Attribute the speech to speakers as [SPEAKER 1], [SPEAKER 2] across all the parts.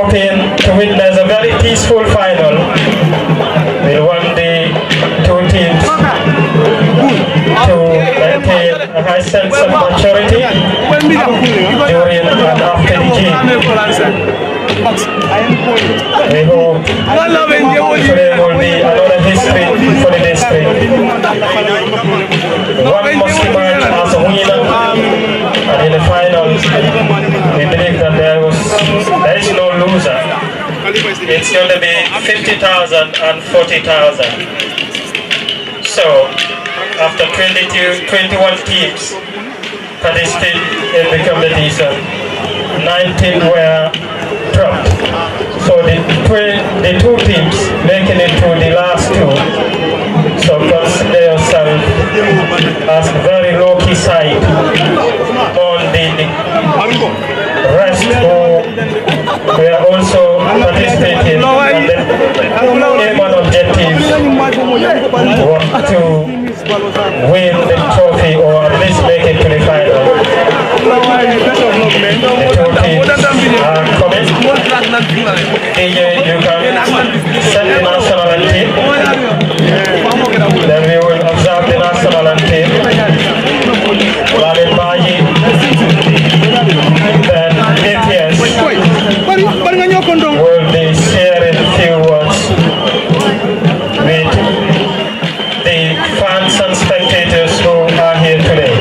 [SPEAKER 1] hoping to witness a very peaceful final. We want the two teams to maintain a high sense of maturity during and after the game. We hope today will be another history for the district. One must emerge as a winner, and in the finals, we believe that there is no loser. It's going to be 50,000 and 40,000. So, after 21 teams participated in the competition, 19 were dropped. So the two teams making it to the last two. So consider yourself as a very low-key side on the rest who were also participating, and the aim and objective was to win the trophy or at least make it to the final. The two teams are coming. You can set the national anthem. Then we will observe the national anthem. Then APS will be sharing a few words with the fans and spectators who are here today.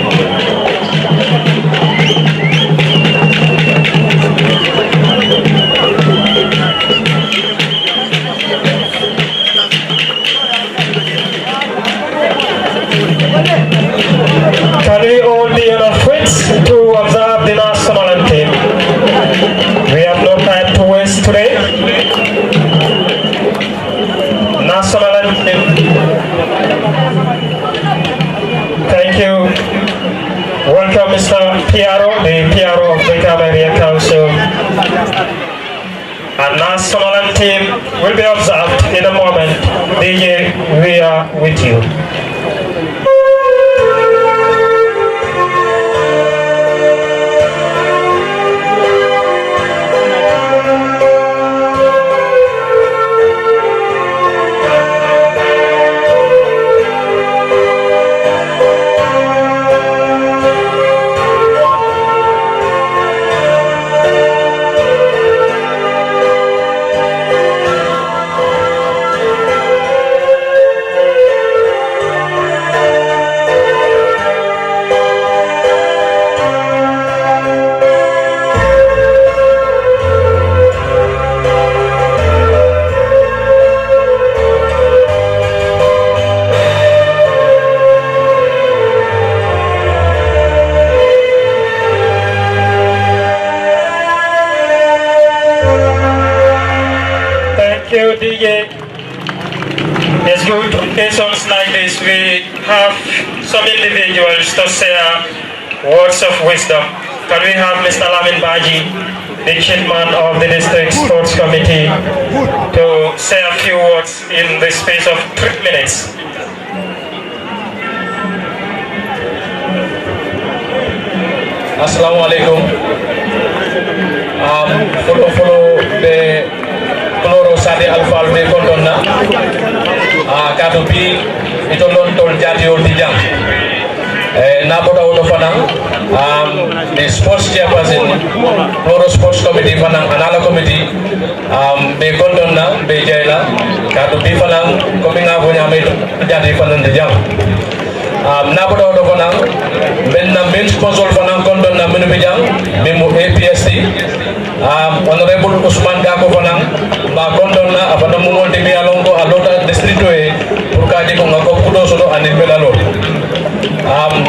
[SPEAKER 1] Can we all be enough wits to observe the national anthem? We have no time to waste today. National anthem. Thank you. Welcome, Mr. Piaro, the PRO of the Caribbean Council. And national anthem will be observed in a moment. DJ, we are with you. It's good occasions like this, we have some individuals to share words of wisdom. Can we have Mr. Lamin Baji, the chairman of the district sports committee, to say a few words in the space of 3 minutes?
[SPEAKER 2] Assalamu alaikum. Follow the Kloro Sade Alpha Alde Kondona. Katubi ito non tol jati ol dijang. Naboda ulo fanang the sports chairperson Kloro Sports Committee fanang anala committee be Kondona be jaila katubi fanang kominga punya me jati fanang dijang. Naboda ulo fanang benna main sponsor fanang Kondona menu bijang memu APSC Honorable Usman Gako fanang ba Kondona apana mumol tibi alongo alota distrito e urkaji ko ngako kudo sodo anil belalo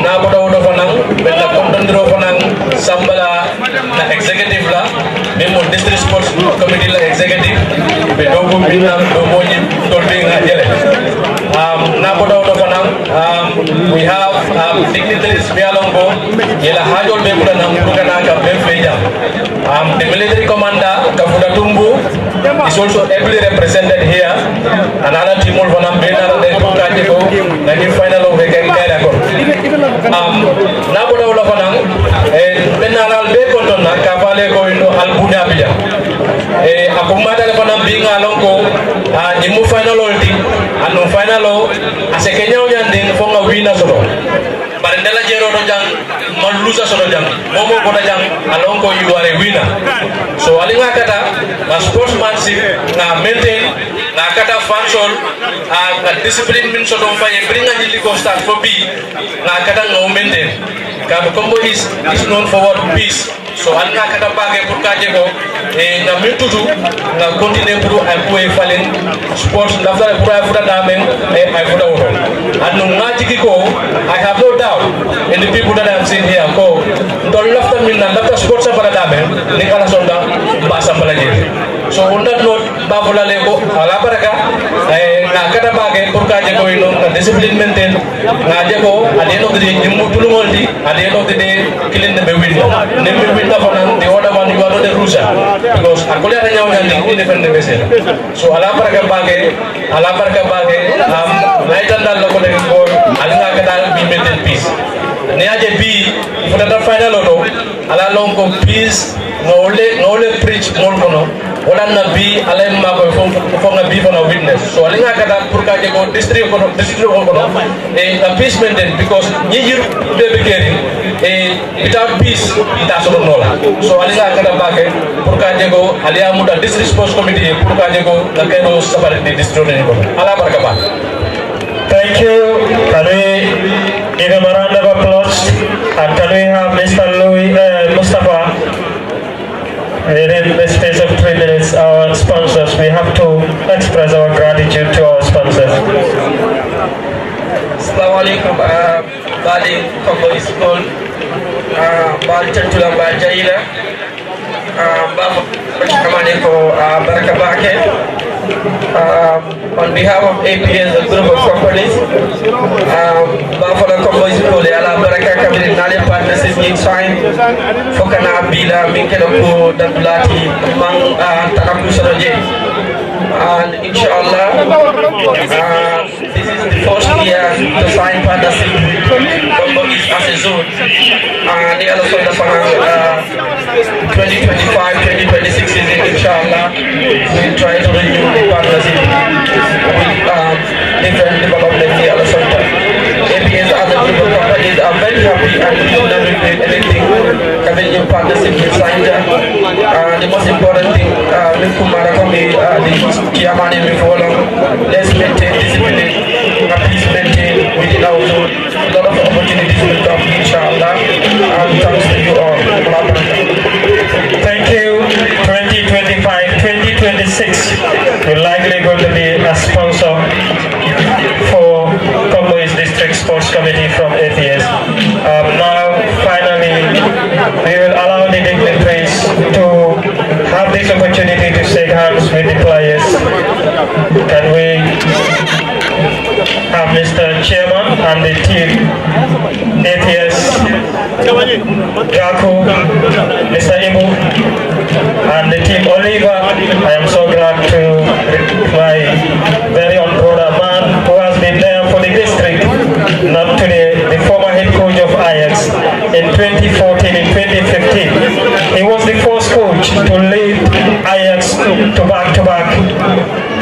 [SPEAKER 2] na bodo wodo fanang bella Kondondro fanang sambala na executive la memo district sports committee la executive be dogo binam do moji tolbi ngajele na bodo wodo fanang we have dignitaries be alongo yela hajol be buda nam burkana ka be feja the military commander Kafuta is also ably represented here. Another team of Vanam Bena and Tukajiko, and the final of the game. Naboda Olafanang, and Benal Bekondona, Cavale going to Albunabia. kumada le fana binga lonko nyimu final ulti anu final o asekenya unyanding fonga wina soro barendela jero do jang malusa soro jang momo kota jang alonko you are a winner so alinga kata na sportsmanship na maintain na kata fansol na discipline min so don faye bringa jili ko start for B na kata no maintain Kombo is known for what peace so alinga kata bage pour kaje ko na mintutu na continue pour ay poué falen sports ndafta pour ay futa damen ay futa woto anu ngaji ko I have no doubt in the people that I have seen here ko don lafta min na lafta sports para damen ni kala sonda basa pala je so on that note ba vola le ko ala baraka na kata bage pour kaje ko ino na discipline maintain na je ko ade no de nyimu tulumoldi ade no de kilin be window ne be window for the other one you are not the loser because akole ada nyaw nyandi independent besen so ala baraka bage laitan dal ko de ko ala ka dal bi maintain peace ne aje bi futata final no ala long ko peace ngole preach mol kono wala na bi ala ma ko fo nga bi for witness so ala ka dal pour ka je ko district ko a peace maintain because ni yiru be be keri without peace ita so nola so ali ga kada bake pour ka jego ali amuda district sports committee pour ka jego la kay no safari di district ni ko ala baraka ba.
[SPEAKER 1] Thank you. Can we give him a round of applause? And can we have Mr. Mustafa within the space of 3 minutes, our sponsors? We have to express our gratitude to our sponsors.
[SPEAKER 3] Assalamu alaikum. Bali Kombo School. Bali Chantulang Bali Jaila. On behalf of APS, a group of companies, Buffalo Kombo School, ala baraka kabiri nale partnership in sign fokana bila minkelo ko dadulati mang takapu soroje. And inshallah, this is the first year to sign partnership with Kombo as a zone. And the other side of 2025-2026 season, inshallah, we'll try to renew the partnership with different development the other side. APS other group of companies are very happy and we don't regret anything having new partnership with Sanja. The most important thing, with Kumara Komi, the Kiamani before long, let's maintain discipline, please maintain within our zone. A lot of opportunities will come, inshallah. And thanks to you all.
[SPEAKER 1] Thank you. 2025-2026 will likely going to be a sponsor for Kombo's District Sports Committee from APS. Now, finally, we will allow the dignitaries to have this opportunity to shake hands with the players. Can we have Mr. Chairman and the team, APS, Jaco, Mr. Ibu, and the team Oliver. I am so glad to my very own brother man who has been there for the district, not today, the former head coach of Ajax in 2014 and 2015. He was the first coach to lead Ajax to back-to-back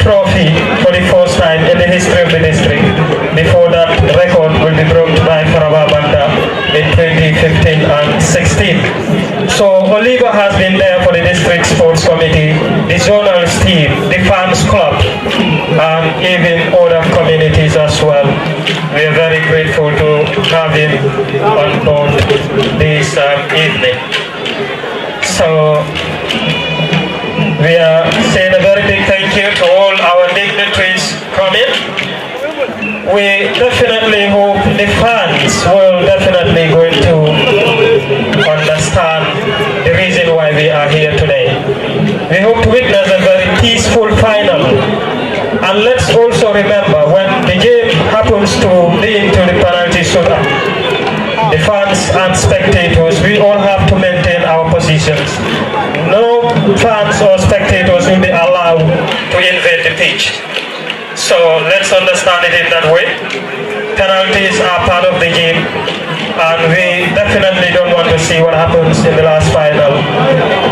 [SPEAKER 1] trophy for the first time in the history of the district. Before that record will be broken by Faraba Banta in 2015 and 16. So Oliver has been there for the district sports committee, the zonal team, the fans club, and even other communities as well. We are very grateful to have him on board this evening. So we are saying a very big thank you to all our dignitaries coming. We definitely hope the fans will definitely going to understand the reason why we are here today. We hope to witness a very peaceful final. And let's also remember when the game happens to lead to the penalty shootout, the fans and spectators, we all have to maintain our positions. No fans or spectators will be allowed to invade the pitch. So let's understand it in that way. Penalties are part of the game, and we definitely don't want to see what happens in the last final.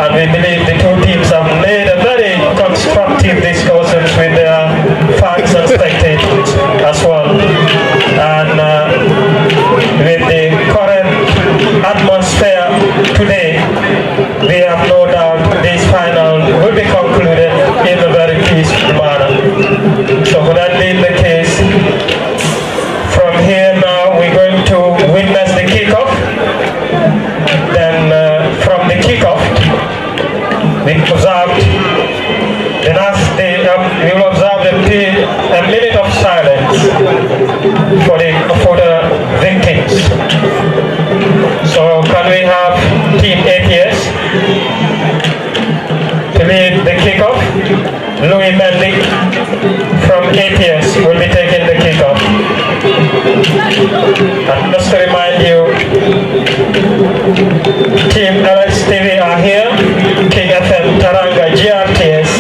[SPEAKER 1] And we believe the two teams have made a very we will observe a minute of silence for the victims. So can we have Team APS to lead the kickoff? Louis Mendy from APS will be taking the kickoff. And just to remind you, Team LXTV are here, King FM, Taranga, GRTS,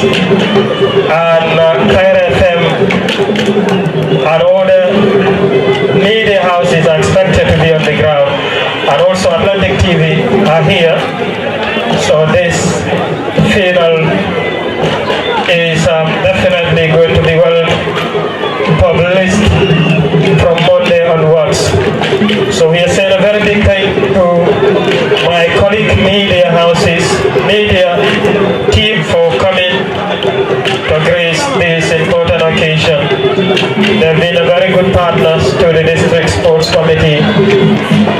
[SPEAKER 1] and Kaira FM, and all the media houses are expected to be on the ground. And also Atlantic TV are here. So this final is definitely going to be well published from Monday onwards. So we are saying a very big thank you to my colleague media houses, media team for coming to grace this important occasion. They've been a very good partners to the District Sports Committee,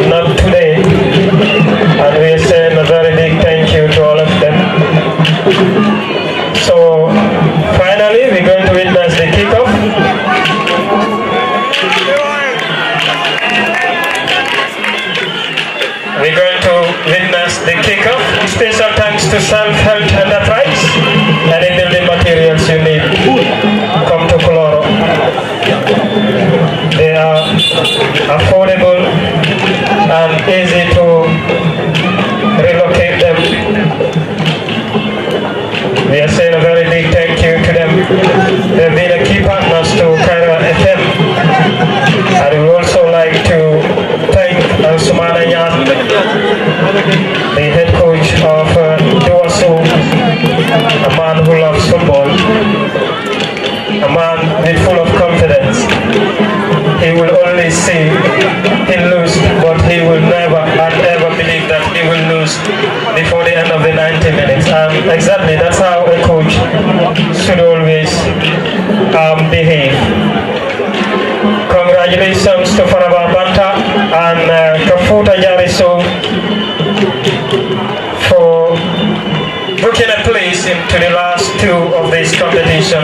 [SPEAKER 1] not today, and we are saying a very big thank you to all of them. So finally, we're going to witness the kickoff. We're going to witness the kickoff. Special thanks to Self-Help Enterprise. Any building materials you need, come to Coloro. They are affordable and easy to relocate them. We are saying a very big thank you to them. They've been a key partners to Kaira FM. And we would also like to thank Sumana Yan, the head coach of Duasu, a man who loves football, a man with full of confidence. He will only see him lose, but he will never and ever believe that he will lose before the end of the 90 minutes. And exactly, that's how a coach should always behave. Congratulations to Faraba, Banta and Kafuta, Jarisu for booking a place into the last two of this competition.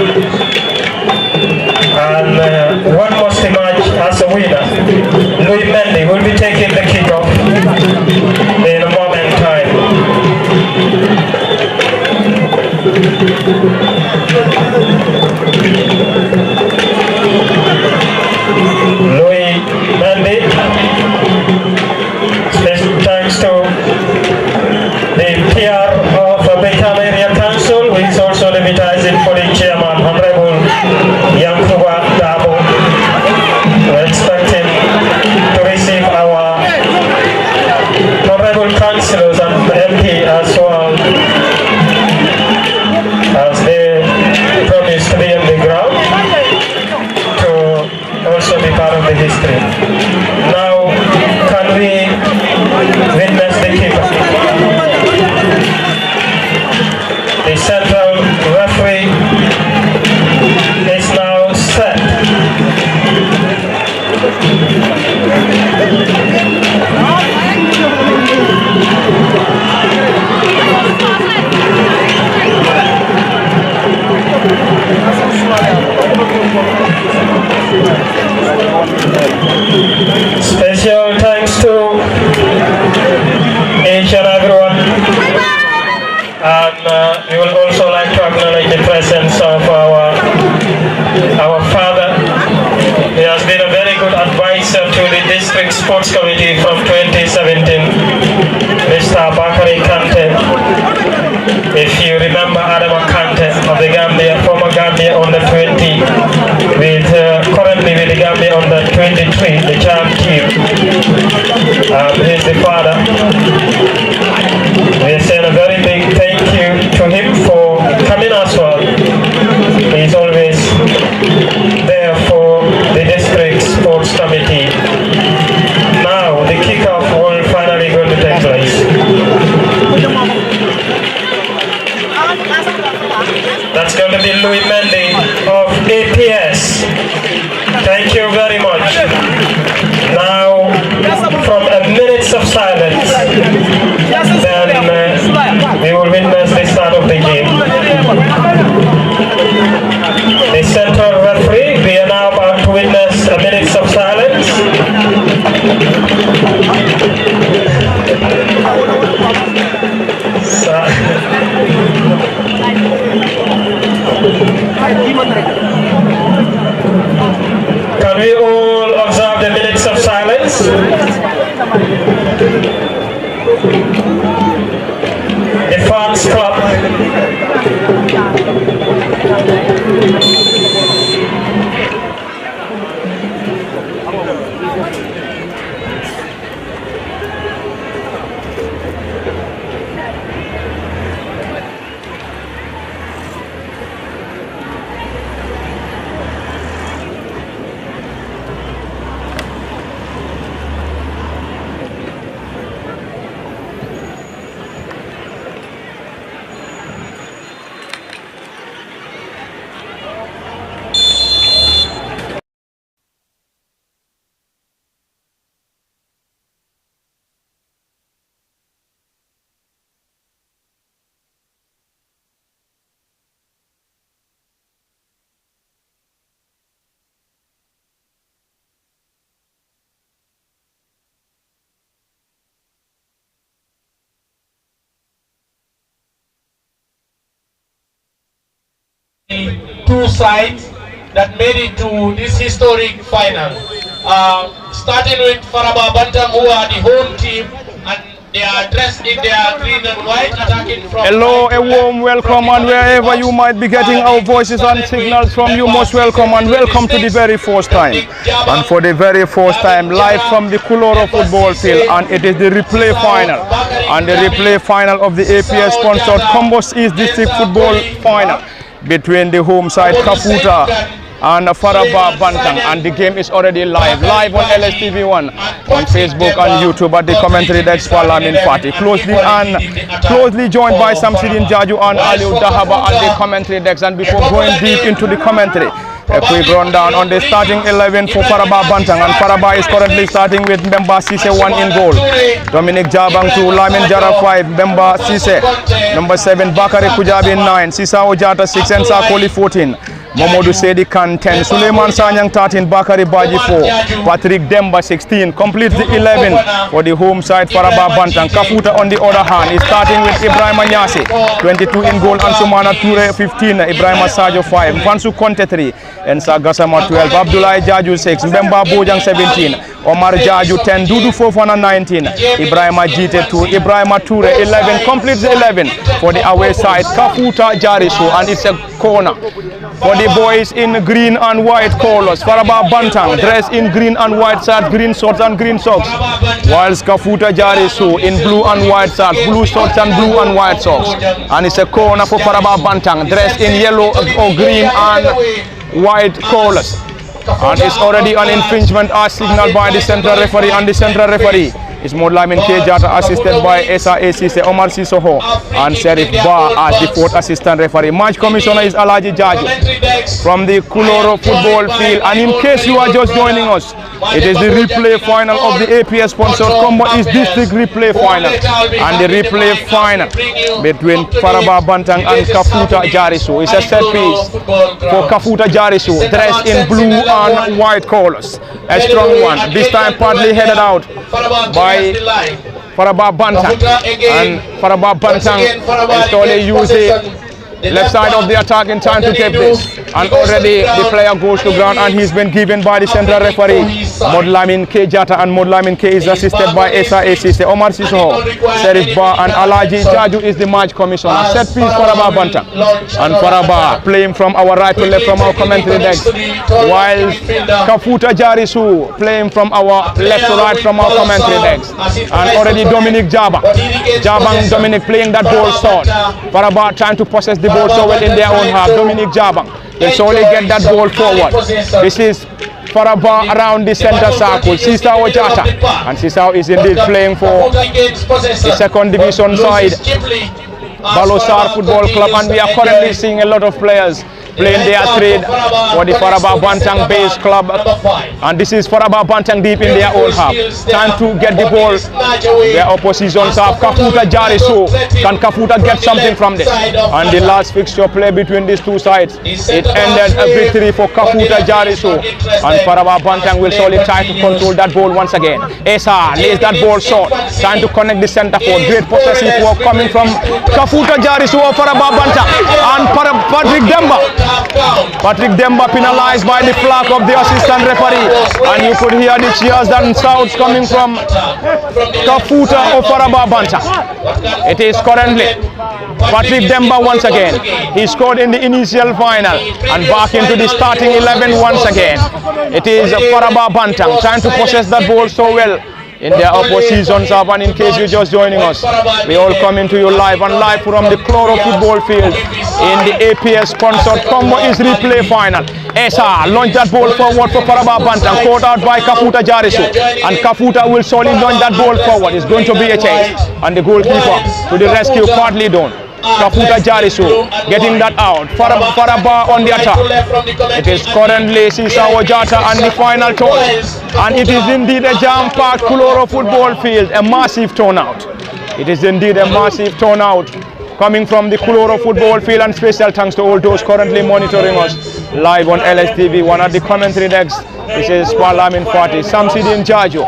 [SPEAKER 1] And one must emerge as a winner. Louis Mendy will be taking the kickoff in a moment time. Louis Mendy, special thanks to the PR of Banta Area Council, which is also advertising for the chairman, Honorable Yankuba Dabo. We're expecting to receive our honorable councillors and MP as well, as they promise to be on the ground to also be part of the history. Now, can we witness the kickoff? The central referee is now set. Special thanks to each and everyone, and we will also like to acknowledge the presence of our father. He has been a very good advisor to the District Sports Committee from 2017, Mr. Bakari Kante. If you remember Adama Kante of the Gambia, former Gambia under 20, with currently with the Gambia under 23, the champ team. He's the father. We send a very big thank you to him for coming as well. He's always there for the District Sports Committee. Now the kickoff will finally going to take place. That's going to be Louis Mendy of APS. Thank you very much. Now, from a minute of silence, then we will witness the start of the game. Can we all observe the minutes of silence? The fans clap.
[SPEAKER 4] Two sides that made it to this historic final. Starting with Faraba Banta, who are the home team, and they are dressed in their green and white, attacking from.
[SPEAKER 5] Hello, a warm welcome, and wherever you might be getting our voices and signals from, you most welcome and welcome to the very first time. And for the very first time, live from the Kuloro football field, and it is the replay final. And the replay final of the APS sponsored Kombo East District Football Final between the home side Kafuta and Faraba Banta, and the game is already live on LSTV1, on Facebook and YouTube at the commentary desk for Lamin Party, closely joined by Samsidin Jaju and Aliu Dahaba at the commentary desk. And before going deep into the commentary, a quick rundown on the starting 11 for Faraba Banta, and Faraba is currently starting with Mbemba Sise 1 in goal, Dominic Jabang 2, Lamin Jara 5, Mbemba Sise, number 7 Bakari Kujabi 9, Sisa Ojata 6 and Sakoli 14, Momodu Sedi Khan 10, Suleiman Sanyang 13, Bakari Baji 4, Patrick Demba 16, completes the 11 for the home side Faraba Banta. Kafuta on the other hand is starting with Ibrahim Anyasi 22 in goal, Ansumana Ture 15, Ibrahim Sajo 5, Fansu Conte 3, and Sagasama 12, Abdullah Jaju 6, Mbemba Bojang 17, Omar Jaju 10, Dudu Fofana 19, Ibrahim Ajite 2, Ibrahim Ture 11, completes the 11 for the away side Kafuta Jarisu, and it's a corner for the boys in green and white colors. Faraba Banta dressed in green and white shirts, green shorts and green socks, whilst Kafuta Jarisu in blue and white shirts, blue shorts and blue and white socks. And it's a corner for Faraba Banta dressed in yellow or green and white colors. And it's already an infringement as signaled by the central referee, and the central referee is Modlamin K. Jata, assisted by SAACC Omar Sisoho and Sheriff Ba as the fourth assistant referee. Match commissioner is Alaji Jaju from the Kuloro football field. And in case you are just joining us, it is the replay final of the APS sponsored Kombo East District replay final, and the replay final between Faraba Banta and Kafuta Jarisu is a set piece for Kafuta Jarisu, dressed in blue and white colors. A strong one, this time partly headed out by Faraba Banta, and Faraba Banta is only using left side of the attack in time to take this, and already the player goes to ground, and he's been given by the central referee Modlamin K. Jata, and Modlamin K is assisted by SAACC Omar Sisoho, Sheriff Ba, and Alaji Jaju is the match commissioner. Set piece Faraba Banta, and Faraba playing from our right to left from our commentary deck, while Kafuta Jarisu playing from our left to right from our commentary decks. And already Dominic Jabang Dominic playing that ball short. Faraba trying to possess the ball so well in their own half. Dominic Jabang will solely get that ball forward. This is Faraba around the center circle. Sisao Ojata, and Sisao is indeed playing for the second division side Balosar Football Club, and we are currently seeing a lot of players playing their trade for the Faraba Bantang base club, and this is Faraba Bantang deep in their own half. Time to get the ball. Their oppositions have Kafuta Jarisu. Can Kafuta get something from this? And the last fixture play between these two sides, it ended a victory for Kafuta Jarisu, and Faraba Bantang will surely try to control that ball once again. Esa lays that ball short, trying to connect the center forward. Great possessive work coming from Kafuta Jarisu of Faraba Bantang, and Patrick Demba Patrick Demba penalized by the flag of the assistant referee. And you could hear the cheers and shouts coming from Kafuta or Faraba Banta. It is currently Patrick Demba once again. He scored in the initial final and back into the starting 11 once again. It is Faraba Banta trying to possess that ball so well in their oppositions. And in case you're just joining us, we all coming to you live from the Cloro football field in the APS sponsored Kombo is replay final. Esa launch that ball forward for Faraba Banta, caught out by Kafuta Jarisu, and Kafuta will solely launch that ball forward. It's going to be a chase, and the goalkeeper to the rescue, partly done. Kafuta Jarisu getting that out. Faraba on the attack. It is currently Sisawo Jata and the final toss. And it is indeed a jam-packed Kuloro football field, a massive turnout. It is indeed a massive turnout coming from the Kuloro football field, and special thanks to all those currently monitoring us live on LSTV. One of the commentary decks, this is Parlamin Fati. Samsidin Jajo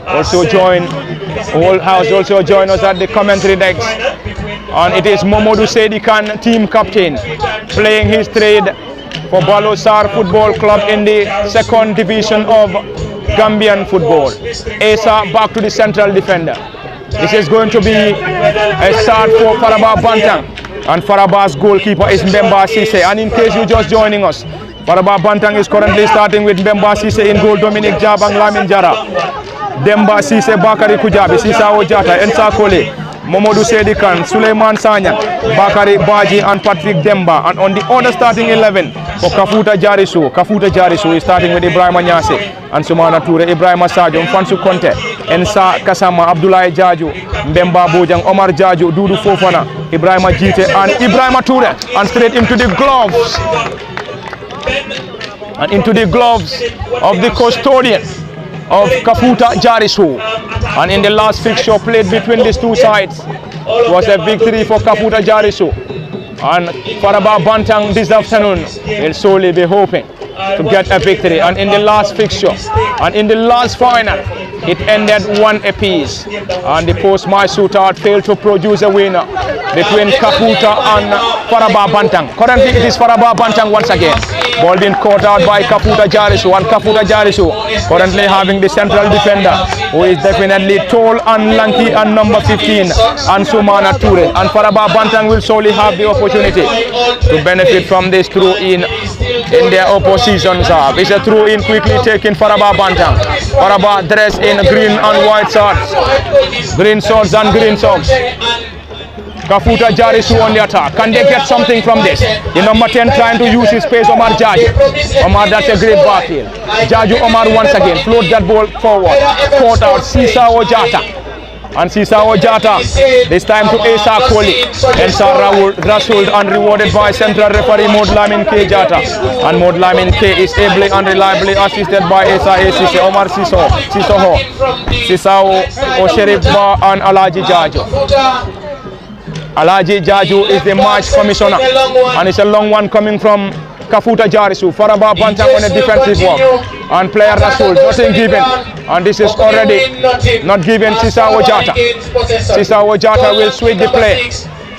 [SPEAKER 5] also join us at the commentary decks. And it is Momodu Sedikan, team captain, playing his trade for Balosar Football Club in the 2nd division of Gambian football. Asa back to the central defender. This is going to be a start for Faraba Bantang, and Faraba's goalkeeper is Mbemba Sise. And in case you're just joining us, Faraba Bantang is currently starting with Mbemba Sise in goal, Dominic Jabang, Lamin Jara, Demba Sise, Bakari Kujabi, Sisa Ojata, Ensa Kole, Momodu Sedikan, Suleiman Sanya, Bakari Baji and Patrick Demba. And on the other starting 11 for Kafuta Jarisu is starting with Ibrahim Anyase and Sumana Toure, Ibrahim Sadio, Mfansu Conte, Ensa Kasama, Abdullah Jaju, Mbemba Bojang, Omar Jaju, Dudu Fofana, Ibrahim Jite and Ibrahim Toure, and straight into the gloves. And into the gloves of the custodian of Kafuta Jarisu. And in the last fixture played between these two sides, it was a victory for Kafuta Jarisu. And Faraba Bantang this afternoon will solely be hoping to get a victory. And in the last fixture and in the last final, it ended 1 apiece. And the post-match shootout failed to produce a winner between Kafuta and Faraba Bantang. Currently it is Faraba Bantang once again. Ball being caught out by Kafuta Jarisu, and Kafuta Jarisu currently having the central defender who is definitely tall and lanky and number 15 and Sumana Toure. And Faraba Bantang will solely have the opportunity to benefit from this throw-in in their opposition's half. It's a throw-in quickly taken Faraba Bantang. Faraba dressed in green and white shorts, green shorts and green socks. Kafuta Jarisu on the attack. Can they get something from this? The number 10 trying to use his space, Omar Jaju. Omar, that's a great back heel. Jaju Omar once again float that ball forward. Caught out Sisa Ojata. And Sisa Ojata this time to Esa Koli. Ensar Rasul and rewarded by central referee Modlamin K Jata. And Modlamin K is ably and reliably assisted by Esa Sise, Omar Sisoho, Sisao Osherif Ba and Alaji Jaju. Alaji Jaju is the match commissioner, and it's a long one coming from Kafuta Jarisu. Faraba Bantang on a defensive work, and player Rasul, nothing given, and this is already not given. Sisa Ojata will switch the play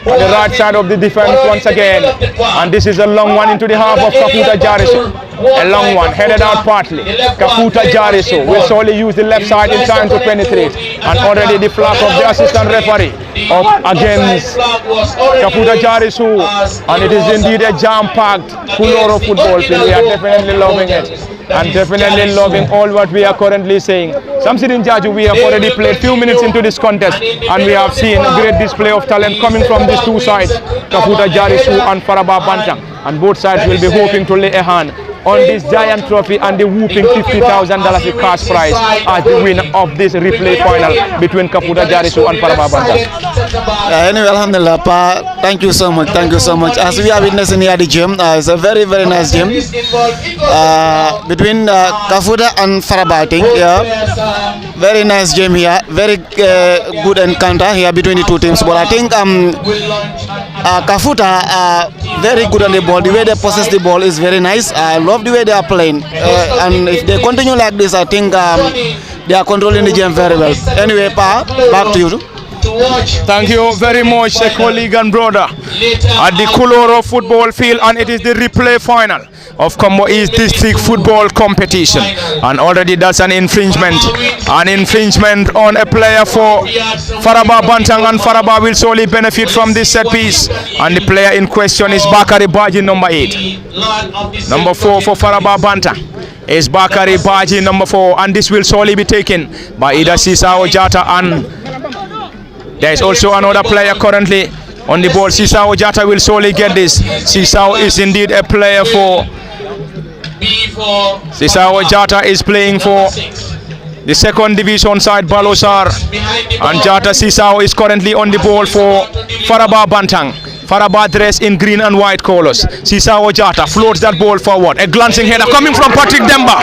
[SPEAKER 5] on the right side of the defense once again, and this is a long one into the half of Kafuta Jarisu. A long one headed out partly. Kafuta Jarisu will solely use the left side in time to penetrate, and already the flag of the assistant referee up against Kafuta Jarisu, and it is indeed a jam-packed Kuloro football field. We are definitely loving it and definitely loving all what we are currently saying. Samsidin Jaju, we have already played few minutes into this contest, and we have seen a great display of talent coming from these two sides, Kafuta Jarisu and Faraba Bantang, and both sides will be hoping to lay a hand on this giant trophy and the whooping $50,000 cash prize as the winner of this replay final between Kafuta Jarisu and Faraba Bantang.
[SPEAKER 6] Anyway, alhamdulillah, Pa, thank you so much. As we are witnessing here the game, it's a very, very nice game between Kafuta and Faraba, I think. Yeah, very nice game here, very good encounter here between the two teams. But I think Kafuta very good on the ball. The way they possess the ball is very nice. I love the way they are playing, and if they continue like this, I think they are controlling the game very well. Anyway, Pa, back to you.
[SPEAKER 4] to watch.
[SPEAKER 5] Thank you very much, colleague and brother, at the Kuloro football field, and it is the replay final of Kombo East District football competition, and already that's an infringement on a player for Faraba Bantang, and Faraba will solely benefit from this set piece, and the player in question is Bakari Baji, number 8. Number 4 for Faraba Banta is Bakari Baji, number 4, and this will solely be taken by either Sisao Jata, and there is also another player currently on the ball. Sisao Jata will solely get this. Sisao is indeed a player for Sisao Jata is playing for the second division side Balosar, and Jata Sisao is currently on the ball for Faraba Bantang. Faraba dressed in green and white colors. Sisao Jata floats that ball forward. A glancing header coming from Patrick Demba,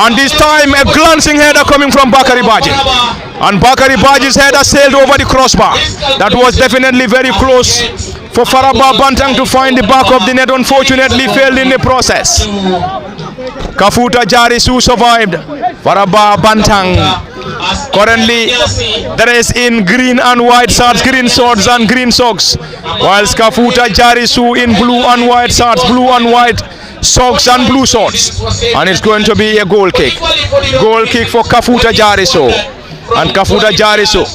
[SPEAKER 5] and this time a glancing header coming from Bakari Baji. And Bakari Baji's header sailed over the crossbar. That was definitely very close for Faraba Bantang to find the back of the net. Unfortunately failed in the process. Kafuta Jarisu survived. Faraba Bantang currently dressed in green and white shirts, green shorts and green socks, whilst Kafuta Jarisu in blue and white shirts, blue and white socks and blue shorts. And it's going to be a goal kick. Goal kick for Kafuta Jarisu. And Kafuta Jarisu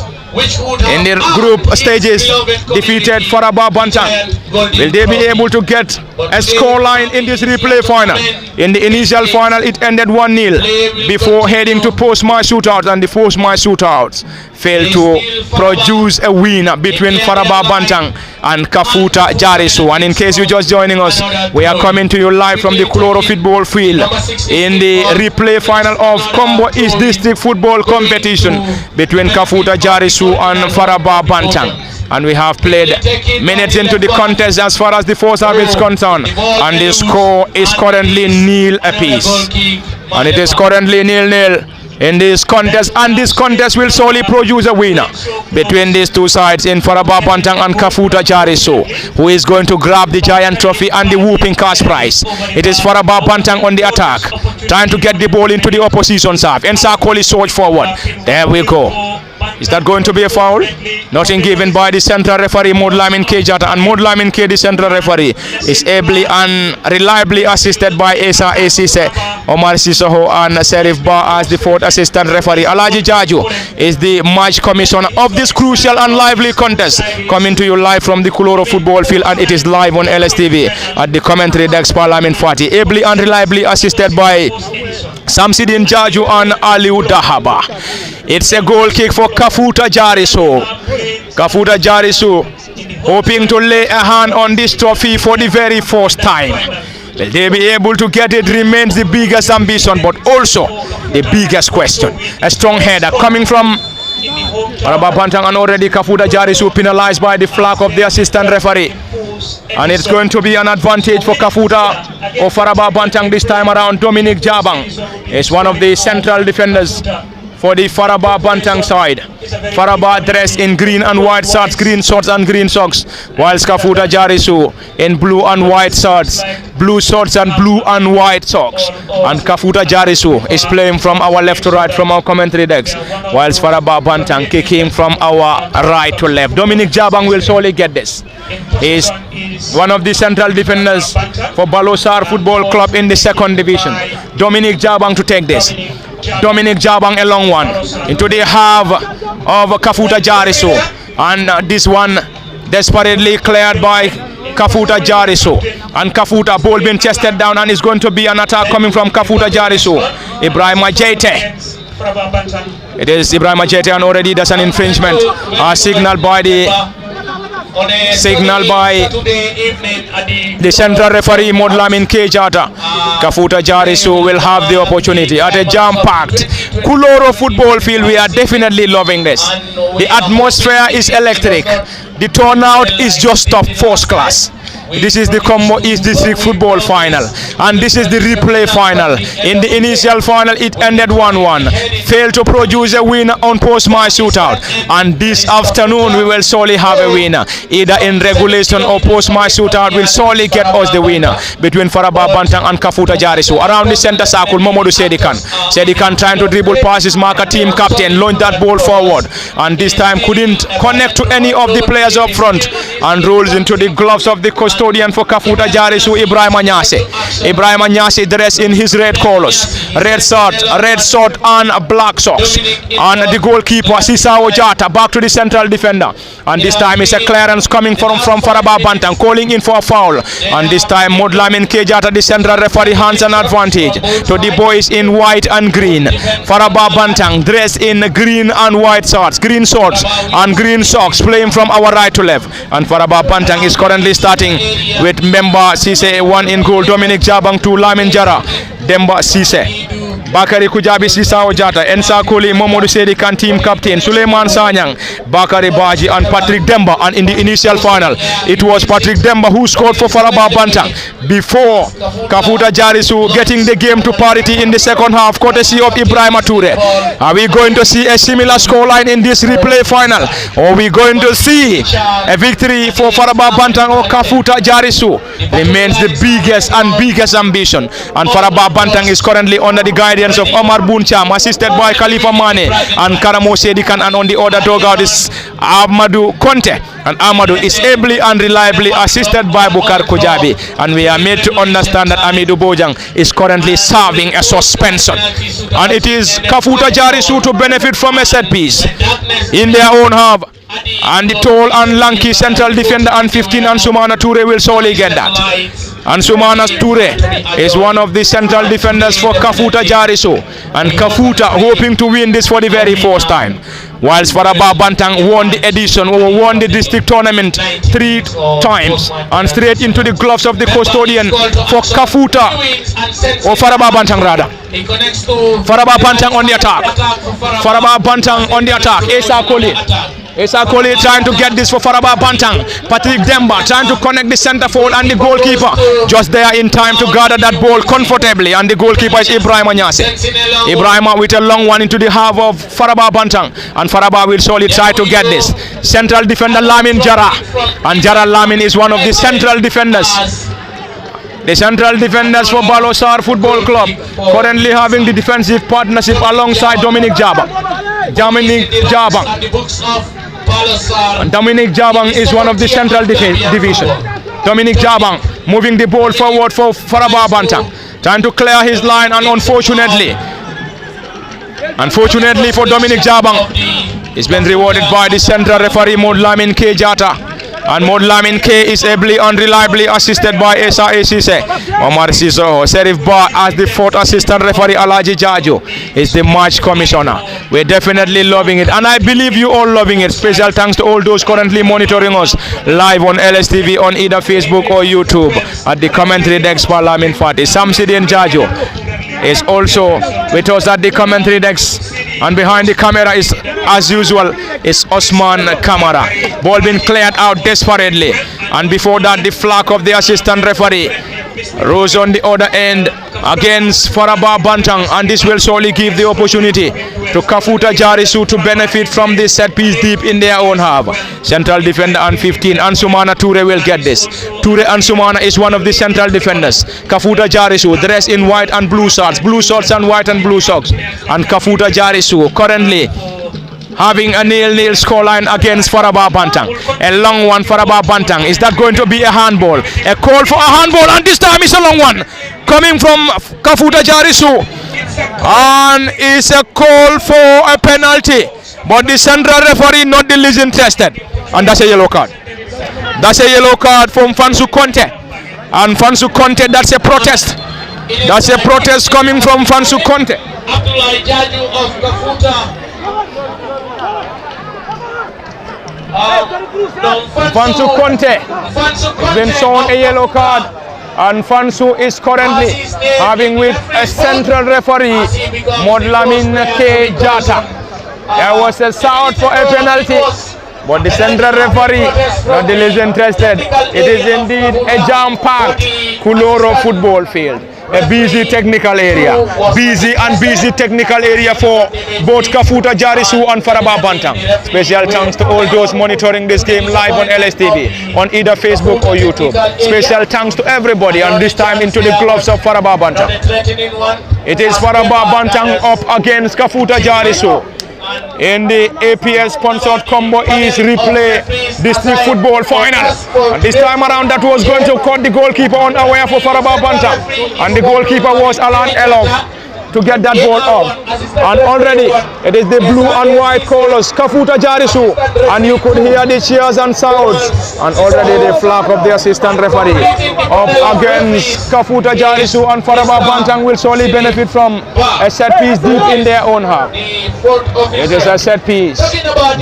[SPEAKER 5] in the group stages defeated Faraba Bantang. Will they be able to get a score line in this replay final? In the initial final it ended 1-0 before heading to post-match shootouts, and the post-match shootouts failed to produce a win between Faraba Bantang and Kafuta Jarisu. And in case you're just joining us, we are coming to you live from the Kuloro football field in the replay final of Kombo East District football competition between Kafuta Jarisu and Faraba Bantang. And we have played minutes into the contest as far as the first half is concerned, and the score is currently 0 apiece. And it is currently 0-0 in this contest, and this contest will solely produce a winner between these two sides in Faraba Bantang and Kafuta Jarisu, who is going to grab the giant trophy and the whooping cash prize. It is Faraba Bantang on the attack, trying to get the ball into the opposition's half. Ensa Koli surge forward. There we go. Is that going to be a foul? Nothing given by the central referee Modlamin K Jata, and Modlamin K, the central referee, is ably and reliably assisted by Esa Esise, Omar Sisoho and Serif Ba as the fourth assistant referee. Alaji Jaju is the match commissioner of this crucial and lively contest, coming to you live from the Kuloro football field, and it is live on LSTV at the commentary desk Parliament Fati, ably and reliably assisted by Samsidin Jaju and Aliu Dahaba. It's a goal kick for Kafuta Jarisu. Kafuta Jarisu hoping to lay a hand on this trophy for the very first time. Will they be able to get it remains the biggest ambition, but also the biggest question. A strong header coming from Faraba Bantang, and already Kafuta Jarisu penalized by the flag of the assistant referee. And it's going to be an advantage for Kafuta or Faraba Bantang this time around. Dominic Jabang is one of the central defenders for the Faraba Bantang side. Faraba dressed in green and white shirts, green shorts and green socks, whilst Kafuta Jarisu in blue and white shirts, blue shorts and blue and white socks. And Kafuta Jarisu is playing from our left to right from our commentary decks, whilst Faraba Bantang kicking from our right to left. Dominic Jabang will surely get this. He is one of the central defenders for Balosar Football Club in the second division. Dominic Jabang to take this. Dominic Jabang a long one into the half of Kafuta Jarisu, and this one desperately cleared by Kafuta Jarisu, and Kafuta ball being chested down, and it's going to be an attack coming from Kafuta Jarisu. Ibrahim Ajete. It is Ibrahim Ajete, and already there's an infringement signaled by the central referee Modlamin K Jata. Kafuta Jarisu will have the opportunity at a jam-packed Kuloro football field. We are definitely loving this. The atmosphere is electric. The turnout is just top first class. This is the Kombo East District Football Final, and this is the replay final. In the initial final, it ended 1-1. Failed to produce a winner on post-match shootout, and this afternoon we will surely have a winner. Either in regulation or post-match shootout will surely get us the winner between Faraba Banta and Kafuta Jarisu. Around the center circle, Momodu Sedikan. Sedikan trying to dribble past his marker team captain, launch that ball forward, and this time couldn't connect to any of the players up front, and rolls into the gloves of the custodian for Kafuta Jarisu, Ibrahim Anyase. Ibrahim Anyase dressed in his red colors, red shirt and black socks. And the goalkeeper Sisao Jata back to the central defender, and this time is a clearance coming from Faraba Bantang, calling in for a foul, and this time Modlamin Kejata, the central referee, hands an advantage to the boys in white and green. Faraba Bantang dressed in green and white shorts, green shorts and green socks, playing from our right to left, and Faraba Bantang is currently starting with Memba Sise 1 in goal, Dominic Jabang 2, Lamin Jara, Demba Sise, Bakari Kujabi Sisao Jata, Ensa Koli, Momodu Sedikan team captain, Suleiman Sanyang, Bakari Baji and Patrick Demba. And in the initial final, it was Patrick Demba who scored for Faraba Bantang before Kafuta Jarisu getting the game to parity in the second half, courtesy of Ibrahim Toure. Are we going to see a similar scoreline in this replay final, or are we going to see a victory for Faraba Bantang or Kafuta Jarisu? Remains the biggest ambition, and Faraba Bantang is currently under the guidance of Omar Buncham, assisted by Khalifa Mane and Karamo Sedikan, and on the other dugout is Amadou Conte, and Amadou is ably and reliably assisted by Bukar Kujabi, and we are made to understand that Amidou Bojang is currently serving a suspension, and it is Kafuta Jarisu to benefit from a set piece in their own half, and the tall and lanky central defender and 15 and Sumana Toure will surely get that. And Sumana Toure is one of the central defenders for Kafuta Jarisu, and Kafuta hoping to win this for the very first time. Whilst Faraba Bantang won the district tournament 3 times, and straight into the gloves of the custodian for Kafuta, or Faraba Bantang rather. Faraba Bantang on the attack. Faraba Bantang on the attack. Esa Koli trying to get this for Faraba Bantang. Patrick Demba trying to connect the center forward and the goalkeeper just there in time to gather that ball comfortably, and the goalkeeper is Ibrahim Anyase. Ibrahim with a long one into the half of Faraba Bantang, and Faraba will surely try to get this. Central defender Lamin Jara, and Jara Lamin is one of the central defenders. The central defenders for Balosar Football Club, currently having the defensive partnership alongside Dominic Jabang. Dominic Jabang is one of the central division. Dominic Jabang moving the ball forward for Faraba Bantang, trying to clear his line, and unfortunately for Dominic Jabang, he's been rewarded by the central referee Modlamin K Jata. And Modlamin K is ably and reliably assisted by Esa Esise, Omar Siso, Serif Ba as the fourth assistant referee. Alaji Jaju is the match commissioner. We're definitely loving it, and I believe you all loving it. Special thanks to all those currently monitoring us live on LSTV on either Facebook or YouTube at the commentary desk. Lamin Fati, Samsidin Jaju is also with us at the commentary desk, and behind the camera is, as usual, is Osman Kamara. Ball being cleared out desperately, and before that the flag of the assistant referee rose on the other end against Faraba Bantang, and this will surely give the opportunity to Kafuta Jarisu to benefit from this set piece deep in their own half. Central defender and 15 and Sumana Toure will get this. Toure and Sumana is one of the central defenders. Kafuta Jarisu dressed in white and blue shorts and white and blue socks, and Kafuta Jarisu currently having a 0-0 scoreline against Faraba Bantang. A long one, Faraba Bantang. Is that going to be a handball? A call for a handball, and this time it's a long one coming from Kafuta Jarisu, and it's a call for a penalty, but the central referee not the least interested, and that's a yellow card. That's a yellow card from Fansu Conte, and Fansu Conte, that's a protest. That's a protest coming from Fansu Conte. Fansu Conte has been shown a yellow card, and Fansu is currently having with a central referee Modlamin K Jata. There was a shout for a penalty, But the central referee not is interested. It is indeed a jam-packed Kuloro football field. A busy technical area. Busy technical area for both Kafuta, Jarisu and Faraba Banta. Special thanks to all those monitoring this game live on LSTV, on either Facebook or YouTube. Special thanks to everybody, and this time into the gloves of Faraba Banta. It is Faraba Banta up against Kafuta, Jarisu. In the APS sponsored Kombo East replay district football final. And this time around that was going to cut the goalkeeper unaware for Faraba Banta. And the goalkeeper was Alan Elov to get that ball off. And already it is the blue and white colors, Kafuta Jarisu. And you could hear the cheers and sounds. And already the flag of the assistant referee. Up against Kafuta Jarisu, and Faraba Banta will surely benefit from a set piece deep in their own half. It is a set piece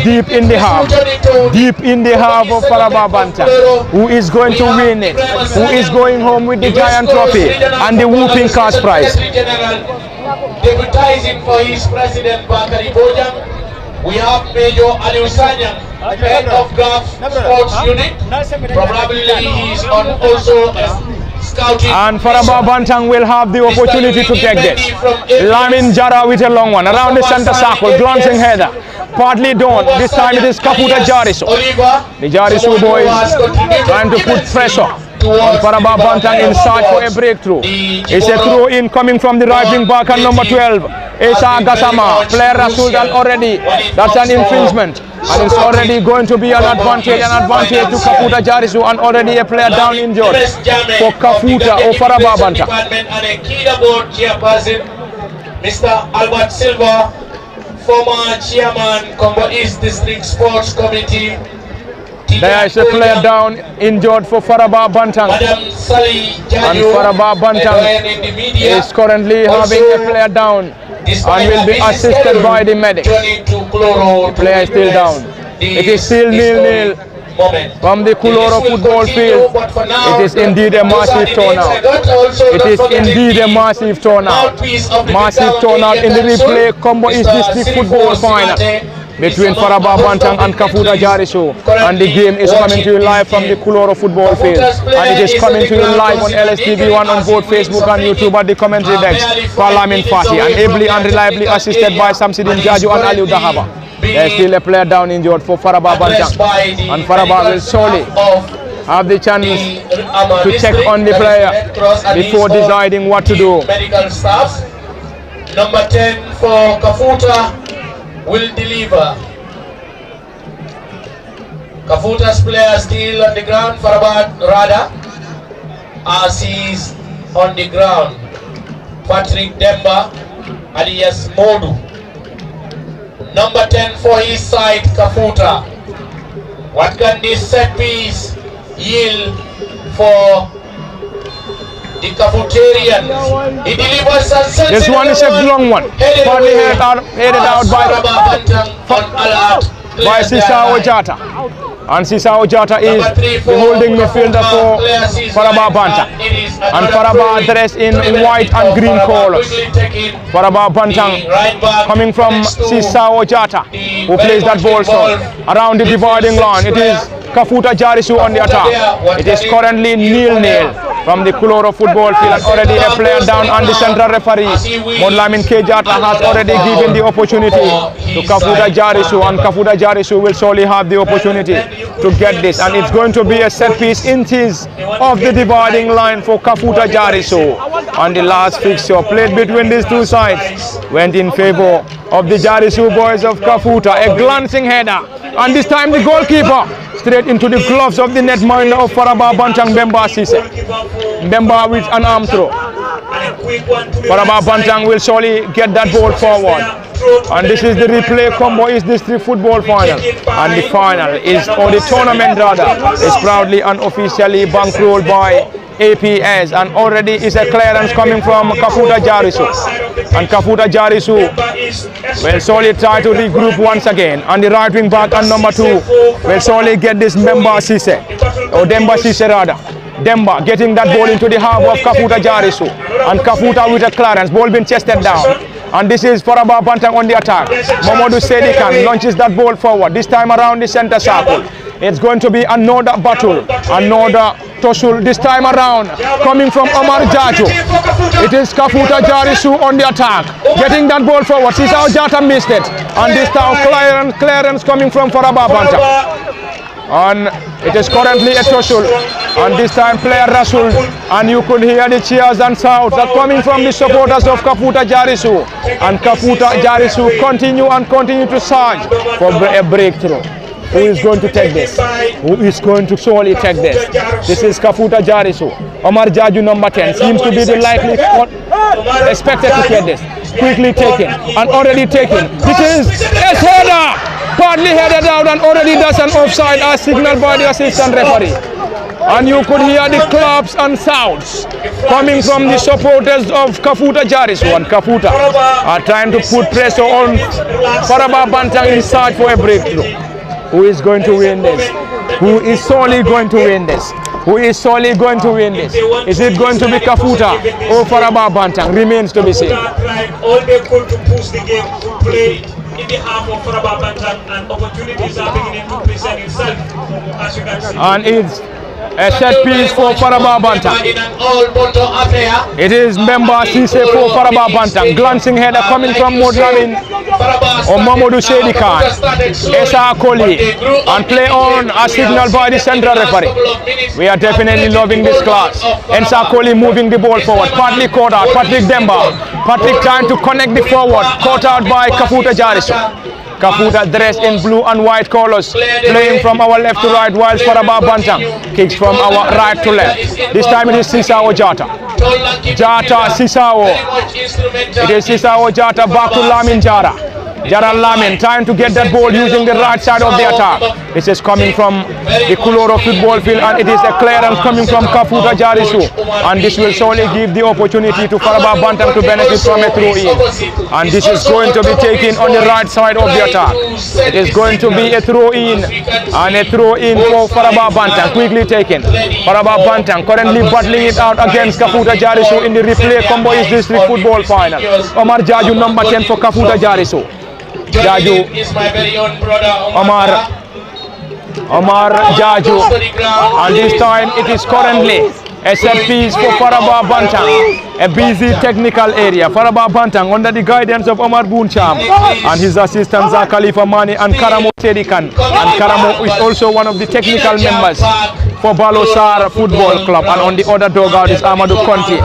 [SPEAKER 5] deep in the half. Deep in the half of Faraba Banta. Who is going to win it? Who is going home with the giant trophy and the whooping cash prize?
[SPEAKER 4] Deputizing for his president Bakari Bojang, we have Major Aliu Sanyang, head of Graf Sports Unit. Probably he is on also scouting.
[SPEAKER 5] And Faraba Bantang will have the opportunity to take this. Lamin Jara with a long one around the center circle, glancing header. Partly done. This time it is Kafuta Jarisu. The Jarisu boys trying to put pressure on Faraba Bantang in search for a breakthrough. It's a throw in coming from the right wing back and number 12. Esa Gasama, player Rasul, and already that's an infringement. And it's already going to be an advantage to Kafuta Jarisu, and already a player down injured for Kafuta or Faraba Banta.
[SPEAKER 4] Mr. Albert Silva, former chairman, Kombo East District Sports Committee.
[SPEAKER 5] There is a player down injured for Faraba Bantang, and Faraba Bantang is currently having a player down and will be assisted by the medic. The player is still down. It is still 0-0 from the Kuloro football field. It is indeed a massive turnout. It is indeed a massive turnout. Massive turnout in the replay Kombo East District football final between Faraba Bantang and Kafuta Jarisu, and the game is coming to you live from the Kuloro football field, and it is coming to you live on LSTV1 on both Facebook and YouTube at the commentary decks. Parliament Party, and ably and reliably assisted by Samsidin Jaju and Aliu Dahaba. There is still a player down injured for Faraba Bantang, and Faraba will surely have the chance to check on the player before deciding what to do.
[SPEAKER 4] Medical staff. Number 10 for Kafuta will deliver. Kafuta's player still on the ground. Faraba Rada as he's on the ground. Patrick Demba alias Modu. Number 10 for his side, Kafuta. What can this set piece yield for the Kafutarians? He delivers a
[SPEAKER 5] this one is a long one. Partly headed out by Sisao Jata. And Sisao Jata is the holding midfielder for Faraba Banta. And Faraba dressed in white and green colors. Faraba Bantang coming from Sisao Jata, who plays that ball short around the dividing line. It is Kafuta Jarisu on the attack. It is currently 0-0 from the Kuloro football field, and already a player down, and the central referee Modlamin K. Jata has already given the opportunity to Kafuta Jarisu, and Kafuta Jarisu will surely have the opportunity to get this, and it's going to be a set piece inches of the dividing line for Kafuta Jarisu. And the last fixture played between these two sides went in favor of the Jarisu boys of Kafuta. A glancing header, and this time the goalkeeper straight into the gloves of the netminder of Faraba Bantang, Bemba Sise. Bemba with an arm throw. Faraba Bantang will surely get that ball forward. And this is the replay Kombo East District football final. And the final is, or the tournament rather, is proudly and officially bankrolled by APS, and already is a clearance coming from Kafuta Jarisu. And Kafuta Jarisu will surely try to regroup once again. And the right wing back and number 2 will surely get this Demba Sise, or Demba Sise rather. Demba getting that ball into the half of Kafuta Jarisu, and Kafuta with a clearance, ball being chested down. And this is Faraba Banta on the attack. Mamadou Sedikan launches that ball forward. This time around the center circle. It's going to be another battle, another tussle this time around, coming from Omar Jaju. It is Kafuta Jarisu on the attack, getting that ball forward. Sisao Jata missed it, and this time clearance coming from Faraba Banta. And it is currently a tussle, and this time player wrestled, and you could hear the cheers and shouts that coming from the supporters of Kafuta Jarisu. And Kafuta Jarisu continue to surge for a breakthrough. Who is going to take this? Who is going to surely take this? This is Kafuta Jarisu. Omar Jaju number 10 seems to be the likely expected to get this. Quickly taken and already taken. This is a header! Partly headed out and already does an offside as signaled by the assistant referee. And you could hear the claps and sounds coming from the supporters of Kafuta Jarisu. And Kafuta are trying to put pressure on Faraba Banta in search for a breakthrough. Who is going to win this? Who is solely going to win this? Who is solely going to win this? Is it going to be Kafuta or Faraba Banta? Remains to be seen.
[SPEAKER 1] All they could to push the game, to play in behalf of Faraba Banta, and opportunities are beginning to present itself, as you can see.
[SPEAKER 5] And it's a set piece for Faraba Banta. It is member Cisse for Faraba Banta. Glancing header coming from Modlamin or Mamadou Sedikan. Esa Koli, and play on as signaled by the central referee. We are definitely loving this class. Ensa Koli moving the ball forward. Partly caught out. Patrick Demba. Patrick trying to connect the forward. Caught out by Kafuta Jarisu. Kafuta dressed in blue and white colors, playing from our left to right, whilst Faraba Banta kicks from our right to left. This time it is Sisao Jata. Jata Sisao. It is Sisao Jata back to Lamin Jara. Jara Lamin trying to get that ball using the right side of the attack. This is coming from the Kuloro football field, and it is a clearance coming from Kafuta Jarisu. And this will surely give the opportunity to Faraba Banta to benefit from a throw-in. And this is going to be taken on the right side of the attack. It is going to be a throw-in, and a throw-in for Faraba Banta, quickly taken. Faraba Banta currently battling it out against Kafuta Jarisu in the replay Kombo East District Football Final. Omar Jaju number 10 for Kafuta Jarisu. Jaju, Omar Jaju, and this time it is currently a set piece for Faraba Banta, a busy technical area. Faraba Banta under the guidance of Omar Buncham and his assistants are Khalifa Mani and Karamo Sedikan. And Karamo is also one of the technical members for Balosar Football Club, and on the other dugout is Amadou Conte.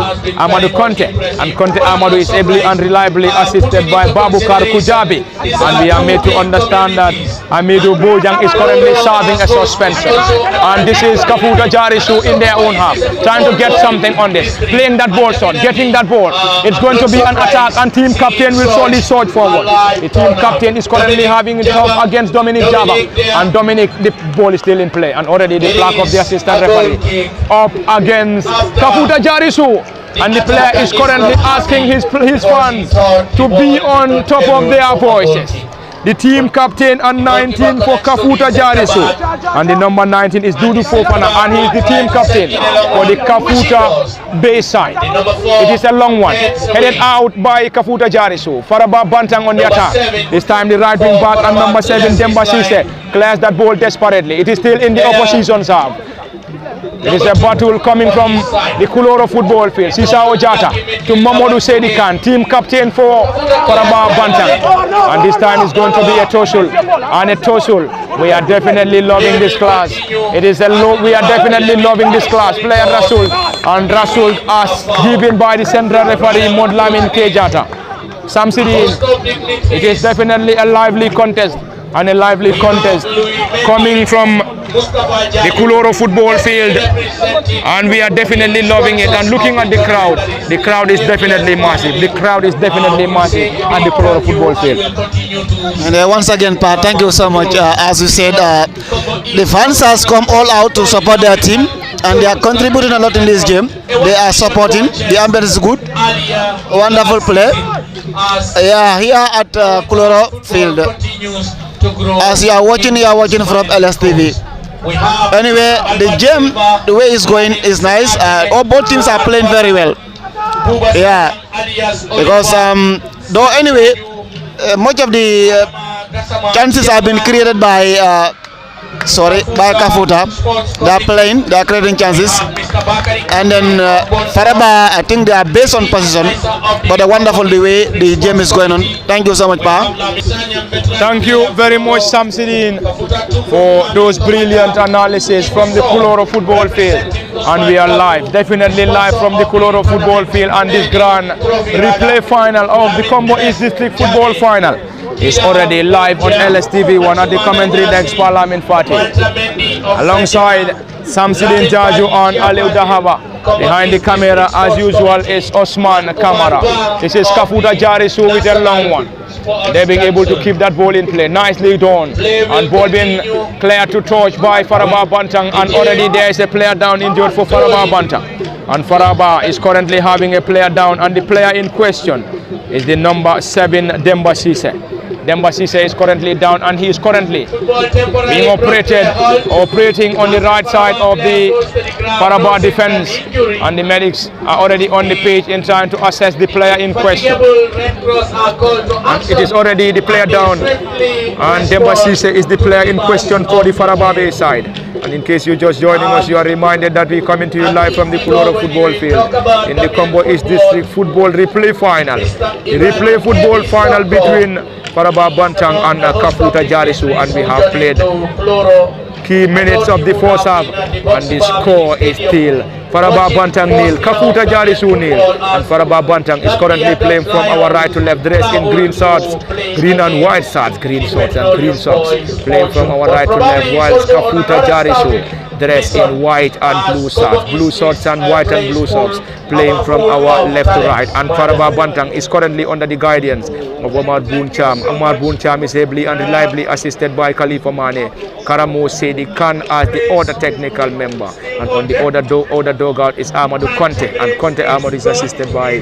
[SPEAKER 5] And Conte Amadou is ably and reliably assisted by Babukar Kujabi, and we are made to understand that Amidou Bojang is currently serving a suspension. And this is Kafuta Jarisu in their own half, trying to get something on this, playing that ball shot, getting that ball. It's going to be an attack, and team captain will surely surge forward. The team captain is currently having it up against Dominic Java, and Dominic, the ball is still in play, and already the flag of the assistant referee up against Kafuta Jarisu, and the player is currently asking his fans to be on top of their voices. The team captain and 19 for Kafuta Jarisu, and the number 19 is Dudu Fofana, and he is the team captain for the Kafuta base side. It is a long one, headed out by Kafuta Jarisu. Faraba Bantang on the attack. This time the right wing back and number 7 Demba Sise clears that ball desperately. It is still in the opposition's half. It is a battle coming from the Kuloro football field. Sisao Jata to Mamadou Sedikan, team captain for Faraba Bantang. And this time is going to be a tussle, and a tussle. We are definitely loving this class. We are definitely loving this class. Player Rasul, and Rasul as given by the central referee Modlamin K. Jata. Samsidin, it is definitely a lively contest, and a lively contest coming from the Kuloro football field, and we are definitely loving it. And looking at the crowd is definitely massive. The crowd is definitely massive at the Kuloro football field.
[SPEAKER 6] And once again, Pa, thank you so much. As you said, the fans has come all out to support their team, and they are contributing a lot in this game. They are supporting. The ambience is good. Wonderful play. Yeah, here at Kuloro field. As you are watching from LSTV. Anyway, the game, the way it's going is nice. Both teams are playing very well. Yeah, because Though anyway, much of the chances have been created by by Kafuta. They are creating chances, and then Faraba, I think they are based on position, but a wonderful the way the game is going on. Thank you so much, Pa.
[SPEAKER 5] Thank you very much, Samsidin, for those brilliant analysis from the Kuloro football field. And we are live, definitely live from the Kuloro football field, and this grand replay final of the Kombo East District football final is already live on LSTV1 at the commentary desk Parliament Party. Alongside Samsidin Jaju and Aliu Dahaba. Behind the camera, as usual, is Osman Kamara. This is Kafuta Jarisu with a long one. They're being able to keep that ball in play. Nicely done. And ball being cleared to touch by Faraba Bantang. And already there is a player down injured for Faraba Bantang. And Faraba is currently having a player down. And the player in question is the number 7, Demba Sise. Demba Sise is currently down, and he is currently being operating on the right side of the Faraba defense, and the medics are already on the pitch in time to assess the player in question. And it is already the player down, and Demba Sise is the player in question for the Faraba Bay side. And in case you're just joining us, you are reminded that we coming to you live from the Kuloro football field in the Kombo East District football replay final. The replay football final between Faraba Bantang and Kafuta Jarisu, and we have played key minutes of the first half, and the score is still Faraba Bantang nil, Kafuta Jarisu nil, and Faraba Bantang is currently playing from our right to left, dressed in green shorts, green and white shorts, green shorts and green socks, playing from our right to left, whilst Kafuta Jarisu dressed in white and blue shorts and white and blue socks, playing from our left to right. And Faraba Bantang is currently under the guidance of Omar Buncham. Omar Buncham is ably and reliably assisted by Khalifa Mane, Karamo Sedi Khan as the other technical member, and on the other dugout is Amadou Conte, and Conte Amadou is assisted by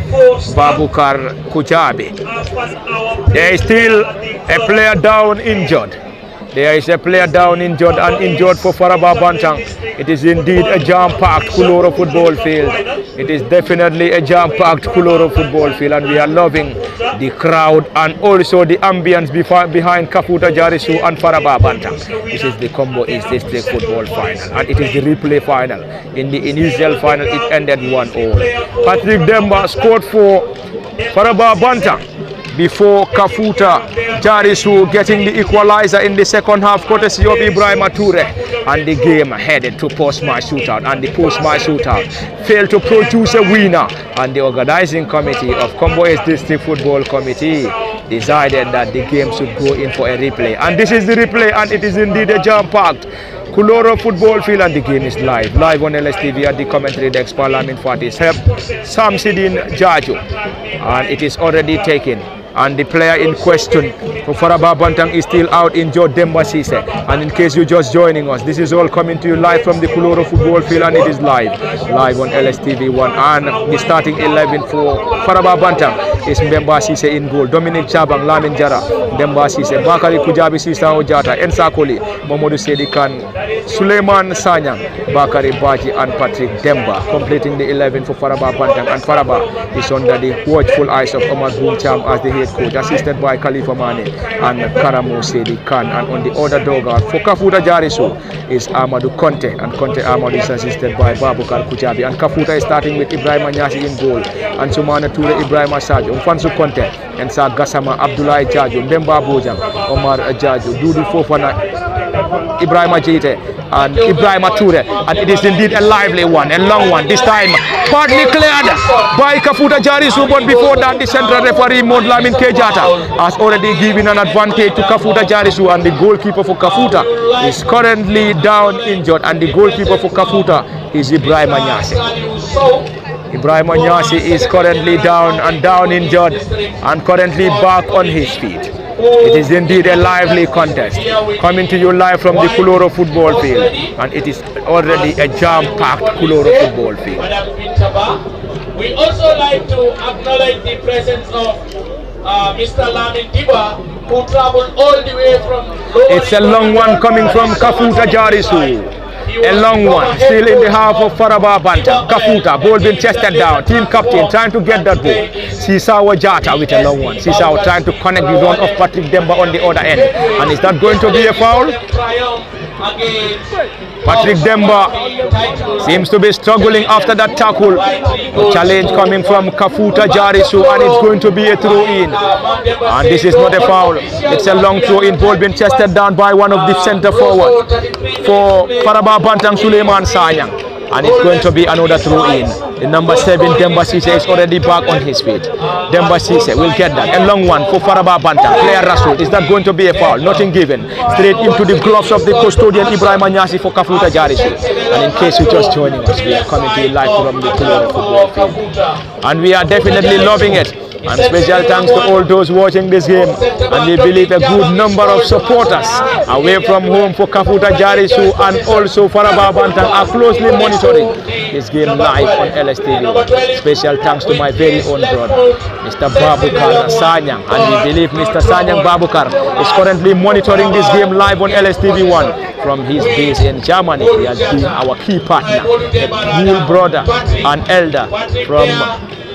[SPEAKER 5] Babukar Kujabi. There is still a player down injured. There is a player down injured, and injured for Faraba Bantang. It is indeed a jam-packed Kuloro football field. It is definitely a jam-packed Kuloro football field, and we are loving the crowd and also the ambience behind Kafuta Jarisu and Faraba Bantang. This is the Kombo East District football final, and it is the replay final. In the initial final, it ended 1-0. Patrick Demba scored for Faraba Bantang before Kafuta Jarisu getting the equalizer in the second half, courtesy of Ibrahim Toure, and the game headed to post-match shootout, and the post-match shootout failed to produce a winner, and the organizing committee of Kombo East District Football Committee decided that the game should go in for a replay, and this is the replay, and it is indeed a jam-packed Kuloro football field, and the game is live on LSTV at the commentary desk Parliament Party. Samsidin Jaju, and it is already taken. And the player in question for Faraba Bantang is still out injured, Demba Sise. And in case you're just joining us, this is all coming to you live from the Kuloro football field, and it is live on LSTV1. And the starting 11 for Faraba Bantang is Demba Sise in goal, Dominic Chabang, Lamin Jara, Demba Sise, Bakari Kujabi Sisa Ojata, Ensa Koli, Momodu Sedikan, Suleiman Sanyang, Bakari Baji, and Patrick Demba, completing the 11 for Faraba Bantang. And Faraba is under the watchful eyes of Omar Buncham as the head coach, assisted by Khalifa Mane and Karamo Sedi Khan. And on the other dugout for Kafuta Jarisu is Amadou Conte, and Conte Amadou is assisted by Babukar Kujabi. And Kafuta is starting with Ibrahim Anyasi in goal, and Sumana Toure, Ibrahim Sadio, Mfansu Conte, and Sa Gassama, Abdoulaye Jaju, Mbemba Bojang, Omar Jaju, Dudu Fofana, Ibrahim Ajite, and Ibrahim Toure. And it is indeed a lively one, a long one, this time partly cleared by Kafuta Jarisu, but before that the central referee Modlamin Kejata has already given an advantage to Kafuta Jarisu, and the goalkeeper for Kafuta is currently down injured, and the goalkeeper for Kafuta is Ibrahim Anyasi. Ibrahim Anyasi is currently down injured, and currently back on his feet. It is indeed a lively contest coming to you live from the Kuloro football field, and it is already a jam-packed Kuloro football field.
[SPEAKER 4] We also like to acknowledge the presence of Mr. Lamin Diba, who traveled all the way from...
[SPEAKER 5] It's a long one coming from Kafuta Jarisu. A long one, still in the half of Faraba Banta. Kafuta, ball being chested down. Team captain trying to get that ball. Sisawa Jata with a long one. Sisawa trying to connect the run of Patrick Demba on the other end. And is that going to be a foul? Patrick Demba seems to be struggling after that tackle. A challenge coming from Kafuta Jarisu, and it's going to be a throw-in. And this is not a foul. It's a long throw-in. Ball being chested down by one of the centre forward for Faraba Bantang Suleiman Sanyang. And it's going to be another throw-in. The number 7, Demba Sise, is already back on his feet. Demba Sise will get that. A long one for Faraba Banta. Player Rasul. Is that going to be a foul? Nothing given. Straight into the gloves of the custodian Ibrahim Anyasi for Kafuta Jarisu. And in case you're just joining us, we are coming to you live from the Kulora football field. And we are definitely loving it. And special thanks to all those watching this game. And we believe a good number of supporters away from home for Kafuta Jarisu and also Faraba Bantang are closely monitoring this game live on LSTV. Special thanks to my very own brother, Mr. Babukar Sanyang. And we believe Mr. Sanyang Babukar is currently monitoring this game live on LSTV1 from his base in Germany. He has been our key partner, a cool brother and elder from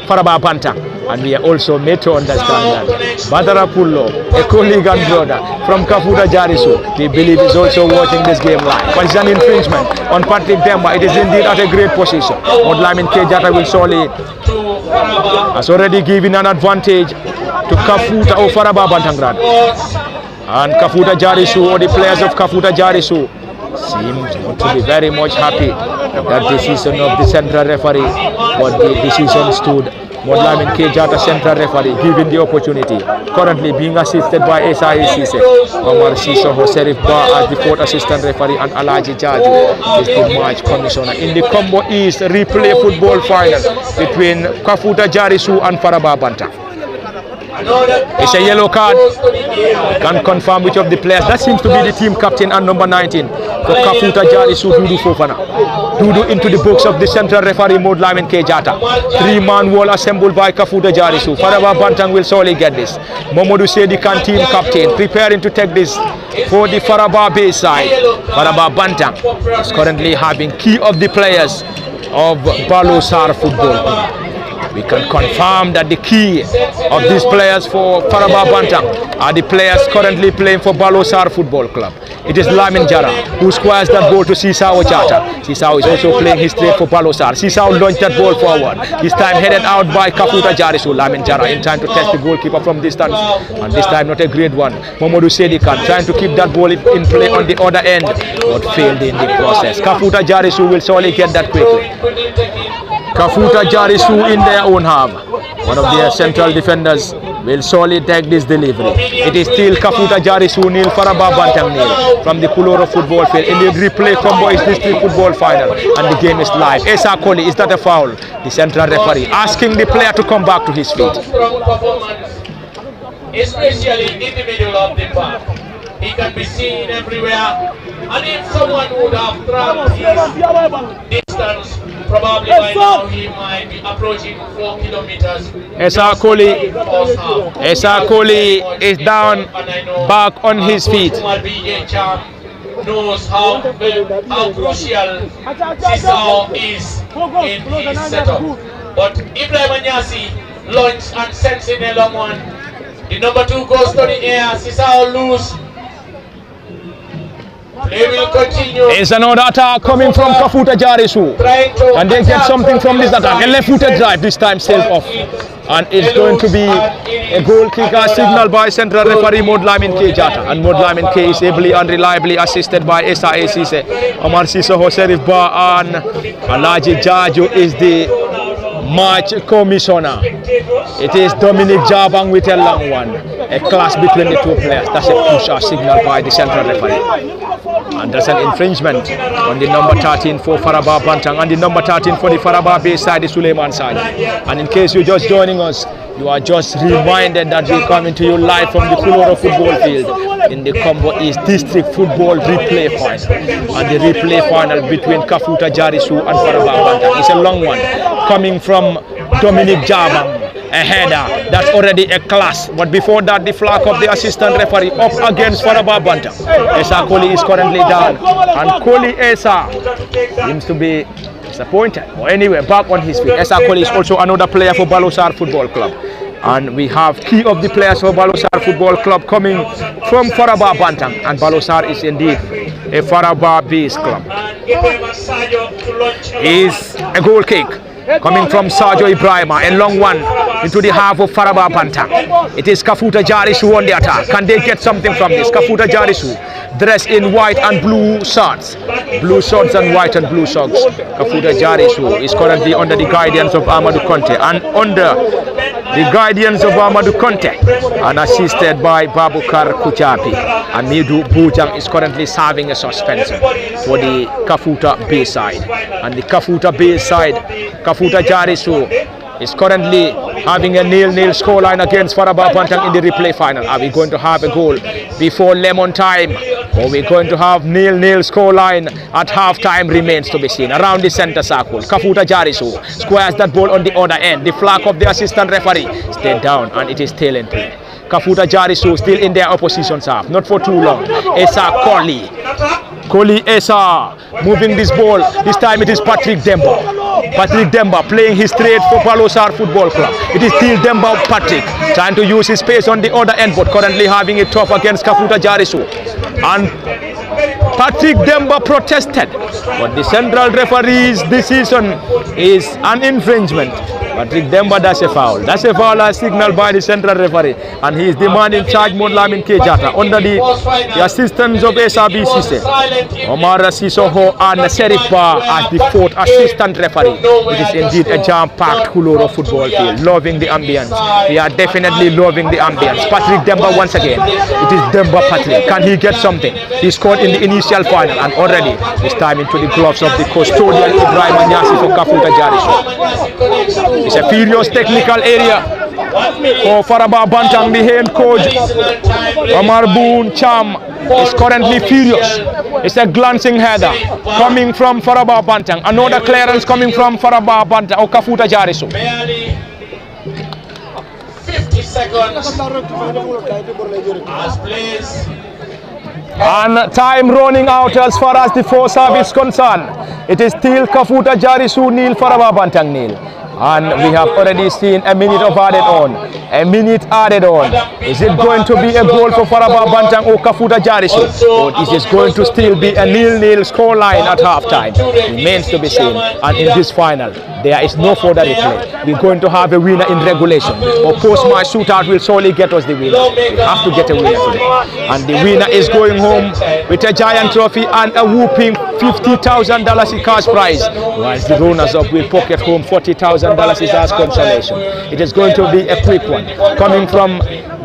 [SPEAKER 5] Faraba Bantang, and we are also made to understand that Badara Pullo, a colleague and brother from Kafuta Jarisu, we believe is also watching this game live. But it's an infringement on Patrick Demba. It is indeed at a great position. Modlamin Kejata will surely has already given an advantage to Kafuta or Faraba Bantang. And Kafuta Jarisu, or the players of Kafuta Jarisu, seems to be very much happy that decision of the central referee, but the decision stood. Modlamin Kejata central referee given the opportunity, currently being assisted by S.I.A. Sise, Omar Siso Serif Ba as the fourth assistant referee, and Alaji Jaju is the match commissioner. In the Kombo East replay football final between Kafuta Jarisu and Faraba Banta. It's a yellow card. Can confirm which of the players. That seems to be the team captain and number 19 for Kafuta Jarisu, Dudu Fofana. Dudu into the books of the central referee Modlamin Kejata. 3-man wall assembled by Kafuta Jarisu. Faraba Bantang will surely get this. Momodu Sedikan, team captain, preparing to take this for the Faraba base side. Faraba Bantang is currently having key of the players of Balosar football. We can confirm that the key of these players for Faraba Bantang are the players currently playing for Balosar Football Club. It is Lamin Jara who squares that ball to Sisao Chata. Sisao is also playing his trade for Balosar. Sisao launched that ball forward. This time headed out by Kafuta Jarisu. Lamin Jara in time to test the goalkeeper from distance. And this time not a great one. Momodu Sedikan trying to keep that ball in play on the other end, but failed in the process. Kafuta Jarisu will surely get that quickly. Kafuta Jarisu in their own half. One of their central defenders will surely take this delivery. It is still Kafuta Jarisu nil, Faraba Bantang nil from the Kuloro football field. In the replay, Kombo is district football final and the game is live. Esa Koli, is that a foul? The central referee asking the player to come back to his feet.
[SPEAKER 4] Especially in the middle of the park. He can be seen everywhere. And if someone would have traveled his distance, probably by now he might be approaching 4 kilometers.
[SPEAKER 5] Esa Koli is down, back on his feet.
[SPEAKER 4] Knows how crucial Sisao is in his setup. But Ibrahim Anyasi launched and sends in a long one. The number 2 goes to the air. Sisao loose. They will continue.
[SPEAKER 5] It's another attack coming from Kafuta Jarisu. And they get something from this attack. A left-footed drive, this time sailed off. And it's going to be a goal kicker signaled by central referee Modlamin Kejata. And Modlamin K is ably and reliably assisted by S.I.A. Sise. Omar Siso Serif Ba and Alaji Jaju is the match commissioner. It is Dominic Jabang with a long one. A clash between the two players. That's a push signal by the central referee. And that's an infringement on the number 13 for Faraba Bantang and the number 13 for the Faraba base side, the Suleiman side. And in case you're just joining us, you are just reminded that we're coming to you live from the Kuloro football field in the Kombo East District Football Replay Final. And the replay final between Kafuta Jarisu and Faraba Bantang is a long one, coming from Dominic Jabang. a header. That's already a class. But before that, the flag of the assistant referee up against Faraba Banta. Esa Koli is currently down, and Koli Esa seems to be disappointed. But anyway, back on his feet. Esa Koli is also another player for Balosar Football Club. And we have key of the players for Balosar Football Club coming from Faraba Bantang, and Balosar is indeed a Faraba-based club. Is a goal kick coming from Sergio Ibrahima, a long one into the half of Faraba Bantang. It is Kafuta Jarisu on the attack. Can they get something from this? Kafuta Jarisu, dressed in white and blue shorts and white and blue socks. Kafuta Jarisu is currently under the guidance of Amadou Conte, and under the guidance of Amadou Conte, and assisted by Babukar Kujabi. And Midu Bujang is currently serving a suspension for the Kafuta Bay side. And the Kafuta Bay side, Kafuta Jarisu, is currently having a 0-0 scoreline against Faraba Bantang in the replay final. Are we going to have a goal before lemon time, or are we going to have 0-0 scoreline at half time? Remains to be seen. Around the center circle, Kafuta Jarisu squares that ball on the other end. The flag of the assistant referee stayed down, and it is still in play. Kafuta Jarisu still in their opposition's half, not for too long. Esa Koli Esa moving this ball. This time it is Patrick Demba. Patrick Demba playing his trade for Balosar Football Club. It is still Demba Patrick trying to use his space on the other end, but currently having it tough against Kafuta Jarisu. And Patrick Demba protested, but the central referee's decision is an infringement. Patrick Demba, that's a foul. That's a foul as signaled by the central referee, and he is demanding charge Modlamin Kejata under the assistance of SRB Sise, Omar Sisoho and Serif Bar as the fourth assistant referee. It is indeed a jam-packed Kuloro football field. Loving the ambience. We are definitely loving the ambience. Patrick Demba once again. It is Demba Patrick. Can he get something? He scored in the initial final, and already this time into the gloves of the custodian Ibrahim Anyasi for Kafuta Jarisu. It's a furious technical area for Faraba Bantang. The head coach Omar Boon Cham is currently furious. It's a glancing header coming from Faraba Bantang. Another clearance coming from Faraba Bantang or Kafuta Jarisu.
[SPEAKER 4] 50 seconds as plays.
[SPEAKER 5] And time running out as far as the fourth service is concerned. It is still Kafuta Jarisu nil, Faraba Bantang nil. And we have already seen a minute of added on. A minute added on. Is it going to be a goal for Faraba Bantang or Kafuta Jarisu? Or is it going to still be a 0-0 scoreline at halftime? Remains to be seen. And in this final, there is no further replay. We're going to have a winner in regulation. Or post-match shootout will surely get us the winner. We have to get a winner today. And the winner is going home with a giant trophy and a whooping $50,000 in cash prize. Whilst the runners-up will pocket home $40,000 as consolation. It is going to be a quick one coming from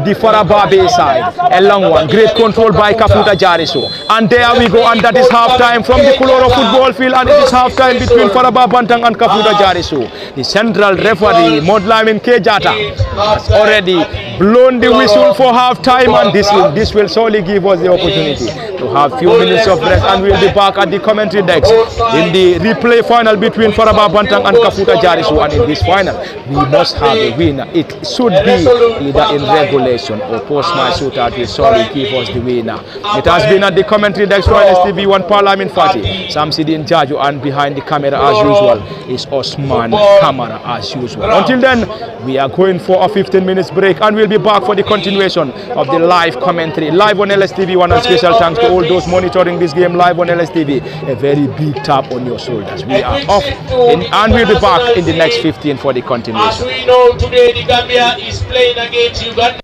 [SPEAKER 5] the Faraba Bay side. A long one, great control by Kafuta Jarisu. And there we go, and that is half time from the Kuloro football field, and it is half time between Faraba Bantang and Kafuta Jarisu. The central referee Modlamin Kejata has already blown the whistle for half time, and this will surely give us the opportunity to have few minutes of rest, and we'll be back at the commentary decks in the replay final between Faraba Bantang and Kafuta Jarisu. And in this final, we must have a winner. It should be either in regulation or post-match shootout will surely give us the winner. It has been at the commentary decks for STV1 Parliament Fati, Sam Sidin Jaju, and behind the camera as usual is Osman Kamara as usual. Until then, we are going for a 15 minutes break, and we'll be back for the continuation of the live commentary live on LSTV1. And special thanks to all those monitoring this game live on LSTV. A very big tap on your shoulders. We are off and we'll be back in the next 15 for the continuation.
[SPEAKER 4] As we know, today the Gambia is playing against Uganda.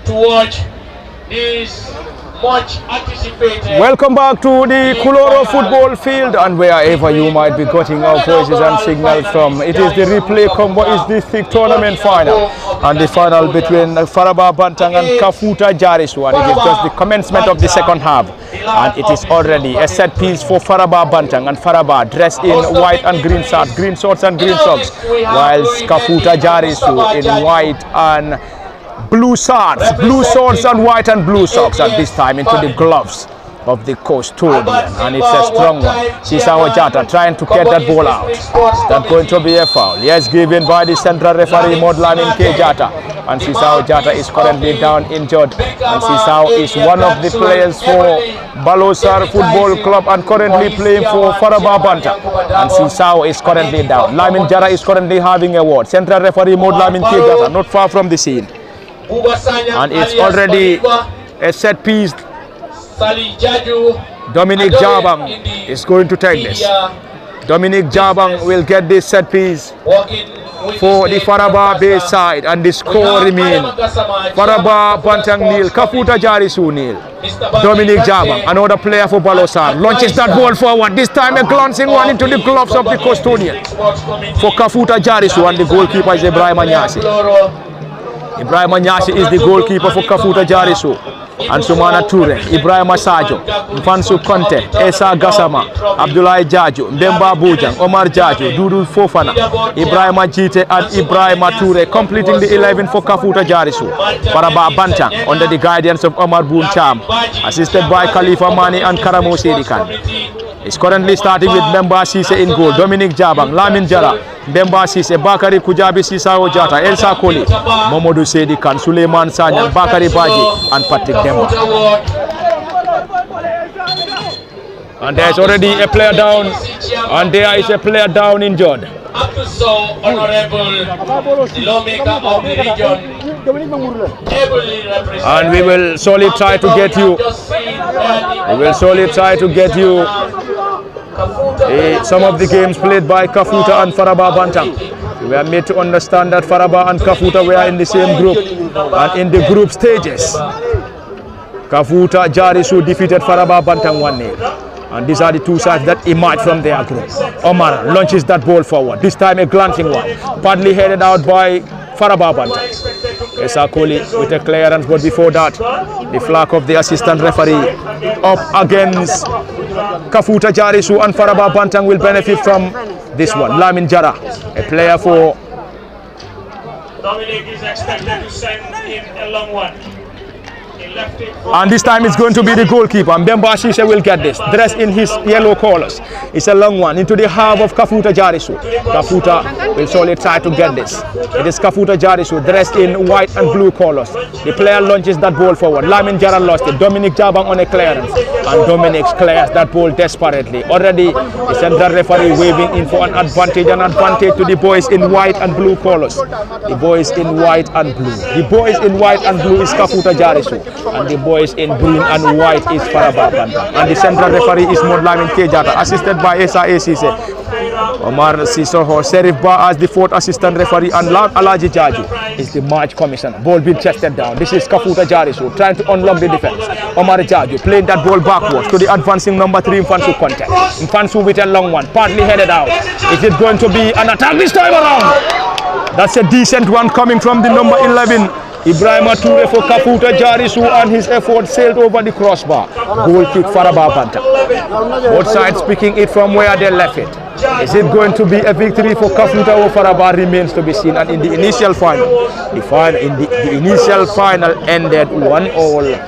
[SPEAKER 4] to watch this much anticipated.
[SPEAKER 5] Welcome back to the Kuloro football field, and wherever you might be getting our voices and signals from, it is the replay Kombo is district tournament final, and the final between Faraba Banta and Kafuta Jarisu, and it is just the commencement of the second half, and it is already a set piece for Faraba Banta, and Faraba dressed in white and green shorts and green socks, whilst Kafuta Jarisu in white and blue swords and white and blue socks, at this time into the gloves of the custodian, and it's a strong one. Sisao Jata trying to get that ball out. Is that going to be a foul? Yes, given by the central referee Modlamin K. Jata, and Sisao Jata is currently down injured, and Sisao is one of the players for Balosar Football Club and currently playing for Faraba Banta, and Sisao is currently down. Lamin Jara is currently having a word. Central referee Modlamin K. Jata not far from the scene, and it's already a set piece. Dominic Jabang is going to take this. Dominic Jabang will get this set piece for the Faraba base side, and the score remains Faraba Bantang nil, Kafuta Jarisu nil. Dominic Jabang, another player for Balosan, launches that ball forward. This time a glancing one into the gloves of the custodian for Kafuta Jarisu, and the goalkeeper is Ibrahim Anyasi. Ibrahim Anyasi is the goalkeeper for Kafuta Jarisu. And Sumana Toure, Ibrahim Sajo, Mfansu Conte, Esa Gassama, Abdoulaye Jaju, Mbemba Bujang, Omar Jaju, Dudu Fofana, Ibrahim Ajite and Ibrahim Toure completing the 11 for Kafuta Jarisu. Faraba Bantang under the guidance of Omar Boon Cham, assisted by Khalifa Mani and Karamo Sedikan. It's currently starting with Mbemba Sise in goal, Dominic Jabang, Lamin Jara, Mbemba Sise, Bakari Kujabi Sisao Jata, Elsa Koli, Momodu Sedikan, Suleiman Sanyang, Bakari Baji and Patrick Demba. And there's already a player down, and there is a player down injured.
[SPEAKER 4] Up to so honorable the lawmaker of the region, ably represented.
[SPEAKER 5] And we will solely try to get you. We will solely try to get you some of the games played by Kafuta and Faraba Bantang. We are made to understand that Faraba and Kafuta were in the same group, and in the group stages, Kafuta Jarisu defeated Faraba Bantang 1-0. And these are the two sides that emerge from their group. Omar launches that ball forward. This time a glancing one, partly headed out by Faraba Banta. Esa Koli with a clearance, but before that, the flag of the assistant referee up against Kafuta Jarisu, and Faraba Bantang will benefit from this one. Lamin Jara, a player for
[SPEAKER 1] Dominic is expected to send in a long one.
[SPEAKER 5] And this time it's going to be the goalkeeper. Mbemba Sise will get this, dressed in his yellow colors. It's a long one into the half of Kafuta Jarisu. Kafuta will surely try to get this. It is Kafuta Jarisu dressed in white and blue colors. The player launches that ball forward. Lamin Jara lost it. Dominic Jabang on a clearance, and Dominic clears that ball desperately. Already the central referee waving in for an advantage to the boys in white and blue colors. The boys in white and blue. The boys in white and blue is Kafuta Jarisu, and the boys in green and white is Faraba Banta. And the central referee is Modlamin K. Jata, assisted by Esa Sise. Omar Sisoho, Serif Ba as the fourth assistant referee, and Alaji Jaju is the match commissioner. Ball being chested down. This is Kafuta Jarisu trying to unlock the defense. Omar Jaju playing that ball backwards to the advancing number 3 Mfansu Conte. Mfansu with a long one, partly headed out. Is it going to be an attack this time around? That's a decent one coming from the number 11. Ibrahim Toure for Kafuta Jarisu, and his effort sailed over the crossbar. Goal kick Faraba Banta. Both sides picking it from where they left it. Is it going to be a victory for Kafuta or Faraba remains to be seen. And in the initial final, the initial final ended 1-1.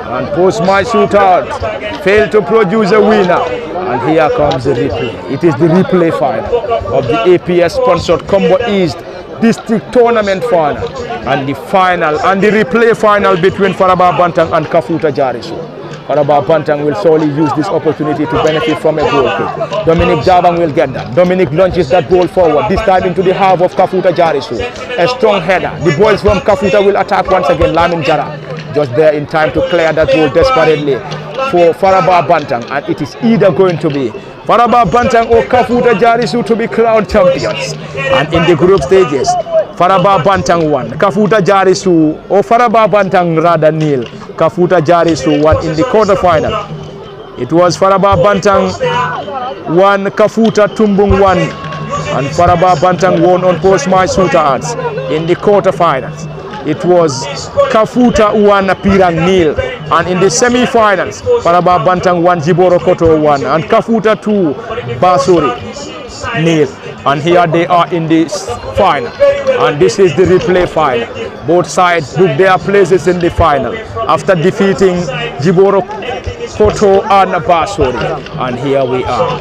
[SPEAKER 5] And post-match shootout failed to produce a winner. And here comes the replay. It is the replay final of the APS-sponsored Kombo East District Tournament final, and the final and the replay final between Faraba Bantang and Kafuta Jarisu. Faraba Bantang will surely use this opportunity to benefit from a goal kick. Dominic Jabang will get that. Dominic launches that ball forward, this time into the half of Kafuta Jarisu. A strong header. The boys from Kafuta will attack once again. Lamin Jara just there in time to clear that ball desperately for Faraba Bantang, and it is either going to be Faraba Bantang or Kafuta Jarisu to be crowned champions. And in the group stages, Faraba Bantang 1, Kafuta Jarisu, or Faraba Bantang rather nil, Kafuta Jarisu 1 in the quarterfinal. It was Faraba Bantang 1, Kafuta Tumbung 1, and Faraba Bantang won on post-match shootouts in the quarterfinals. It was Kafuta 1, Pirang nil, and in the semi-finals, Faraba Bantang 1, Jiboro Koto 1, and Kafuta 2, Basuri nil. And here they are in the final, and this is the replay final. Both sides booked their places in the final after defeating Jiboro Koto and Basuri. And here we are.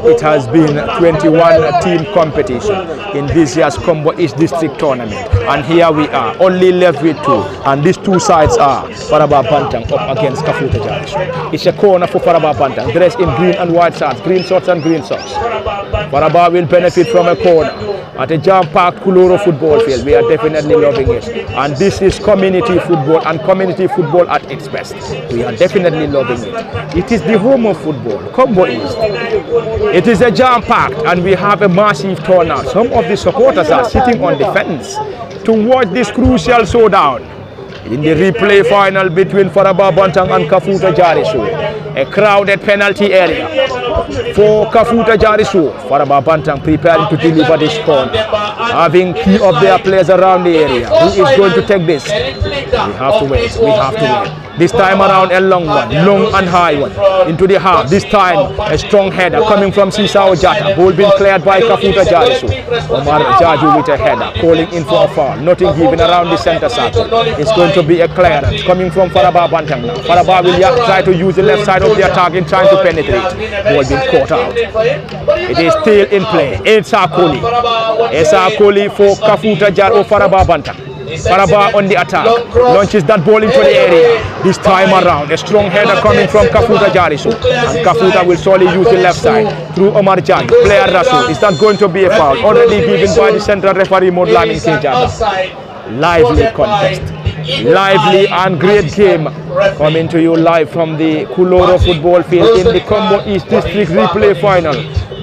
[SPEAKER 5] It has been 21 team competition in this year's Kombo East District Tournament, and here we are only left with 2, and these 2 sides are Faraba Bantang up against Kafuta Jarisu. It's a corner for Faraba Bantang, dressed in green and white shorts, green shorts and green socks. Faraba will benefit from a corner at a jam-packed Kuloro football field. We are definitely loving it, and this is community football, and community football at its best. We are definitely loving it. It is the home of football, Kombo East. It is a jam-packed, and we have a massive turnout. Some of the supporters are sitting on the fence to watch this crucial showdown in the replay final between Faraba Bantang and Kafuta Jarisu. A crowded penalty area for Kafuta Jarisu. Faraba Bantang preparing to deliver this corner, having key of their players around the area. Who is going to take this? We have to wait. We have to wait. This time around a long one, long and high one, into the half. This time a strong header coming from Sisao Jata. Ball being cleared by Kafuta Jarisu. Omar Jaju with a header, calling in for a foul. Nothing given around the center circle. It's going to be a clearance coming from Faraba Bantang now. Faraba will try to use the left side of the attack in trying to penetrate. Ball being caught out. It is still in play. It's Akoli. It's Akoli for Kafuta Jarisu or Faraba Bantang. Faraba on the attack, launches that ball into the area. This time around, a strong header coming from Kafuta Jarisu, and Kafuta will solely use the left side through Omar Jan. Player Rasul. Is that going to be a foul? Already given by the central referee Modlamin Kinjata. Lively contest, lively and great game coming to you live from the Kuloro football field in the Kombo East District replay final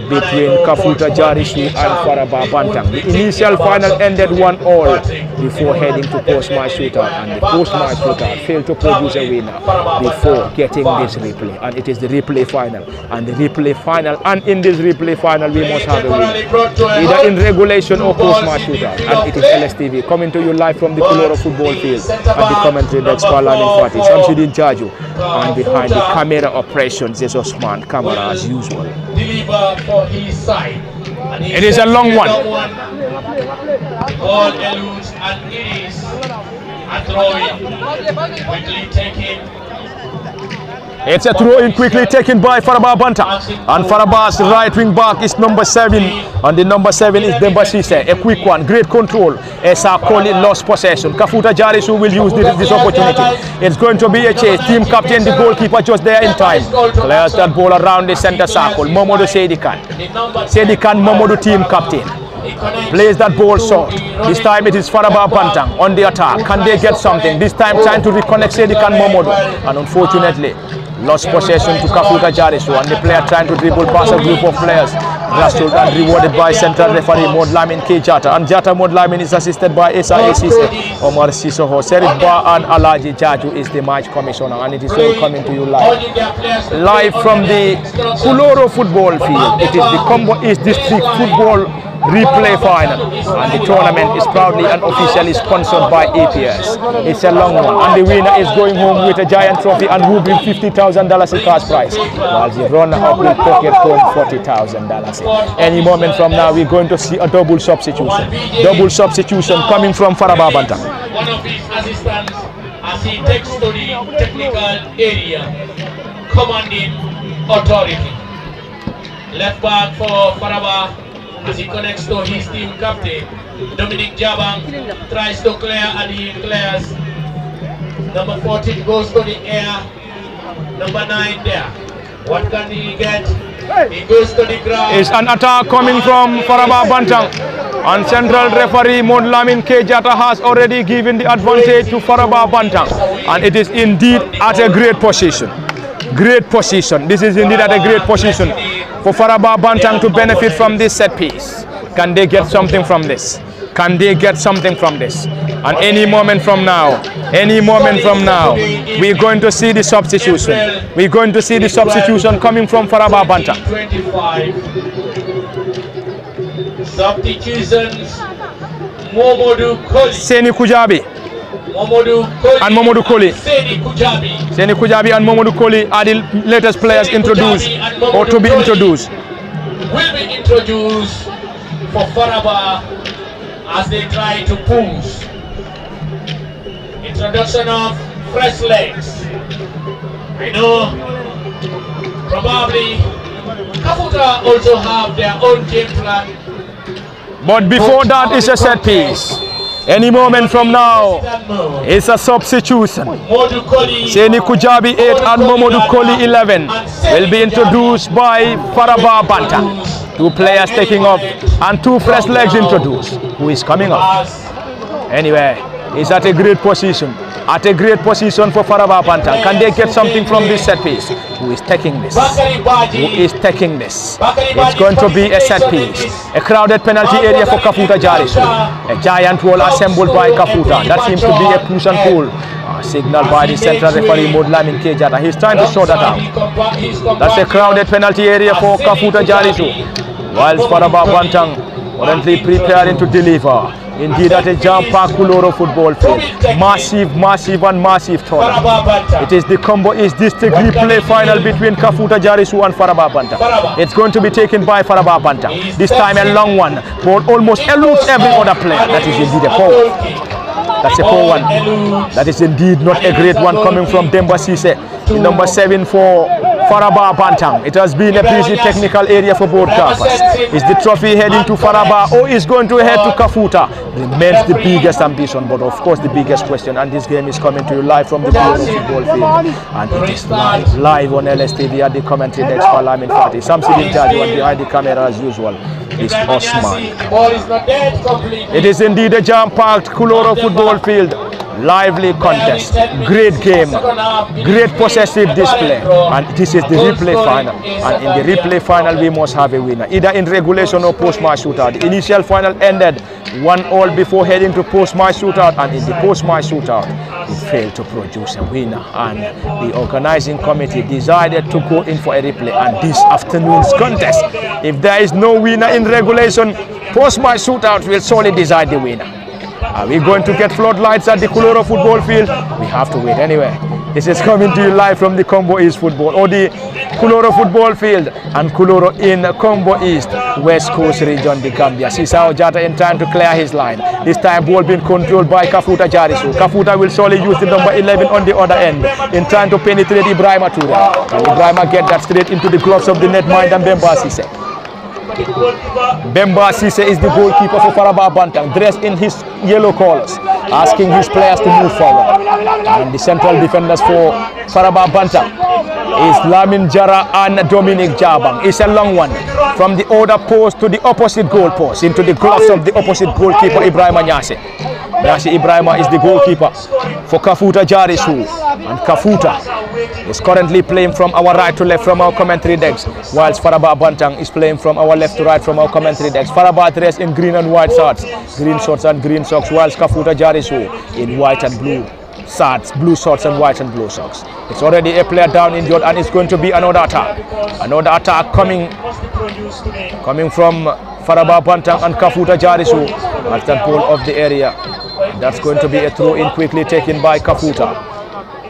[SPEAKER 5] between Kafuta Jarisu and Faraba Bantang. The initial final ended 1-1 before heading to post-match shootout, and the post-match shootout failed to produce a winner before getting this replay. And it is the replay final, and the replay final, and in this replay final we must have a winner, either in regulation or post-match shootout. And it is LSTV coming to you live from the Kuloro football field, and the commentary next Parlament Party, Samsudin Jaju, and behind the camera operations is Osman Kamara as usual.
[SPEAKER 4] His side.
[SPEAKER 5] It is a long one.
[SPEAKER 4] Ball eludes, and it is a throw-in quickly taken.
[SPEAKER 5] It's a throw-in quickly taken by Faraba Bantang, and Faraba's right wing back is number 7, and the number 7 is Dembasise. A quick one, great control. Esa Koli lost possession. Kafuta Jarisu will use this opportunity. It's going to be a chase. Team captain, the goalkeeper, just there in time. Clears that ball around the center circle. Momodu Sedikan. Sedikan Momodu, team captain, plays that ball short. This time it is Faraba Bantang on the attack. Can they get something? This time trying to reconnect Sedikan Momodu, and unfortunately lost possession to Kafuta Jarisu, and the player trying to dribble past a group of players. Wrestled and rewarded by central referee Modlamin K. Jata, and Jata Modlamin is assisted by Esa Esise, Omar Sisoho, Serif Ba, and Alaji Jaju is the match commissioner, and it is all coming to you live from the Kuloro football field. It is the Kombo East District football replay final, and the tournament is proudly and officially sponsored by APS. It's a long one, and the winner is going home with a giant trophy and will bring $50,000 in cash prize, while the runner-up will pocket home $40,000. Any moment from now, we're going to see a double substitution. Double substitution coming from Faraba Bantang.
[SPEAKER 4] One of his assistants, as he takes to the technical area, commanding authority. Left back for Faraba, as he connects to his team captain, Dominic Jabang, tries to clear, and he clears. Number 14 goes to the air. Number 9 there. What can he get? He goes to the ground.
[SPEAKER 5] It's an attack coming from Faraba Bantang, and central referee Modlamin K. Jata has already given the advantage to Faraba Bantang, and it is indeed at a great position. Great position. This is indeed at a great position for Faraba Bantang to benefit from this set piece. Can they get something from this? Can they get something from this? And any moment from now, we're going to see the substitution. We're going to see the substitution coming from Faraba Banta.
[SPEAKER 4] Substitutions. Momodu Koli.
[SPEAKER 5] Seni Kujabi. And Momodu Koli. Seni Kujabi and Momodu Koli are the latest players introduced or to be introduced.
[SPEAKER 4] Will be introduced for Faraba as they try to push. Introduction of fresh legs. I know probably Kafuta also have their own game plan.
[SPEAKER 5] But before that is a set piece. Any moment from now, it's a substitution. Seni Kujabi 8 and Momodu Koli 11 will be introduced by Faraba Banta. 2 players taking off and 2 fresh legs introduced. Who is coming up? Anyway, he's at a great position. At a great position for Faraba Banta. Can they get something from this set piece? Who is taking this? Who is taking this? It's going to be a set piece. A crowded penalty area for Kafuta Jarisu. A giant wall assembled by Kafuta. That seems to be a push and pull. Signaled by the central referee Modlamin Kejata. He's trying to sort that out. That's a crowded penalty area for Kafuta Jarisu. Whilst Faraba Banta currently preparing to deliver. Indeed, at a jam-packed Kuloro football field. Massive tournament. It is the Kombo East District replay final between Kafuta Jarisu and Faraba Banta. It's going to be taken by Faraba Banta. This time a long one. Ball almost eludes every other player. That is indeed a poor. That's a poor one. That is indeed not a great one coming from Demba Sise. Number 7 for Faraba Bantang. It has been a busy technical area for both covers. Is the trophy heading to Faraba or is going to head to Kafuta? Remains the biggest ambition, but of course the biggest question. And this game is coming to you live from the Kuloro football field. And it is live on LSTV at the commentary desk for Lamin Fati. Samson in charge and behind the camera as usual is Osman. It is indeed a jam-packed Kuloro football field. Lively contest, great game, great possessive display, and this is the replay final. And in the replay final we must have a winner, either in regulation or post-match shootout. The initial final ended 1-1 before heading to post-match shootout, and in the post-match shootout it failed to produce a winner, and the organizing committee decided to go in for a replay. And this afternoon's contest, if there is no winner in regulation, post-match shootout will solely decide the winner. Are we going to get floodlights at the Kuloro football field? We have to wait anyway. This is coming to you live from the Kombo East football or the Kuloro football field, and Kuloro in Kombo East, West Coast region, the Gambia. Sisao Jata in time to clear his line. This time ball being controlled by Kafuta Jarisu. Kafuta will surely use the number 11 on the other end in time to penetrate Ibrahima Ture. And Ibrahima get that straight into the gloves of the netminder and Bemba Sise. Bemba Sise is the goalkeeper for Faraba Bantang, dressed in his yellow colors, asking his players to move forward. And the central defenders for Faraba Bantang is Lamin Jara and Dominic Jabang. It's a long one from the other post to the opposite goal post into the gloves of the opposite goalkeeper Ibrahima Nyase. Nyase Ibrahima is the goalkeeper for Kafuta Jarisu, and Kafuta is currently playing from our right to left from our commentary decks, whilst Faraba Bantang is playing from our left to right from our commentary decks. Faraba dressed in green and white shorts and green socks, whilst Kafuta Jarisu in white and blue shorts, blue shorts and white and blue socks. It's already a player down injured, and it's going to be another attack. Another attack coming from Faraba Bantang and Kafuta Jarisu at that ball of the area. That's going to be a throw in quickly taken by Kafuta.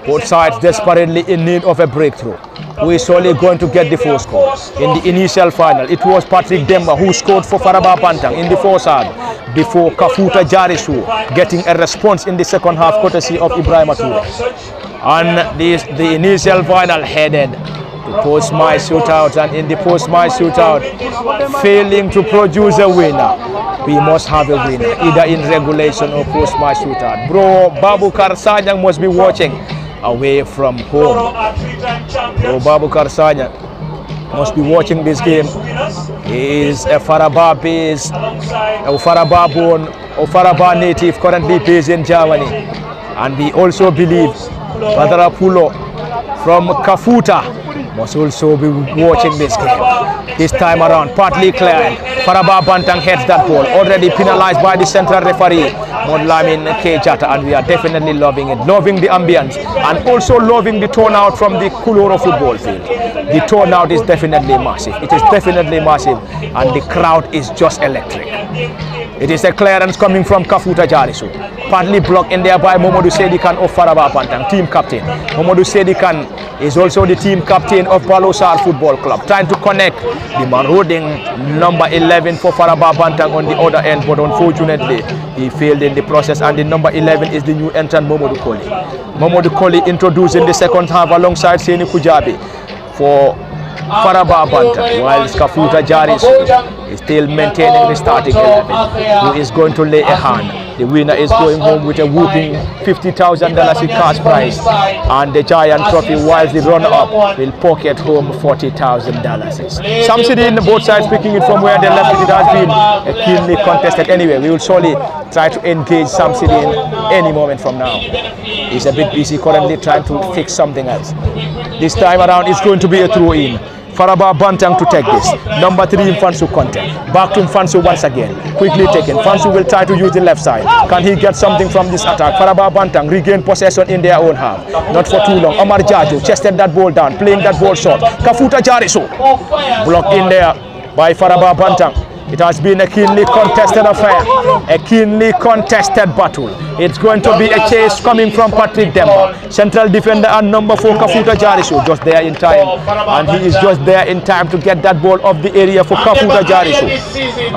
[SPEAKER 5] Both sides desperately in need of a breakthrough. Who is only going to get the first score? In the initial final, it was Patrick Demba who scored for Faraba Bantang in the first half, before Kafuta Jarisu getting a response in the second half courtesy of Ibrahima Ture. And the initial final headed to post-match shootout, and in the post-match shootout, failing to produce a winner, we must have a winner, either in regulation or post-match shootout. Bro Babukar Sanyang must be watching away from home. Bro Babukar Sanyang must be watching this game. He is a Faraba based, a Faraba born, a Faraba native, currently based in Germany. And we also believe Badara Pulo from Kafuta must also be watching this game. This time around, partly cleared. Faraba Bantang heads that ball, already penalized by the central referee, Modlamin Kejata, and we are definitely loving it, loving the ambience, and also loving the turnout from the Kuloro football field. The turnout is definitely massive. It is definitely massive, and the crowd is just electric. It is a clearance coming from Kafuta Jarisu. Partly blocked in there by Momodu Sedikan of Faraba Bantang, team captain. Momodu Sedikan is also the team captain of Balosar Football Club, trying to connect the marauding number 11 for Faraba Bantang on the other end, but unfortunately he failed in the process, and the number 11 is the new entrant Momodu Koli. Momodu Koli introduced in the second half alongside Seni Kujabi for Faraba Bantang, while Kafuta Jarisu is still maintaining the starting 11, who is going to lay a hand. The winner is going home with a whooping $50,000 in cash prize and the giant trophy, while the runner-up will pocket home $40,000. Some city in both sides picking it from where they left it. It has been a keenly contested. Anyway, we will surely try to engage Some City in any moment from now. He's a bit busy currently trying to fix something else. This time around it's going to be a throw-in. Faraba Bantang to take this. Number 3 Mfansu Conte. Back to Mfansu once again. Quickly taken. Mfansu will try to use the left side. Can he get something from this attack? Faraba Bantang regain possession in their own half. Not for too long. Omar Jajo chested that ball down, playing that ball short. Kafuta Jarisu blocked in there by Faraba Bantang. It has been a keenly contested affair, a keenly contested battle. It's going to be a chase coming from Patrick Demba, central defender and number 4 Kafuta Jarisu, just there in time, and he is just there in time to get that ball off the area for Kafuta Jarisu.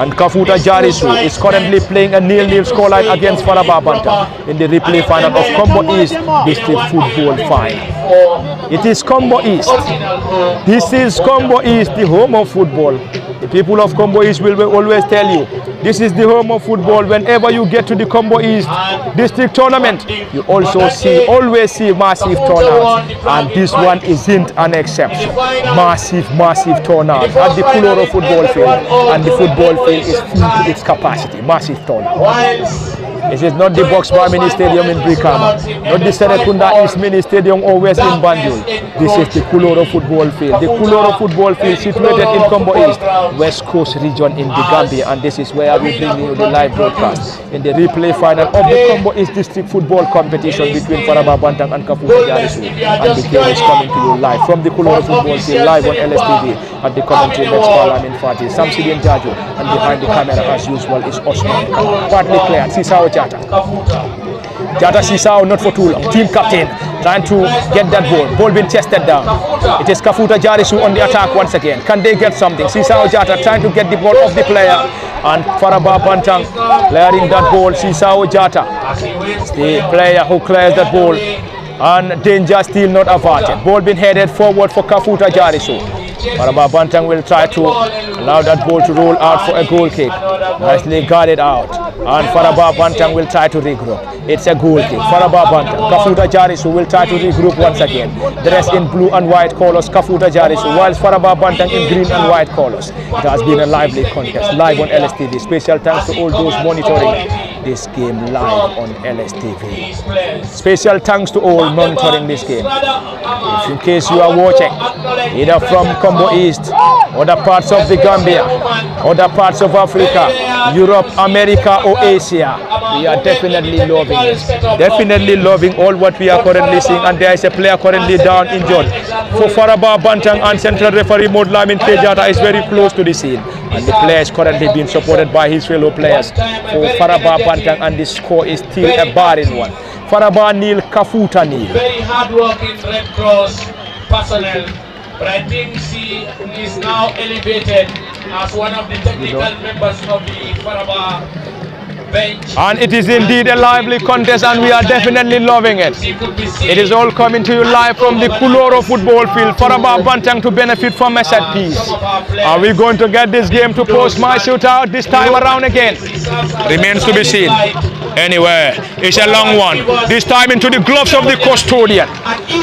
[SPEAKER 5] And Kafuta Jarisu is currently playing a 0-0 scoreline against Faraba Banta in the replay final of Kombo East District Football Final. It is Kombo East. This is Kombo East, the home of football. The people of Kombo East will always tell you, this is the home of football. Whenever you get to the Kombo East District Tournament, you also always see massive turnouts, and this one isn't an exception. Massive turnout at the Kuloro football field, and the football field is full to its capacity. Massive turnout. This is not the Boxbar Mini Stadium in Brikama, not the Serekunda East Mini Stadium or West in Banjul. This is the Kuloro football field. The Kuloro football field situated in Kombo East, West Coast region in the Gambia, and this is where we bring you the live broadcast in the replay final of the Kombo East District football competition between Faraba Bantang and Kafuta Jarisu. And the game is coming to you live from the Kuloro football field, live on LSTV at the commentary next Parliament Party. Sam Sidi and Jajo, and behind the camera as usual is Osman. Partly cleared, Sisao Jata Sisao, not for too long. Team captain trying to get that ball being chested down. It is Kafuta Jarisu on the attack once again. Can they get something? Sisao Jata trying to get the ball off the player, and Faraba Bantang clearing that ball. Sisao Jata, the player who clears that ball, and danger still not averted. Ball being headed forward for Kafuta Jarisu. Faraba Bantang will try to allow that ball to roll out for a goal kick. Nicely guarded out, and Faraba Bantang will try to regroup. It's a goal kick. Faraba Bantang. Kafuta Jarisu will try to regroup once again. The rest in blue and white colors, Kafuta Jarisu, whilst Faraba Bantang in green and white colors. It has been a lively contest, live on LSTV. Special thanks to all those monitoring this game live on LSTV. Special thanks to all monitoring this game. If in case you are watching, either from Kombo East, other parts of the Gambia, other parts of Africa, Europe, America or Asia, we are definitely loving it. Definitely loving all what we are currently seeing, and there is a player currently down injured. For Faraba Bantang, and central referee Modlamin Kejata is very close to the scene, and the player is currently being supported by his fellow players for Faraba Bantang, and the score is still a barren one. Faraba nil, Kafuta nil.
[SPEAKER 4] Very hard-working Red Cross personnel, but I think she is now elevated as one of the technical members of the Faraba bench.
[SPEAKER 5] And it is indeed a lively contest, and we are definitely loving it. It is all coming to you live from the Kuloro football field. Faraba Bantang to benefit from a set piece. Are we going to get this game to post my shootout this time around again? Remains to be seen. Anyway, it's a long one. This time into the gloves of the custodian.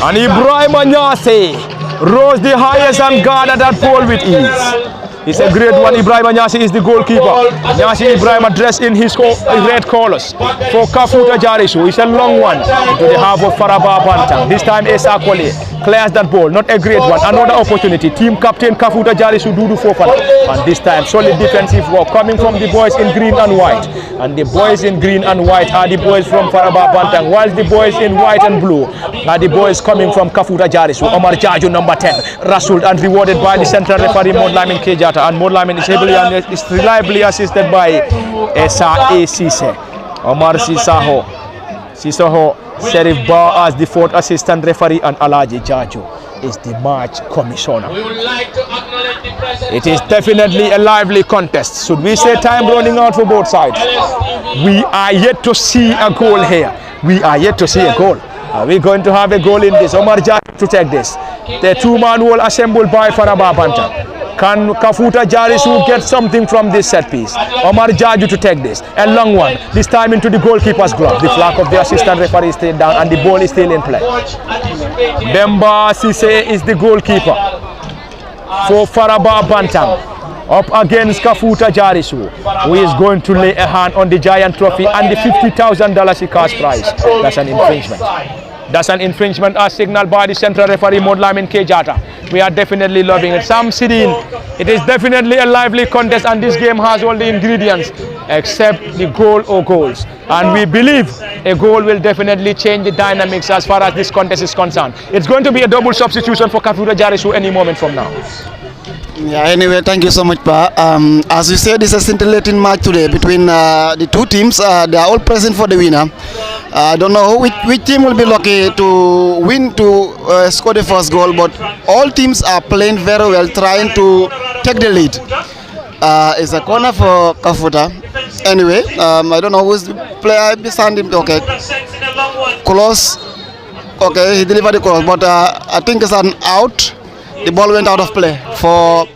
[SPEAKER 5] And Ibrahim Anyase rose the highest and guarded that ball with ease. It's a great one. Ibrahim Nyasi is the goalkeeper. Nyasi Ibrahim dressed in his red colors for Kafuta Jarisu. It's a long one to the half of Faraba Banta. This time Esa Kwale clears that ball. Not a great one. Another opportunity. Team captain Kafuta Jarisu Dudu Fofana. And this time solid defensive work coming from the boys in green and white. And the boys in green and white are the boys from Faraba Banta. Whilst the boys in white and blue are the boys coming from Kafuta Jarisu. Omar Jaju number 10. Rasuled and rewarded by the central referee Modlamin Kejata. And Modlamin is reliably assisted by Esa A. Sise. Omar Sisaho. Sheriff Ba as the fourth assistant referee, and Alaji Jaju is the match commissioner. It is definitely a lively contest. Should we say time running out for both sides? We are yet to see a goal here. We are yet to see a goal. Are we going to have a goal in this? Omar Jaju to take this. The two-man wall assembled by Faraba Banta. Can Kafuta Jarisu get something from this set piece? Omar Jaju to take this. A long one. This time into the goalkeeper's glove. The flag of the assistant referee is still down and the ball is still in play. Bemba Sise is the goalkeeper for Faraba Bantang. Up against Kafuta Jarisu, who is going to lay a hand on the giant trophy and the $50,000 cash prize. That's an infringement. That's an infringement as signaled by the central referee Modlamin Kejata. We are definitely loving it. Sam Sidin, it is definitely a lively contest and this game has all the ingredients except the goal or goals. And we believe a goal will definitely change the dynamics as far as this contest is concerned. It's going to be a double substitution for Kafuta Jarisu any moment from now.
[SPEAKER 6] Yeah, anyway, thank you so much, Pa. As you said, it's a scintillating match today between the two teams. They are all present for the winner. I don't know which team will be lucky to win to score the first goal, but all teams are playing very well, trying to take the lead. It's a corner for Kafuta. Anyway, I don't know who's the player behind him. Okay, close. Okay, he delivered the cross, but I think it's an out. The ball went out of play for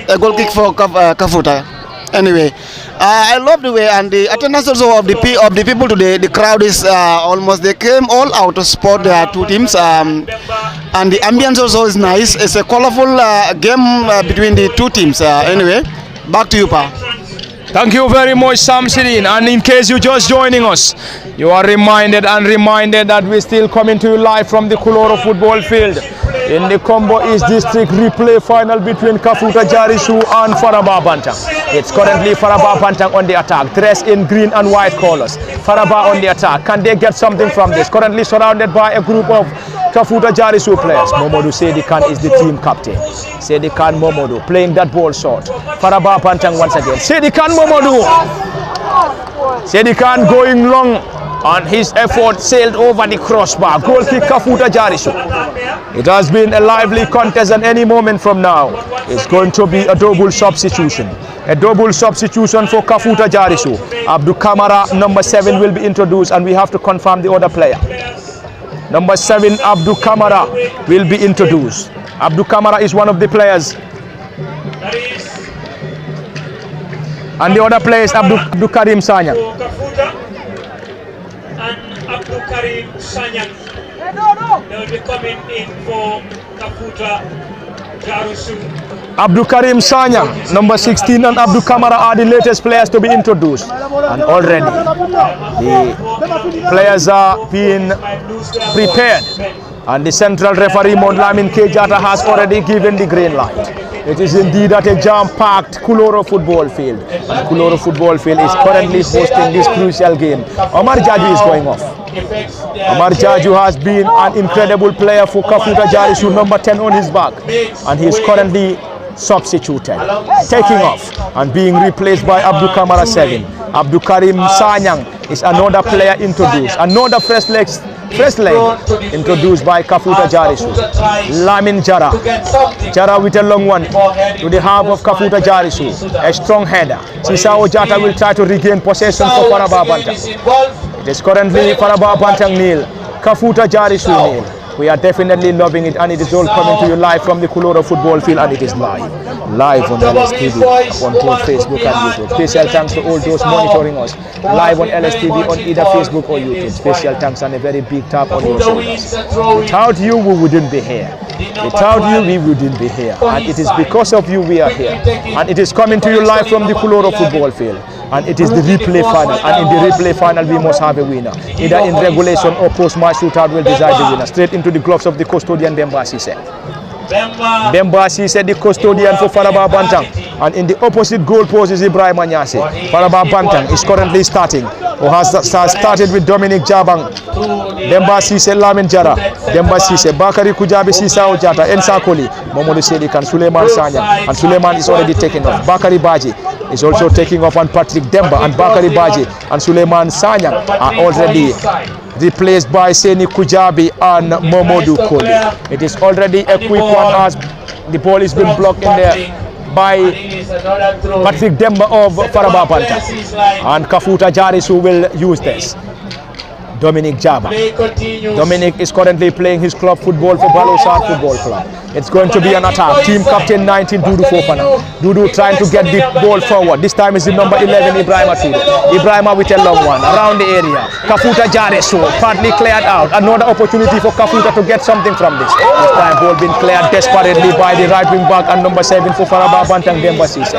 [SPEAKER 6] a goal kick for Kafuta. Anyway, I love the way and the attendance also of the people today. The crowd is almost, they came all out to support their two teams, and the ambience also is nice. It's a colorful game between the two teams. Anyway, back to you, Pa.
[SPEAKER 5] Thank you very much, Sam Sidin. And in case you're just joining us, you are reminded that we're still coming to you live from the Kuloro football field in the Kombo East District replay final between Kafuta Jarisu and Faraba Banta. It's currently Faraba Banta on the attack, dressed in green and white colors. Faraba on the attack. Can they get something from this? Currently surrounded by a group of Kafuta Jarisu players. Momodu Sedikan is the team captain. Sedikan Momodu playing that ball short. Faraba Bantang once again. Sedikan Momodu. Sedikan going long and his effort sailed over the crossbar. Goal kick Kafuta Jarisu. It has been a lively contest and any moment from now it's going to be a double substitution. A double substitution for Kafuta Jarisu. Abdul Kamara number 7 will be introduced and we have to confirm the other player. Number 7, Abdul Kamara will be introduced. Abdul Kamara is one of the players. And the other player is Abdul Karim Sanyang.
[SPEAKER 1] And Abdul Karim Sanyang. They will be coming in for Kafuta Jarisu.
[SPEAKER 5] Abdul Karim Sanyang, number 16, and Abdul Kamara are the latest players to be introduced. And already the players are being prepared. And the central referee Modlamin Kejata has already given the green light. It is indeed at a jam-packed Kuloro football field. And Kuloro football field is currently hosting this crucial game. Omar Jaju is going off. Omar Jaju has been an incredible player for Kafuta Jarisu, number 10 on his back. And he is currently substituted, taking off and being replaced by Abdul Kamara 7. Abdul Karim Sanyang is another player introduced. Another fresh leg introduced by Kafuta Jarisu. Lamin Jara. Jara with a long one to the half of Kafuta Jarisu. A strong header. Sisao Jata will try to regain possession for Faraba Banta. It is currently Faraba Banta nil, Kafuta Jarisu nil. We are definitely loving it and it is all coming to you live from the Kuloro football field and it is live on LSTV, on both Facebook and YouTube. Special thanks to all those monitoring us live on LSTV on either Facebook or YouTube. Special thanks and a very big tap on your shoulders. Without you, we wouldn't be here. Without you, we wouldn't be here. And it is because of you we are here. And it is coming to you live from the Kuloro football field. And it is the replay final. And in the replay final, we must have a winner. Either in regulation or post-match shootout will decide the winner. Straight into the gloves of the custodian, Demba Sise. Demba Sise, the custodian for Faraba Bantang. And in the opposite goal post is Ibrahim Anyase. Faraba Bantang is currently starting, or has started with Dominic Jabang. Demba Sise, Lamin Jara. Demba Sise, Bakari Kujabi Sisa Ojata, Ensa Koli, Momodu Sedikan, Suleiman Sanya. And Suleiman is already taken off. Bakari Baji is also taking off, and Patrick Demba and Bakari Baji and Suleiman Sanya are already replaced by Seni Kujabi and Momodu Koli. It is already a quick one as the ball has been blocked in there by Patrick Demba of Faraba Banta. And Kafuta Jarisu will use this. Dominic Jaba. Dominic is currently playing his club football for Balosar Football Club. It's going to be an attack. Team captain 19, Dudu Fofana. Dudu trying to get the ball forward. This time is the number 11, Ibrahima Ture. Ibrahima with a long one around the area. Kafuta Jarisu partly cleared out. Another opportunity for Kafuta to get something from this. This time ball being cleared desperately by the right wing back and number 7 for Faraba Bantang, Demba Sise.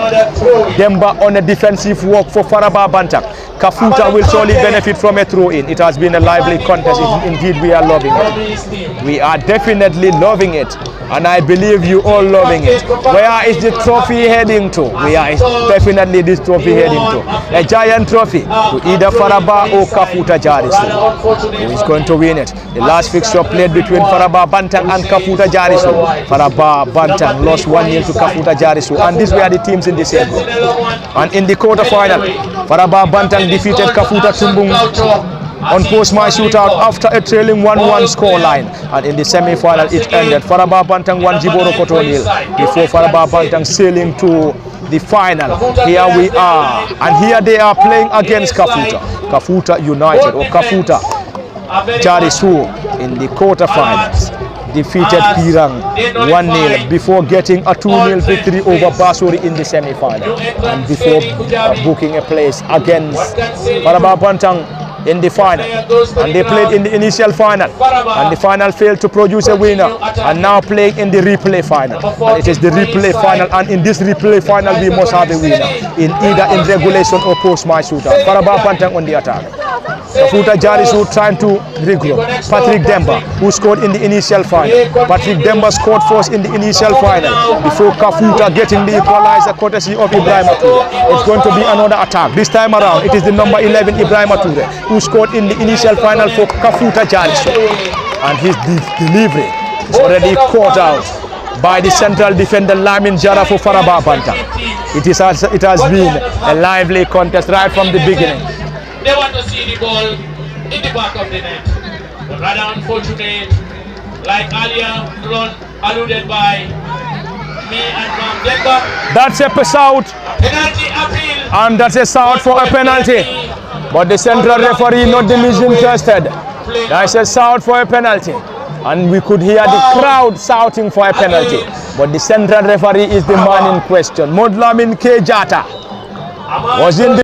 [SPEAKER 5] Demba on a defensive work for Faraba Bantang. Kafuta will surely benefit from a throw-in. It has been a lively contest. Indeed, we are loving it. We are definitely loving it. And I believe you all loving it. Where is the trophy heading to? Where is definitely this trophy heading to? A giant trophy to either Faraba or Kafuta Jarisu. Who is going to win it? The last fixture played between Faraba Bantang and Kafuta Jarisu. Faraba Bantang lost 1-0 to Kafuta Jarisu. And these were the teams in the same group. And in the quarter-final, Faraba Bantang defeated Kafuta Tumbung on post-match shootout after a trailing 1-1 scoreline. And in the semi-final, it ended Faraba Bantang 1 Jiboro Koto nil before Faraba Bantang sailing to the final. Here we are, and here they are playing against Kafuta. Kafuta United or Kafuta Jarisu in the quarter-finals defeated Pirang 1-0 before getting a 2-0 victory over Basuri in the semi-final, and before booking a place against Faraba Bantang in the final. And they played in the initial final, and the final failed to produce a winner, and now playing in the replay final. And it is the replay final, and in this replay final we must have a winner in either in regulation or post-match shootout. Faraba Bantang on the attack. Kafuta Jarisu trying to regroup. Patrick Demba, who scored in the initial final. Patrick Demba scored first in the initial final before Kafuta getting the equalizer courtesy of Ibrahima Ture. It's going to be another attack. This time around, it is the number 11 Ibrahima Ture who scored in the initial final for Kafuta Jarisu. And his delivery is already caught out by the central defender Lamin Jara for Faraba Banta. It has been a lively contest right from the beginning.
[SPEAKER 4] They want to see the ball in the back of the net. But rather unfortunate, like earlier alluded by me and Mam Demba.
[SPEAKER 5] That's a shout.
[SPEAKER 4] Penalty appeal.
[SPEAKER 5] And that's a shout for a penalty. But the central referee not the least interested. That's a shout for a penalty. And we could hear the crowd shouting for a penalty. But the central referee is the man in question. Modlamin K. Jata was in the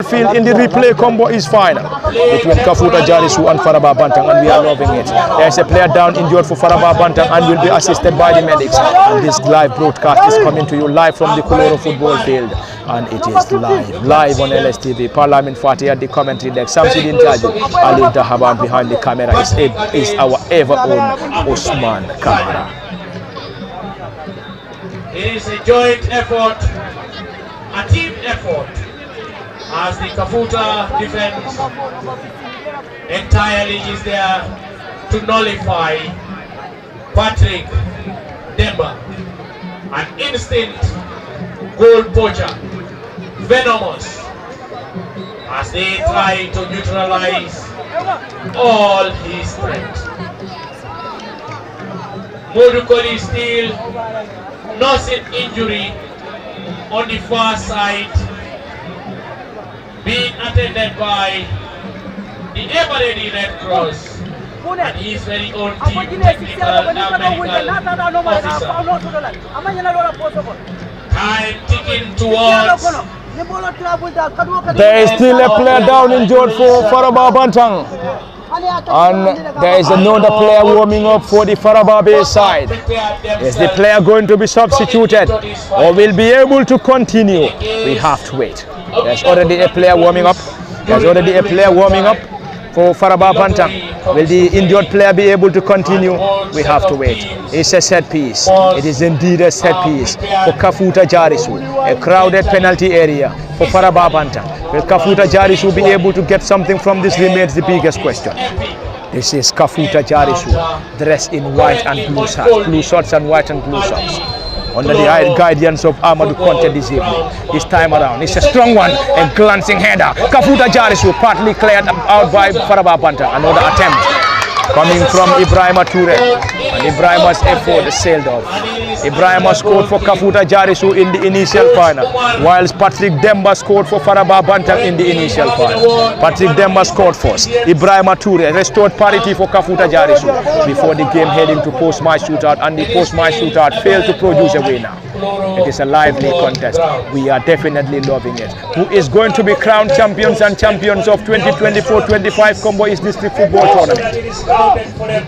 [SPEAKER 5] field in the replay combo is final between Kafuta Jarisu and Faraba Bantang, and we are loving it. There's a player down injured for Faraba Bantang and will be assisted by the medics. And this live broadcast is coming to you live from the Kuloro football field, and it is live on LSTV. Parliament Fatih at the commentary deck. Samsidin Jaju, Ali Dahaban behind the camera is our ever own Osman Kamara.
[SPEAKER 4] It is a joint effort, a team effort, as the Kafuta defense entirely is there to nullify Patrick Demba, an instant goal poacher, venomous, as they try to neutralize all his strength. Modukoli still nursing injury on the far side, being attended by the ever-ready Red Cross, and his very own team technical and medical officer. Time ticking towards.
[SPEAKER 5] There is still a player down injured for Faraba Bantang. And there is another player warming up for the Faraba base side. Is the player going to be substituted or will be able to continue? We have to wait. There's already a player warming up. There's already a player warming up for Faraba Bantang. Will the injured player be able to continue? We have to wait. It's a set piece. It is indeed a set piece for Kafuta Jarisu. A crowded penalty area for Faraba Bantang. Will Kafuta Jarisu be able to get something from this remains the biggest question. This is Kafuta Jarisu, dressed in white and blue shorts. Blue shorts and white and blue shorts. Under the guidance of Amadou Conte this evening. This time around, it's a strong one, a glancing header. Kafuta Jarisu partly cleared out by Faraba Banta. Another attempt coming from Ibrahima Toure, and Ibrahima's effort sailed off. Ibrahima scored for Kafuta Jarisu in the initial final, whilst Patrick Demba scored for Faraba Banta in the initial final. Patrick Demba scored first. Ibrahima Toure restored parity for Kafuta Jarisu before the game heading to post-match shootout, and the post-match shootout failed to produce a winner. It is a lively contest. We are definitely loving it. Who is going to be crowned champions and champions of 2024-25 Kombo East District Football Tournament?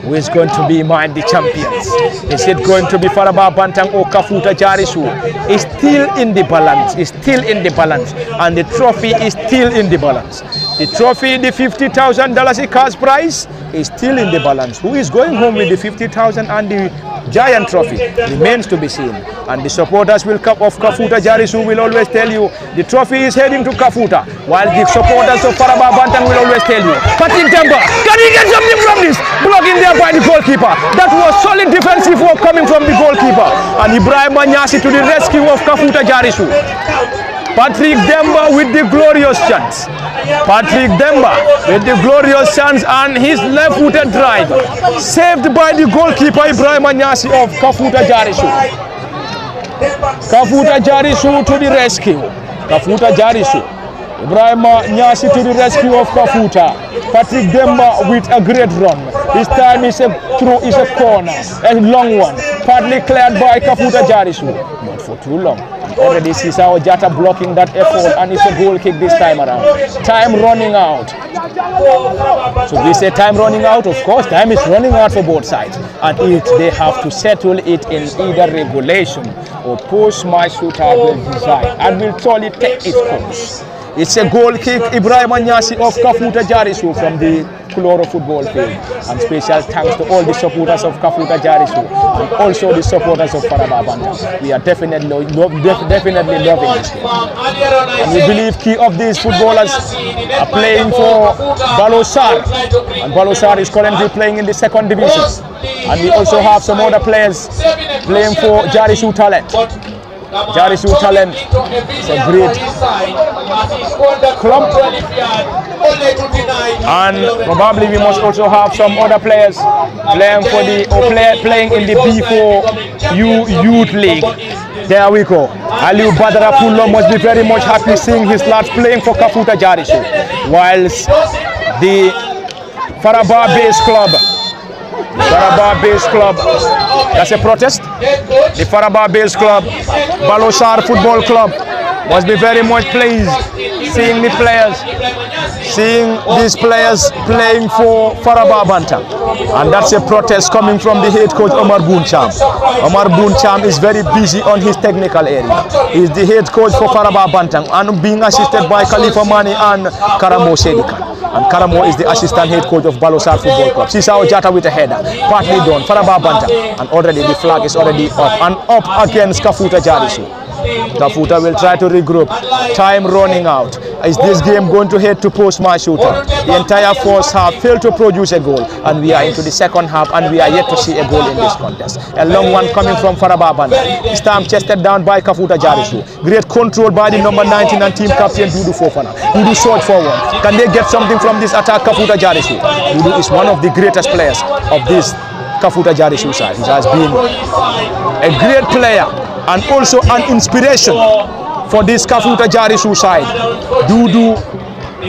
[SPEAKER 5] Who is going to be the champions? Is it going to be Faraba Bantang or Kafuta Jarisu? It's still in the balance. It's still in the balance. And the trophy is still in the balance. The trophy, the $50,000 cash prize, is still in the balance. Who is going home with the $50,000 and the giant trophy remains to be seen. And the supporters of Kafuta Jarisu will always tell you the trophy is heading to Kafuta, while the supporters of Faraba Bantang will always tell you, Patrick Demba, can he get something from this? Blocking there by the goalkeeper. That was solid defensive work coming from the goalkeeper. And Ibrahim Nyasi to the rescue of Kafuta Jarisu. Patrick Demba with the glorious chance. Patrick Demba with the glorious chance, and his left-footed drive saved by the goalkeeper Ibrahim Nyasi of Kafuta Jarisu. Kafuta Jarisu to the rescue. Kafuta Jarisu. Ibrahim Nyasi to the rescue of Kafuta. Patrick Demba with a great run. This time is a corner, a long one, partly cleared by Kafuta Jarisu. Not for too long. Already Sisao Jata blocking that effort, and it's a goal kick this time around. Time running out. So we say time running out. Of course, time is running out for both sides, and they have to settle it in either regulation or post-match shootout will decide, and will surely take its course. It's a goal kick, Ibrahim Nyasi of Kafuta Jarisu from the Kuloro football field. And special thanks to all the supporters of Kafuta Jarisu and also the supporters of Faraba Banta. We are definitely loving this game. And we believe key of these footballers are playing for Balosar. And Balosar is currently playing in the second division. And we also have some other players playing for Jarisu Talent. Jarisu Talent is a great club, and probably we must also have some other players playing for playing in the B4 Youth League. There we go. Aliu Badara Pullo must be very much happy seeing his lads playing for Kafuta Jarisu, whilst the Faraba Base Club. Faraba Base Club, that's a protest. The Faraba Base Club, Balosar Football Club must be very much pleased seeing the players, seeing these players playing for Faraba Banta. And that's a protest coming from the head coach Omar Booncham. Omar Booncham is very busy on his technical area. He's the head coach for Faraba Banta and being assisted by Khalifa Mani and Karamo Sedikan. And Karamo is the assistant head coach of Balosar Football Club. Sisao Jata with a header, partly done, Faraba Banta, and already the flag is already up and up against Kafuta Jarisu. Kafuta will try to regroup. Time running out. Is this game going to head to post-match shootout? The entire first half failed to produce a goal, and we are into the second half, and we are yet to see a goal in this contest. A long one coming from Faraba Banta. This time chested down by Kafuta Jarisu. Great control by the number 19 and team captain Dudu Fofana. Dudu short forward. Can they get something from this attack, Kafuta Jarisu? Dudu is one of the greatest players of this Kafuta Jarisu side. He has been a great player and also an inspiration for this Kafuta Jarisu side. Dudu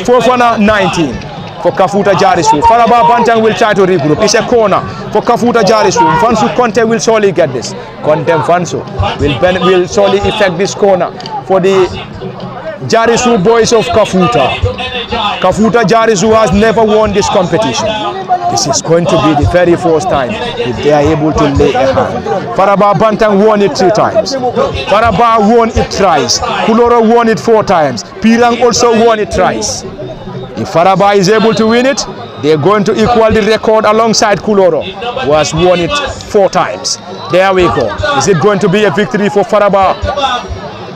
[SPEAKER 5] Fofana 19. for Kafuta Jarisu. Faraba Bantang will try to regroup. It's a corner for Kafuta Jarisu. Vansu Conte will surely get this. Conte Vansu will surely effect this corner for the Jarisu boys of Kafuta. Kafuta Jarisu has never won this competition. This is going to be the very first time if they are able to lay a hand. Faraba Bantang won it 3 times. Faraba won it thrice. Kuloro won it 4 times. Pirang also won it thrice. If Faraba is able to win it, they're going to equal the record alongside Kuloro, who has won it 4 times. There we go. Is it going to be a victory for Faraba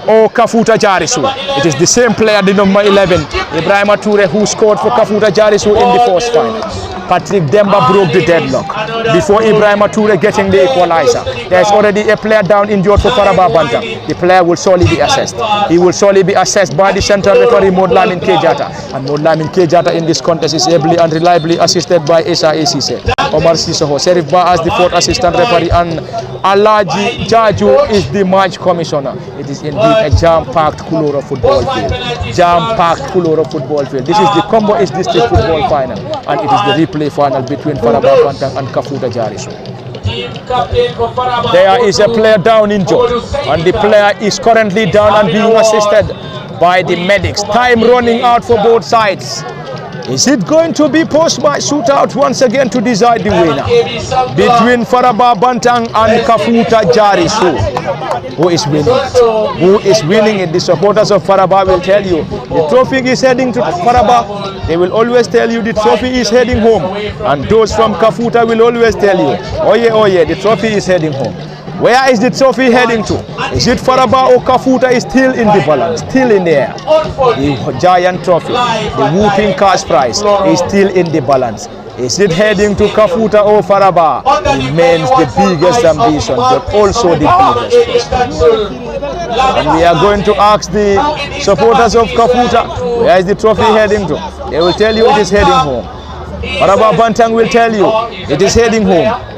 [SPEAKER 5] or Kafuta Jarisu? It is the same player, the number 11, Ibrahima Toure, who scored for Kafuta Jarisu in the first final. Patrick Demba broke the deadlock before Ibrahima Toure getting the equalizer. There is already a player down injured for Faraba Banta. The player will surely be assessed. He will surely be assessed by the central referee Modlamin Kejata. And Modlamin Kejata in this contest is ably and reliably assisted by Esa Esise, Omar Sisoho, Serif Ba as the 4th assistant referee, and Alaji Jaju is the match commissioner. It is indeed a jam-packed Kuloro football field. Jam-packed Kuloro football field. This is the Kombo East District football final, and it is the replay final between Faraba Bantang and Kafuta Jarisu. There is a player down injured, and the player is currently down and being assisted by the medics. Time running out for both sides. Is it going to be post-match shootout once again to decide the winner between Faraba Bantang and Kafuta Jarisu? Who is winning it? Who is winning it? The supporters of Faraba will tell you the trophy is heading to Faraba. They will always tell you the trophy is heading home. And those from Kafuta will always tell you, oh yeah, the trophy is heading home. Where is the trophy heading to? Is it Faraba or Kafuta is still in the balance, still in the air? The giant trophy, the whooping cash prize is still in the balance. Is it heading to Kafuta or Faraba? Remains the biggest ambition, but also the biggest question. And we are going to ask the supporters of Kafuta, where is the trophy heading to? They will tell you it is heading home. Faraba Bantang will tell you it is heading home.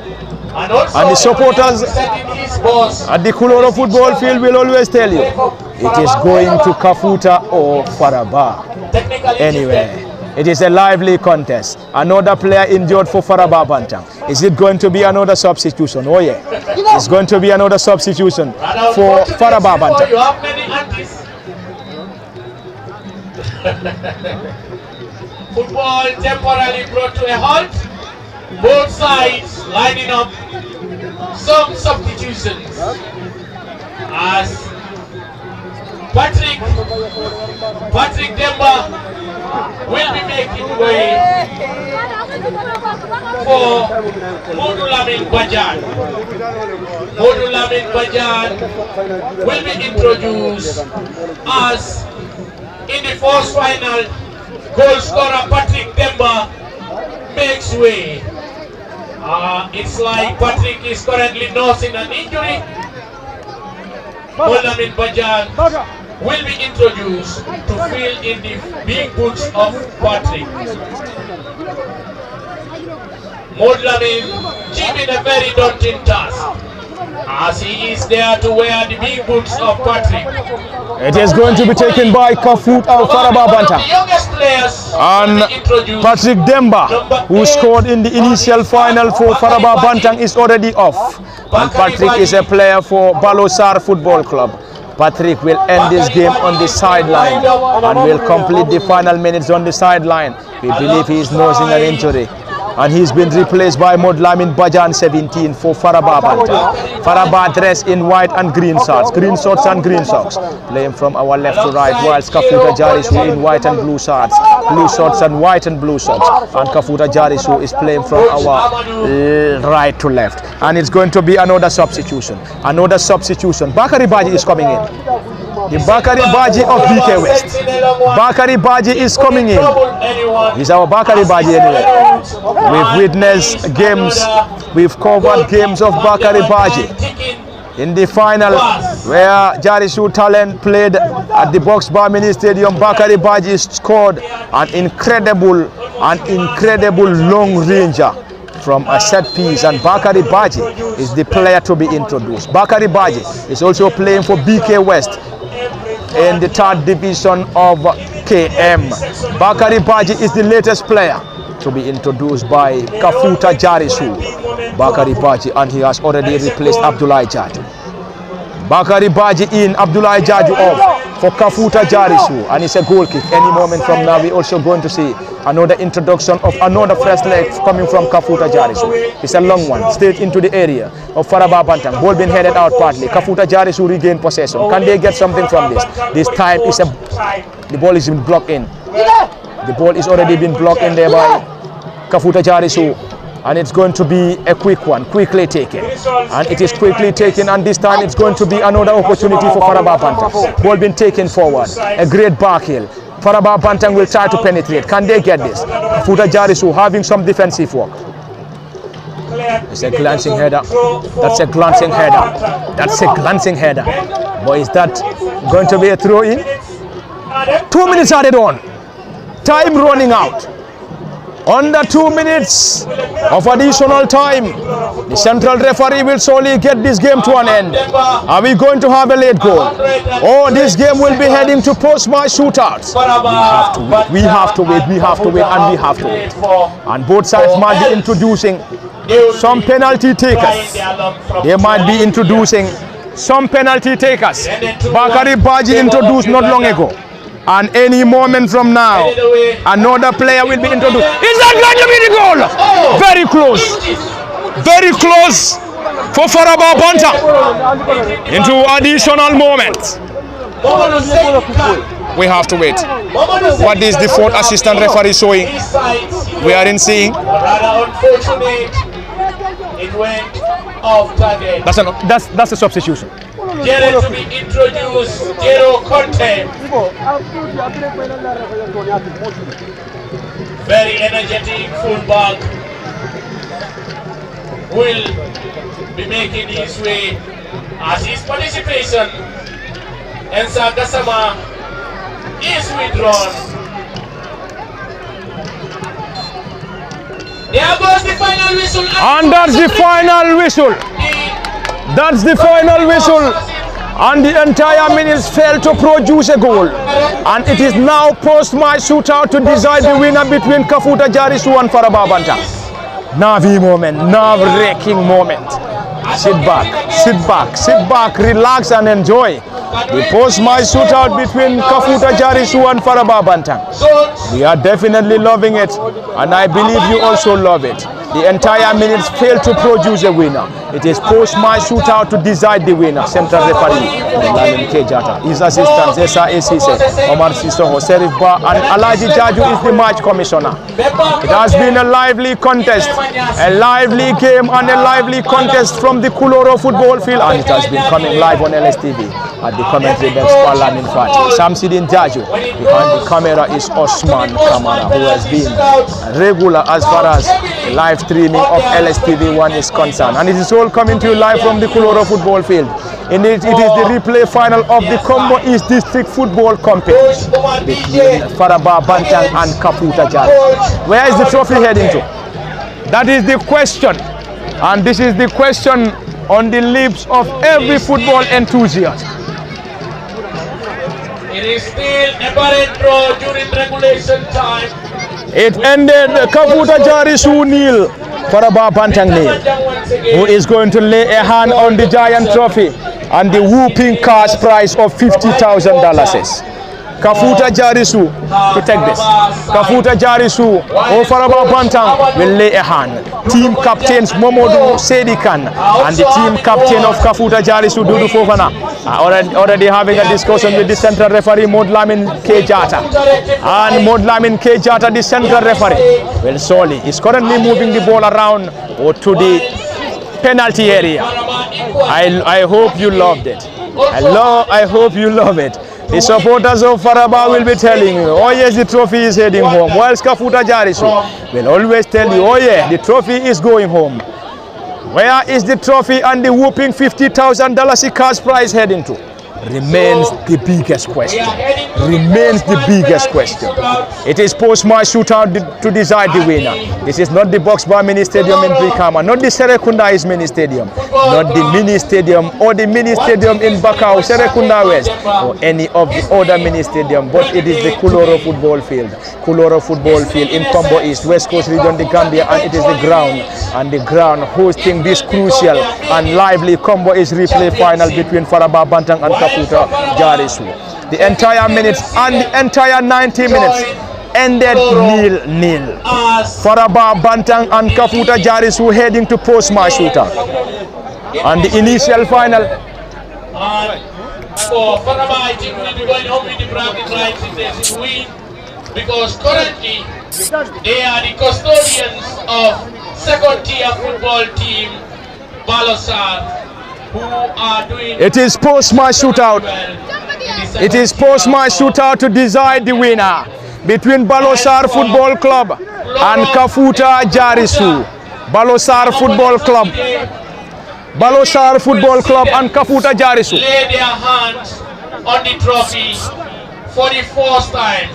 [SPEAKER 5] And the supporters at the Kuloro football field will always tell you it is going to Kafuta or Faraba. Anyway, it is a lively contest. Another player injured for Faraba Bantang. Is it going to be another substitution? Oh yeah, it's going to be another substitution for Faraba Bantang.
[SPEAKER 4] Football temporarily brought to a halt. Both sides lining up some substitutions as Patrick Demba will be making way for Modulamin Bajan. Modulamin Bajan will be introduced as in the first final goal scorer Patrick Demba makes way. It's like Patrick is currently nursing an injury. Modlamin Bajan will be introduced to fill in the big boots of Patrick. Modlamin given a very daunting task, as he is there to wear the big boots of Patrick.
[SPEAKER 5] It is going to be taken by Kafuta and Faraba Bantang. And Patrick Demba, who scored in the initial final for Faraba Bantang, is already off. And Patrick is a player for Balosar Football Club. Patrick will end this game on the sideline and will complete the final minutes on the sideline. We believe he is nursing an injury. And he's been replaced by Modlamin Bajan 17 for Faraba Banta. Faraba dressed in white and green shorts and green socks. Playing from our left to right, whilst Kafuta Jarisu in white and blue shorts and white and blue socks. And Kafuta Jarisu is playing from our right to left. And it's going to be another substitution. Bakari Baji is coming in. The Bakari Baji of BK West. Bakari Baji is coming in. He's our Bakari Baji anyway. We've witnessed games, we've covered games of Bakari Baji. In the final where Jarisu Talent played at the Box Bar Mini Stadium, Bakari Baji scored an incredible long ranger from a set piece, and Bakari Baji is the player to be introduced. Bakari Baji is also playing for BK West in the 3rd division of km. Bakari Baji is the latest player to be introduced by Kafuta Jarisu. Bakari Baji, and he has already replaced Abdullah Jaju. Bakari Baji in, Abdullah Jaju off for Kafuta Jarisu, and it's a goal kick. Any moment from now, we're also going to see another introduction of another fresh leg coming from Kafuta Jarisu. It's a long one, straight into the area of Faraba Banta. Ball being headed out partly. Kafuta Jarisu regain possession. Can they get something from this? This time is the ball is been blocked in. The ball is already been blocked in there by Kafuta Jarisu. And it's going to be a quick one, quickly taken. And it is quickly taken, and this time it's going to be another opportunity for Faraba Banta. Ball being taken forward. A great back heel. Faraba Banta will try to penetrate. Can they get this? Kafuta Jarisu having some defensive work. It's a glancing header. That's a glancing header. That's a glancing header. Boy, is that going to be a throw in? 2 minutes added on. Time running out. Under 2 minutes of additional time, the central referee will surely get this game to an end. Are we going to have a late goal? Or this game will be heading to post-match shootouts? We have to wait, and we have to wait. And both sides might be introducing some penalty takers. They might be introducing some penalty takers. Bakari Baji introduced not long ago. And any moment from now, another player will be introduced. Is that going to be the goal? Very close. Very close for Faraba Banta. Into additional moments. We have to wait. What is the fourth assistant referee showing? We are in seeing.
[SPEAKER 4] It went off target.
[SPEAKER 5] That's a substitution.
[SPEAKER 4] Jarisu to be introduced, Jero Conte. Very energetic fullback will be making his way as his participation. Ensa Gassama is withdrawn. There goes the final whistle.
[SPEAKER 5] And that's the final whistle. That's the final whistle. And the entire minutes failed to produce a goal. And it is now post-match shootout to decide the winner between Kafuta Jarisu and Faraba Banta. Nervy moment, nerve-wracking moment. Sit back, relax and enjoy the post-match shootout between Kafuta Jarisu and Faraba Banta. We are definitely loving it, and I believe you also love it. The entire minutes failed to produce a winner. It is post-match shootout to decide the winner. Central referee Lamin Kejata. His assistants Esa Esise, Omar Sisoho, Serif Ba, and Alaji Jaju is the match commissioner. It has been a lively contest, a lively game and a lively contest from the Kuloro football field, and it has been coming live on LSTV at the commentary box for Lamin Fati. Samsidin Jaju. Behind the camera is Osman Kamara, who has been regular as far as live streaming of LSTV1 is concerned, and it is all coming to you live from the Kuloro football field. In it is the replay final of the Kombo East District Football Competition between Faraba Banta and Kafuta Jarisu. Where is the trophy heading to? That is the question, and this is the question on the lips of every football enthusiast.
[SPEAKER 4] It is still a barren draw during regulation time.
[SPEAKER 5] It ended Kafuta Jarisu nil, Faraba Banta nil, who is going to lay a hand on the giant trophy and the whooping cash prize of $50,000. Kafuta Jarisu, protect this. Kafuta Jarisu, or Faraba Banta will lay a hand. Team captains Momodu Sedikan and the team captain of Kafuta Jarisu, Dudu Fofana, are already having a discussion with the central referee Modlamin Kejata. And Modlamin Kejata, the central referee, well, Soli is currently moving the ball around or to the penalty area. I hope you loved it. I hope you love it. The supporters of Faraba will be telling you, oh yes, the trophy is heading home. Whilst Kafuta Jarisu will always tell you, oh yeah, the trophy is going home. Where is the trophy and the whooping $50,000 cash prize heading to? remains the biggest question. Remains the biggest question. It is post-match shootout to decide the winner. This is not the Box Bar Mini Stadium in Brikama, not the Serekunda East Mini Stadium, not the Mini Stadium or the Mini Stadium in Bakau, Serekunda West, or any of the other mini stadium, but it is the Kuloro football field. Kuloro football field in Kombo East, West Coast region, the Gambia, and it is the ground hosting this crucial and lively Kombo East replay final between Faraba, Banta and Kafuta, Jarisu. The entire minutes and the entire 90 minutes ended 0-0. Faraba, Banta and Kafuta, Jarisu heading to post-match shootout. And the initial final.
[SPEAKER 4] For Faraba, I think we'll be going home with the bragging rights if they win, because currently they are the custodians of second-tier football team Balosar, who are doing.
[SPEAKER 5] It is post-match shootout. It is post-match shootout to decide the winner between Balosar Football Club and Kafuta Jarisu. Balosar Football Club. Balosar Football Club and Kafuta Jarisu
[SPEAKER 4] lay their hands on the trophy for the first time.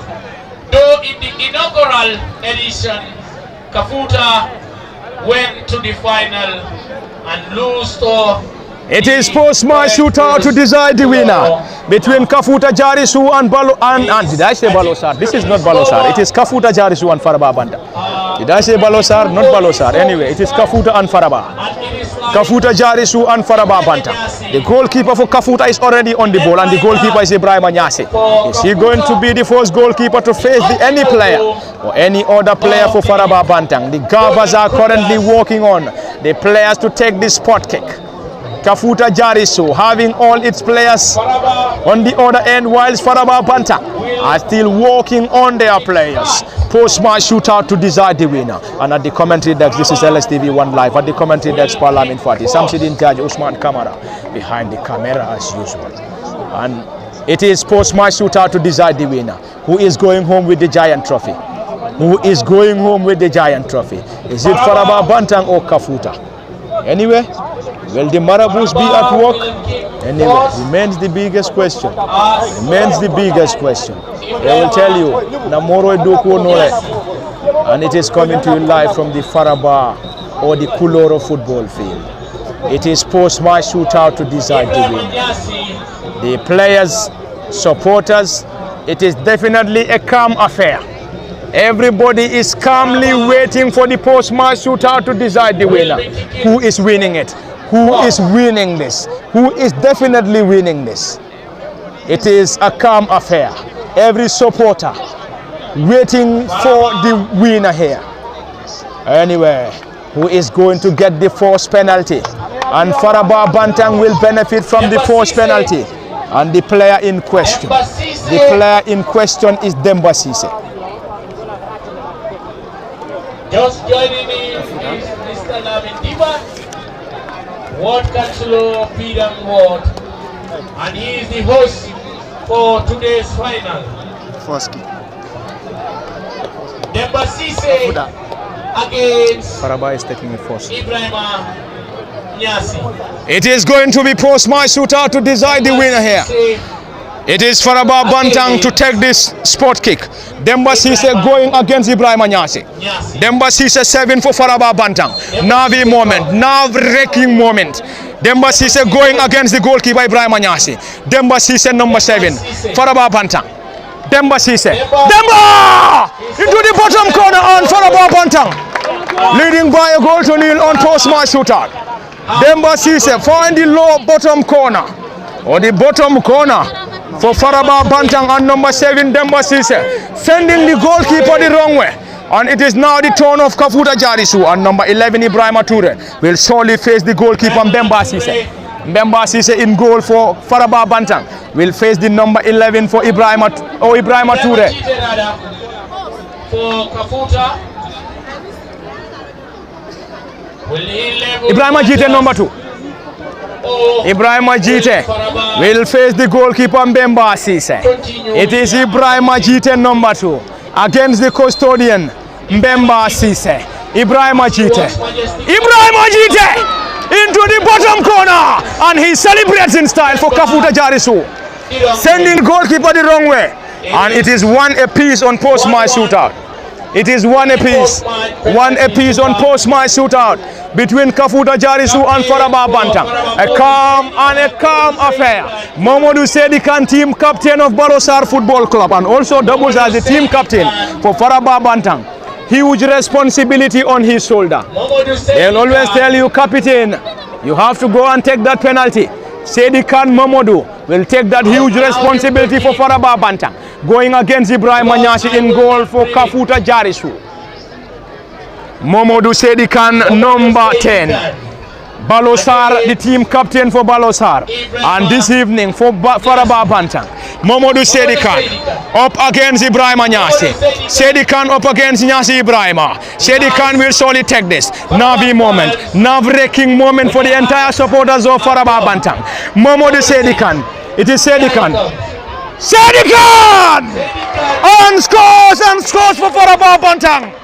[SPEAKER 4] Though in the inaugural edition, Kafuta went to the final and lost to.
[SPEAKER 5] It is post-match shootout to decide the winner between Kafuta Jarisu and did I say Balosar? This is not Balosar. It is Kafuta Jarisu and Faraba Banta. Did I say Balosar? Not Balosar. Anyway, it is Kafuta and Faraba. Kafuta Jarisu and Faraba Banta. The goalkeeper for Kafuta is already on the ball, and the goalkeeper is Ibrahim Anyasi. Is he going to be the first goalkeeper to face any player or any other player for Faraba Bantang? The Gavas are currently working on the players to take the spot kick. Kafuta Jarisu having all its players on the other end, whilst Faraba Banta are still working on their players. Post-match shootout to decide the winner. And at the commentary desk, this is LSTV1 Live. At the commentary desk, Parlament Fati, Samsidin Judge, Usman Kamara behind the camera as usual. And it is post-match shootout to decide the winner. Who is going home with the Giant Trophy? Who is going home with the Giant Trophy? Is it Faraba Bantang or Kafuta? Anyway, will the Marabous be at work? Anyway, remains the biggest question. Remains the biggest question. They will tell you, Namoro Doko Nore. And it is coming to you live from the Faraba or the Kuloro football field. It is post-match shootout to decide the winner. The players, supporters, it is definitely a calm affair. Everybody is calmly waiting for the post-match shootout to decide the winner. Who is winning it? Who is winning this? Who is definitely winning this? It is a calm affair. Every supporter waiting for the winner here. Anyway, who is going to get the first penalty? And Faraba Bantang will benefit from the first penalty. And the player in question. The player in question is Demba Cisse.
[SPEAKER 4] Just joining me is Mr. Namin Diba, Ward Councillor of Freedom Ward, and he is the host for today's final. Demba Cisse against
[SPEAKER 5] Faraba is taking it first.
[SPEAKER 4] Ibrahim Nyasi.
[SPEAKER 5] It is going to be post-match shootout to decide the winner here. It is Faraba Bantang to take this spot kick. Demba Cisse going against Ibrahim Anyasi. Demba Cisse 7 for Faraba Bantang. Navi moment, nerve-wracking moment. Demba Cisse going against the goalkeeper Ibrahim Anyasi. Demba Cisse number 7, Faraba Bantang. Demba Cisse. Demba! Into the bottom corner on Faraba Bantang. Leading by a goal to nil on post-match shootout. Demba Cisse find the low bottom corner. Or the bottom corner for Faraba Bantang and number 7 Demba Cisse, sending the goalkeeper the wrong way. And it is now the turn of Kafuta Jarisu, and number 11 Ibrahim Toure will surely face the goalkeeper Demba Cisse. Demba Cisse in goal for Faraba Bantang will face the number 11 for Ibrahim Toure.
[SPEAKER 4] For Kafuta,
[SPEAKER 5] Ibrahim Jite number 2. Ibrahim Jite will face the goalkeeper Demba Cisse. It is Ibrahim Jite number 2 against the custodian Demba Cisse. Ibrahim Jite into the bottom corner, and he celebrates in style for Kafuta Jarisu. sending goalkeeper the wrong way. And it is 1 apiece on post-match shootout. It is 1 apiece. 1 apiece on post-match shootout between Kafuta Jarisu and Faraba Banta. A calm affair. Mamadou Sedikan, team captain of Barosar Football Club, and also doubles as the team captain for Faraba Banta. Huge responsibility on his shoulder. They'll always tell you, captain, you have to go and take that penalty. Sedikan Mamadou will take that huge responsibility for Faraba Banta, going against Ibrahim Anyasi in goal for Kafuta Jarisu. Mamadou Sedikan, number 10. Balosar, the team captain for Balosar. And this evening for Faraba Banta, Mamadou Sedikan up against Ibrahim Anyasi. Sedikan up against Nyasi Ibrahima. Sedikan will surely take this. Navi moment, nerve-wracking moment for the entire supporters of Faraba Banta. Mamadou Sedikan. It is Sedikan. Sedikan! And scores for Faraba Banta.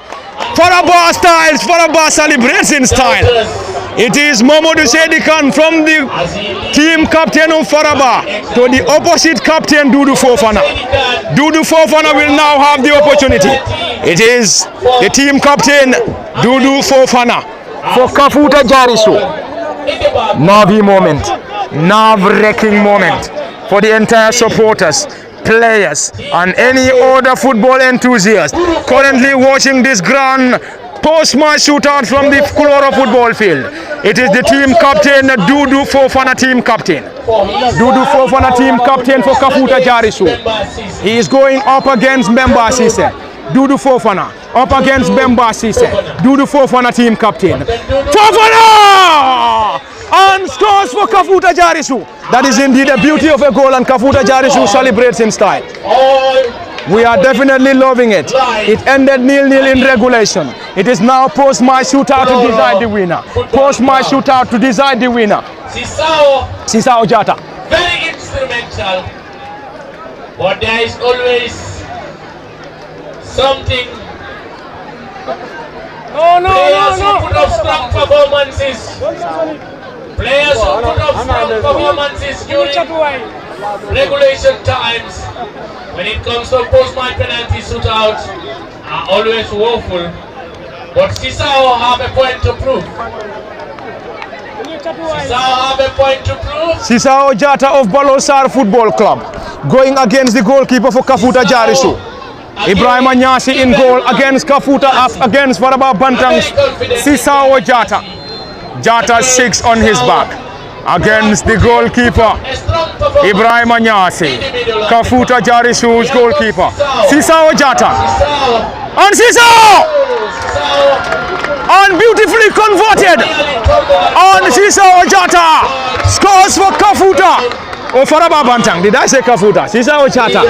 [SPEAKER 5] Faraba styles, Faraba celebrates in style. It is Mamadou Sedikan from the team captain of Faraba to the opposite captain Dudu Fofana. Dudu Fofana will now have the opportunity. It is the team captain Dudu Fofana for Kafuta Jarisu. Navi moment, nerve-wracking moment for the entire supporters, players and any other football enthusiast currently watching this grand post-match shootout from the Kulora football field. It is the team captain, Dudu Fofana, team captain. Dudu Fofana, team captain for Kafuta Jarisu. He is going up against Bemba Sise. Dudu Fofana up against Bemba Sise. Dudu Fofana, team captain. Fofana! And scores for Kafuta Jarisu. That is indeed a beauty of a goal, and Kafuta Jarisu celebrates in style. We are definitely loving it. It ended 0-0 in regulation. It is now post-match shootout to decide the winner. Post-match shootout to decide the winner. Sisao Jata.
[SPEAKER 4] Very instrumental, but there is always something. Players who put up strong performances. Players who put up strong performances during regulation times, when it comes to post-match penalty shootouts, are always woeful. But Sisao have a point to prove.
[SPEAKER 5] Sisao Jata of Balosar Football Club going against the goalkeeper for Kafuta Jarisu. Ibrahim Anyasi in goal against Kafuta, against Faraba Bantang. Sisao Jata. Jata 6 on his back against the goalkeeper Ibrahim Anyasi. Kafuta Jarisu's goalkeeper Sisao Jata. And Sisao! And beautifully converted. And Sisao Jata scores for Kafuta. Oh, Faraba Bantang. Did I say Kafuta? Sisao Jata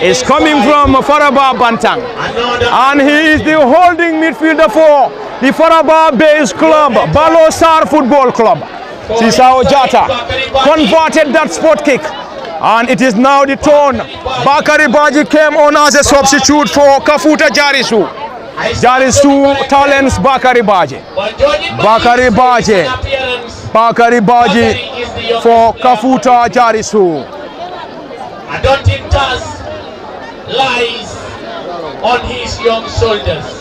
[SPEAKER 5] is coming from Faraba Bantang. And he is the holding midfielder for the Faraba-based club, Balosar Football Club. Sisao Jata converted that spot kick. And it is now the turn. Bakari Baji came on as a substitute for Kafuta Jarisu. Jarisu talents Bakari Baji. Bakari Baji for Kafuta Jarisu.
[SPEAKER 4] I don't think task lies on his young shoulders.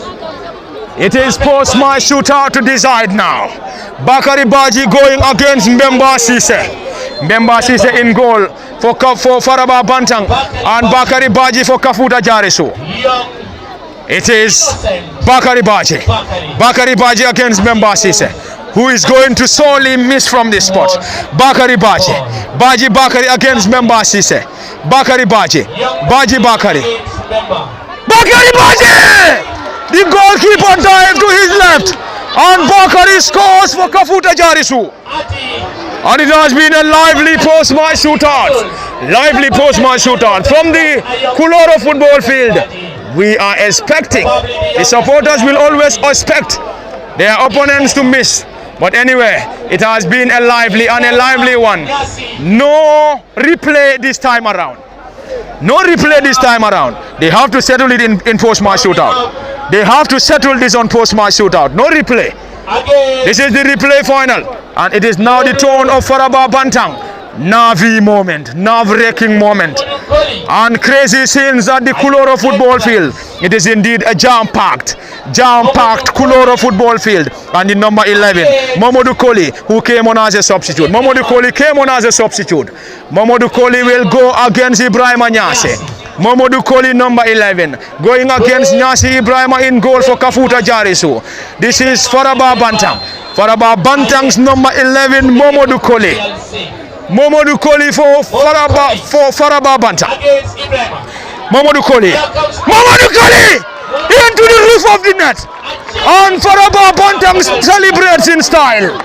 [SPEAKER 5] It is post-match shootout to decide now. Bakari Baji going against Mbemba Sise. Mbemba Sise in goal for Faraba Bantang and Bakari Baji for Kafuta Jarisu. It is Bakari Baji. Bakari Baji against Mbemba Sise, who is going to sorely miss from this spot. Bakari Baji. Bakari against Mbemba Sise. Bakari Baji. Bakari. Bakari Baji! The goalkeeper dived to his left, and Bakari scores for Kafuta Jarisu. And it has been a lively post-match shootout. Lively post-match shootout from the Kuloro football field. We are expecting, the supporters will always expect their opponents to miss. But anyway, it has been a lively one. No replay this time around. No replay this time around. They have to settle it in post-match shootout. They have to settle this on post-match shootout. No replay. This is the replay final. And it is now the turn of Faraba Bantang. Navi moment, nerve-wracking moment, and crazy scenes at the Kuloro football field. It is indeed a jam-packed Kuloro football field. And the number 11, Mamadou Koli, who came on as a substitute. Mamadou Koli came on as a substitute. Mamadou Koli will go against Ibrahima Nyase. Mamadou Koli, number 11, going against Nyasi Ibrahima in goal for Kafuta Jarisu. This is Faraba Banta. Faraba Bantang's number 11, Mamadou Koli. Mamadou Koli for Faraba Banta. Mamadou Koli. Mamadou Koli into the roof of the net. And Faraba Bantang celebrates in style.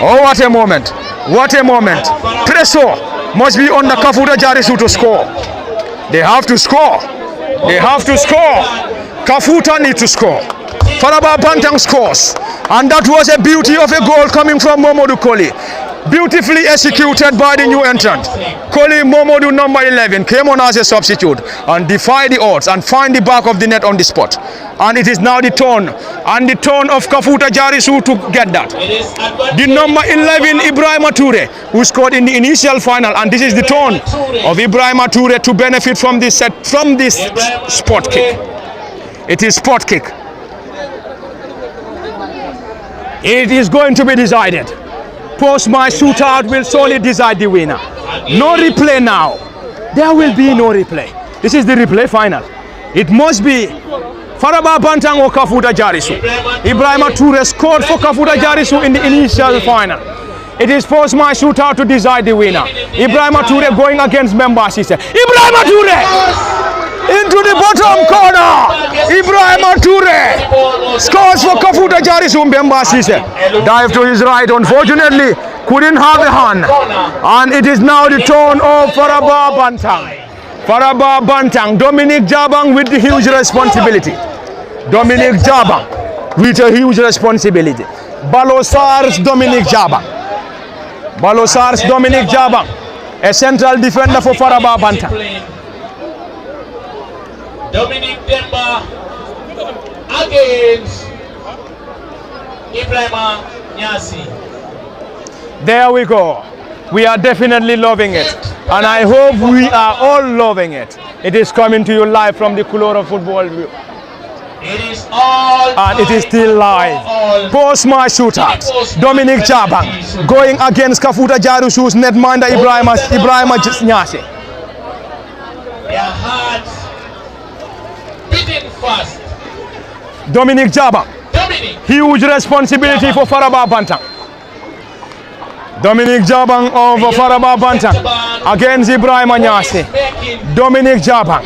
[SPEAKER 5] Oh, what a moment. What a moment. Pressure must be on the Kafuta Jarisu to score. They have to score. They have to score. Kafuta need to score. Faraba Bantang scores. And that was a beauty of a goal coming from Mamadou Koli. Beautifully executed by the new entrant. Koli Mamadou, number 11, came on as a substitute and defied the odds and find the back of the net on the spot. And it is now the turn of Kafuta Jarisu to get that. The number 11, Ibrahima Toure, who scored in the initial final, and this is the turn of Ibrahima Toure to benefit from this spot kick. It is spot kick. It is going to be decided. Post my shootout will solely decide the winner. No replay now. There will be no replay. This is the replay final. It must be Faraba Bantang or Kafuta Jarisu. Ibrahima Toure scored for Kafuta Jarisu in the initial final. It is post my shootout to decide the winner. Ibrahima Toure going against Memba Sise. Ibrahima Toure into the bottom corner. Ibrahima Toure scores for Kafuta Jarisu. Memba Sise dive to his right, unfortunately couldn't have a hand, and it is now the turn of Faraba Bantang. Faraba Bantang, Dominic Jabang with the huge responsibility. Dominic Jabang with a huge responsibility. Balosar's Dominic Jabang. Balosar's Dominic Jabang, a central defender for Faraba Bantang.
[SPEAKER 4] Dominic Demba against Ibrahima Nyasi.
[SPEAKER 5] There we go. We are definitely loving it, and I hope we are all loving it. It is coming to you live from the Kuloro football view.
[SPEAKER 4] It is all
[SPEAKER 5] and it is still live. Post my shootout. Dominic Jabang going against Kafuta Jarisu's netminder Ibrahima Nyase.
[SPEAKER 4] Their hearts beating fast.
[SPEAKER 5] Dominic Jabang. Huge responsibility for Faraba Bantang. Dominic Jabang of Faraba Bantang against Ibrahima Nyase. Dominic Jabang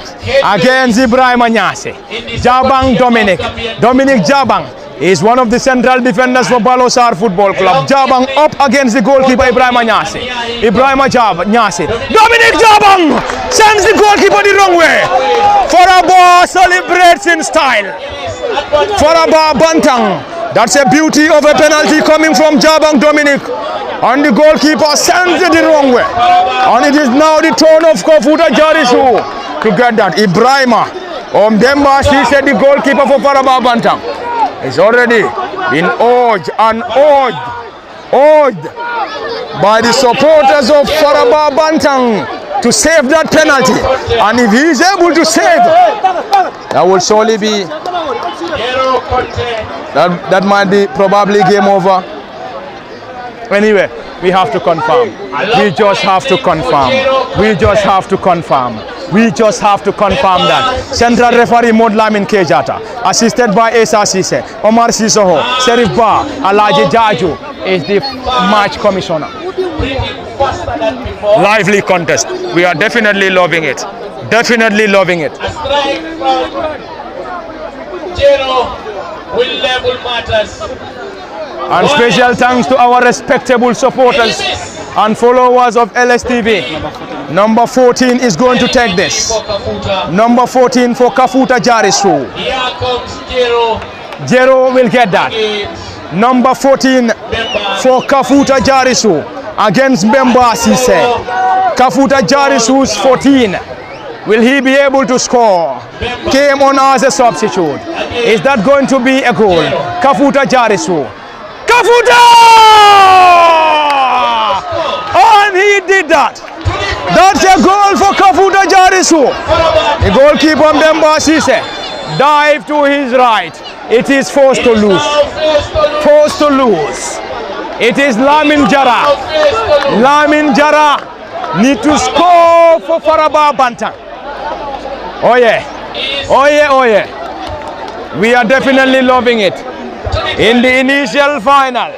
[SPEAKER 5] against Ibrahima Nyase. Jabang Dominic. Dominic Jabang is one of the central defenders for Balosar Football Club. Jabang up against the goalkeeper Ibrahima Nyase. Ibrahima Nyase. Dominic Jabang sends the goalkeeper the wrong way. Faraba celebrates in style. Faraba Bantang. That's a beauty of a penalty coming from Jabang Dominic. And the goalkeeper sends it the wrong way. And it is now the turn of Kafuta Jarisu to get that. Ibrahima Demba, she said the goalkeeper for Faraba Bantang is already been urged by the supporters of Faraba Bantang to save that penalty. And if he is able to save, that will surely be, that might be probably game over. Anyway, we have to confirm. We just have to confirm. We just have to confirm. We just have to confirm that. Central referee Modlamin Kejata, assisted by Esa Sise, Omar Sisoho, Serif Ba, Alaji Jaju is the match commissioner. Lively contest. We are definitely loving it. Definitely loving it.
[SPEAKER 4] A strike from Jero will level matters.
[SPEAKER 5] And special thanks to our respectable supporters and followers of LSTV. Number 14 is going to take this. Number 14 for Kafuta Jarisu.
[SPEAKER 4] Here comes Jero.
[SPEAKER 5] Jero will get that. Number 14 for Kafuta Jarisu against Memba Sise. Kafuta Jarisu's 14. Will he be able to score? Came on as a substitute. Is that going to be a goal? Kafuta Jarisu. Kafuta! And he did that. That's a goal for Kafuta Jarisu. The goalkeeper Mbemba Sise dive to his right. It is forced to lose. Forced to lose. It is Lamin Jara. Lamin Jara need to score for Faraba Banta. Oh yeah. Oh yeah, oh yeah. We are definitely loving it. In the initial final,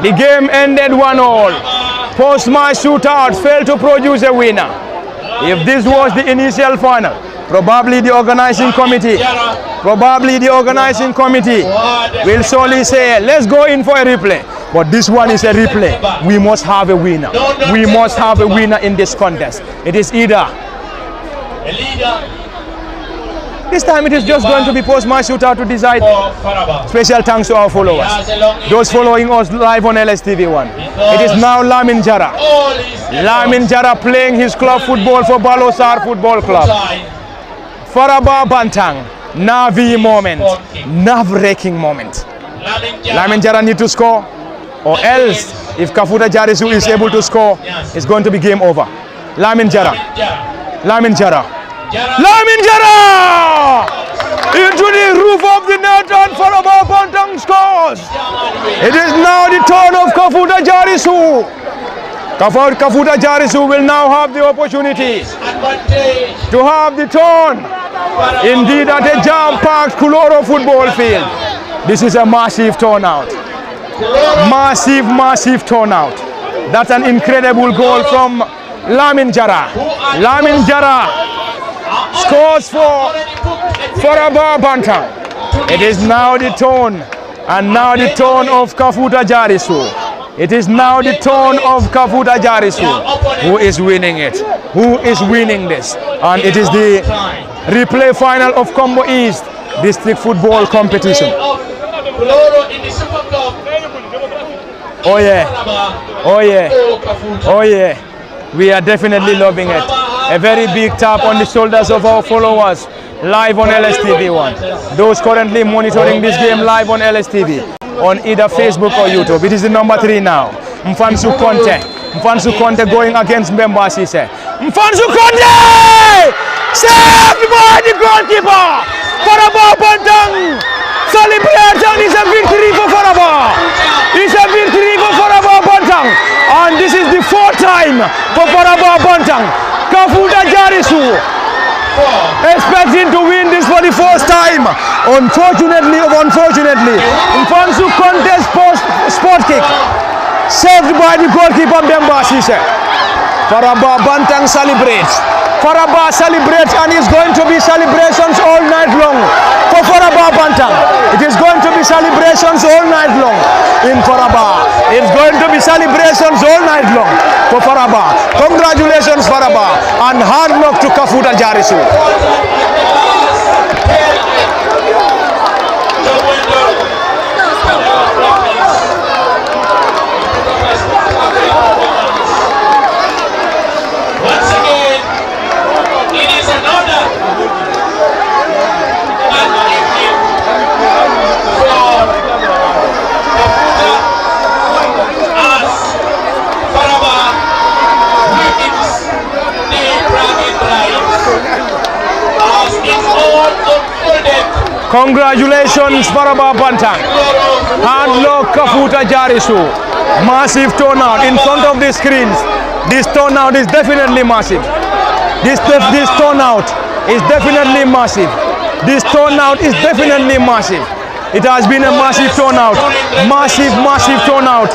[SPEAKER 5] the game ended 1-1. Post-match shootout failed to produce a winner. If this was the initial final, probably the organizing committee will surely say, let's go in for a replay. But this one is a replay. We must have a winner. We must have a winner in this contest. It is either. This time it is just going to be post-match shootout to decide. Special thanks to our followers. Those following us live on LSTV1. It is now Lamin Jara. Lamin Jara playing his club football for Balosar Football Club. Faraba Bantang. Navi moment. Nerve-wracking moment. Lamin Jara need to score, or else if Kafuta Jarisu is able to score, it's going to be game over. Lamin Jara. Lamin Jara. Lamin Jara! Into the roof of the net, and Faraba Bantang scores. It is now the turn of Kafuta Jarisu. Kafuta Jarisu will now have the opportunity to have the turn. Indeed, at a jam-packed Kuloro football field. This is a massive turnout. Massive, massive turnout. That's an incredible goal from Lamin Jara. Lamin Jara scores for Faraba Banta. It is now the turn, and now the turn of Kafuta Jarisu. It is now the turn of Kafuta Jarisu. Who is winning it? Who is winning this? And it is the replay final of Kombo East District Football Competition. Oh yeah. Oh yeah. Oh yeah. We are definitely loving it. A very big tap on the shoulders of our followers live on LSTV1. Those currently monitoring this game live on LSTV on either Facebook or YouTube. It is the number 3 now. Mfansu Conte. Mfansu Conte going against Mbemba Sise. Mfansu Conte! Saved by the goalkeeper! Faraba Bantang celebrates, and it's a victory for Faraba. It's a victory for Faraba Bantang. And this is the 4th time for Faraba Bantang. Kafuta Jarisu expecting to win this for the 1st time. Unfortunately, Mfansu Conte's sport kick saved by the goalkeeper Mbemba Sise. Faraba Bantang celebrates. Faraba celebrates, and it's going to be celebrations all night long for Faraba Bantang. It is going to be celebrations all night long in Faraba. It's going to be celebrations all night long for Faraba. Congratulations, Faraba, and hard luck to Kafuta Jarisu. Congratulations, Faraba Bantang. Hard luck, Kafuta Jarisu. Massive turnout in front of the screens. This turnout is definitely massive. This turnout is definitely massive. This turnout is definitely massive. It has been a massive turnout. Massive, massive turnout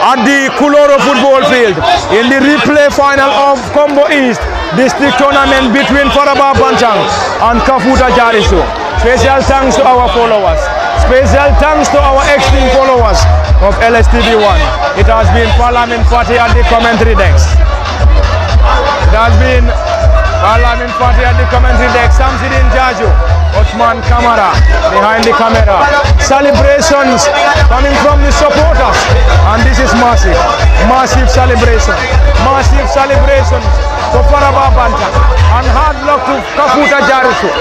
[SPEAKER 5] at the Kuloro football field in the replay final of Kombo East District Tournament between Faraba Bantang and Kafuta Jarisu. Special thanks to our followers. Special thanks to our extreme followers of LSTV1. It has been Parliament Party at the commentary decks. It has been Parliament Party at the commentary deck. Samsidin Jaju, Osman Kamara behind the camera. Celebrations coming from the supporters, and this is massive. Massive celebration. Massive celebrations for Faraba Banta, and hard luck to Kafuta Jarisu.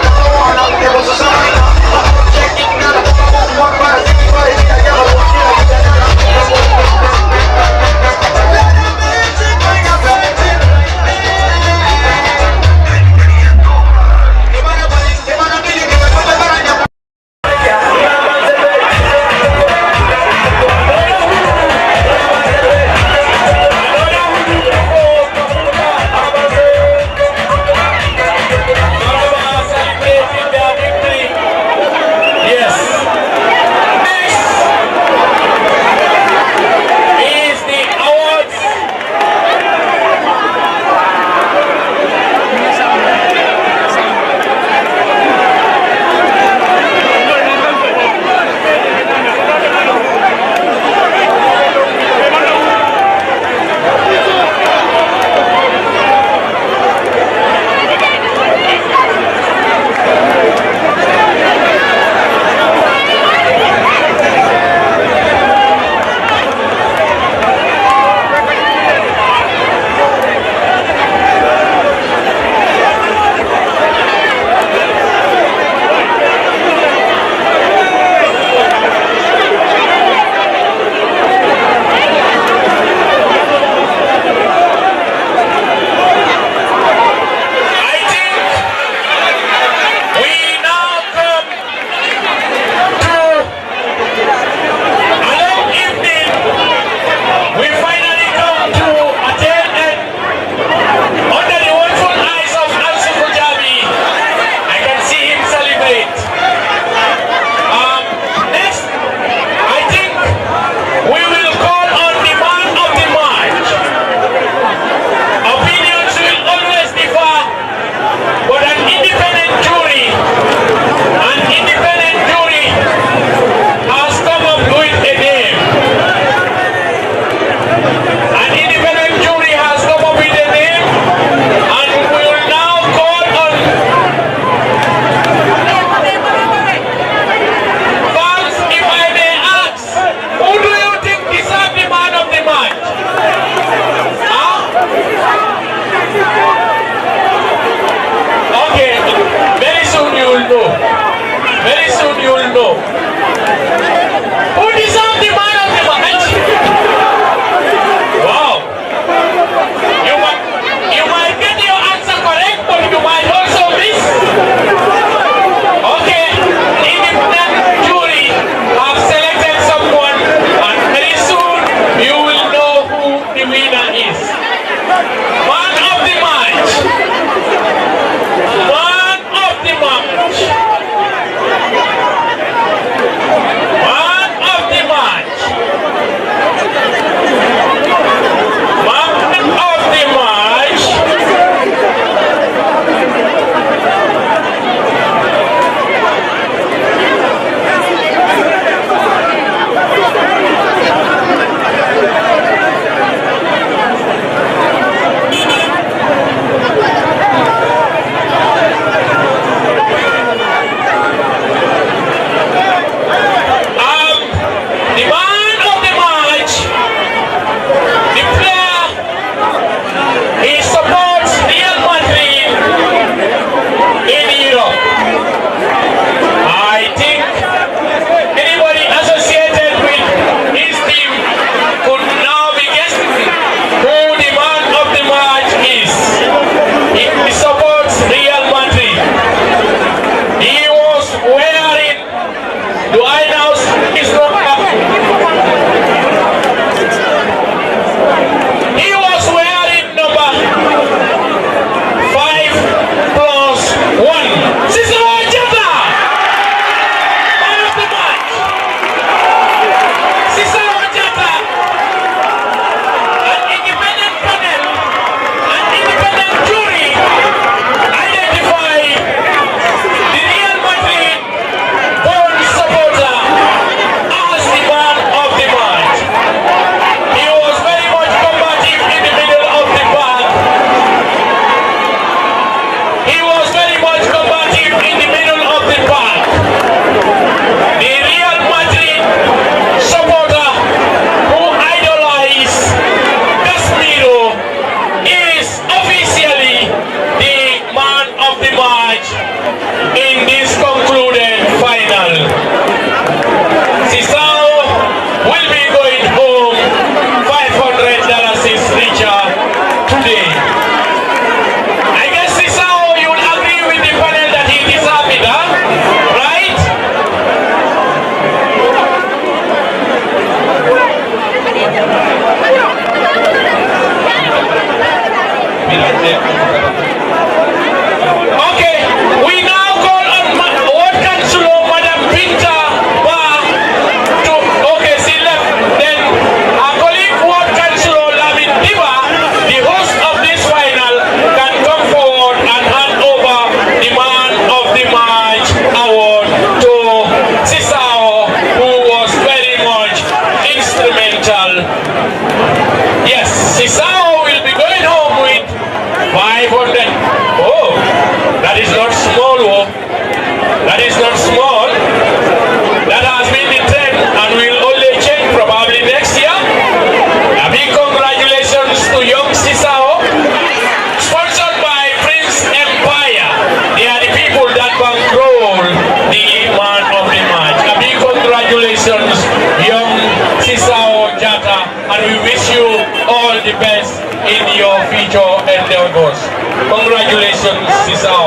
[SPEAKER 2] Congratulations, Sisao.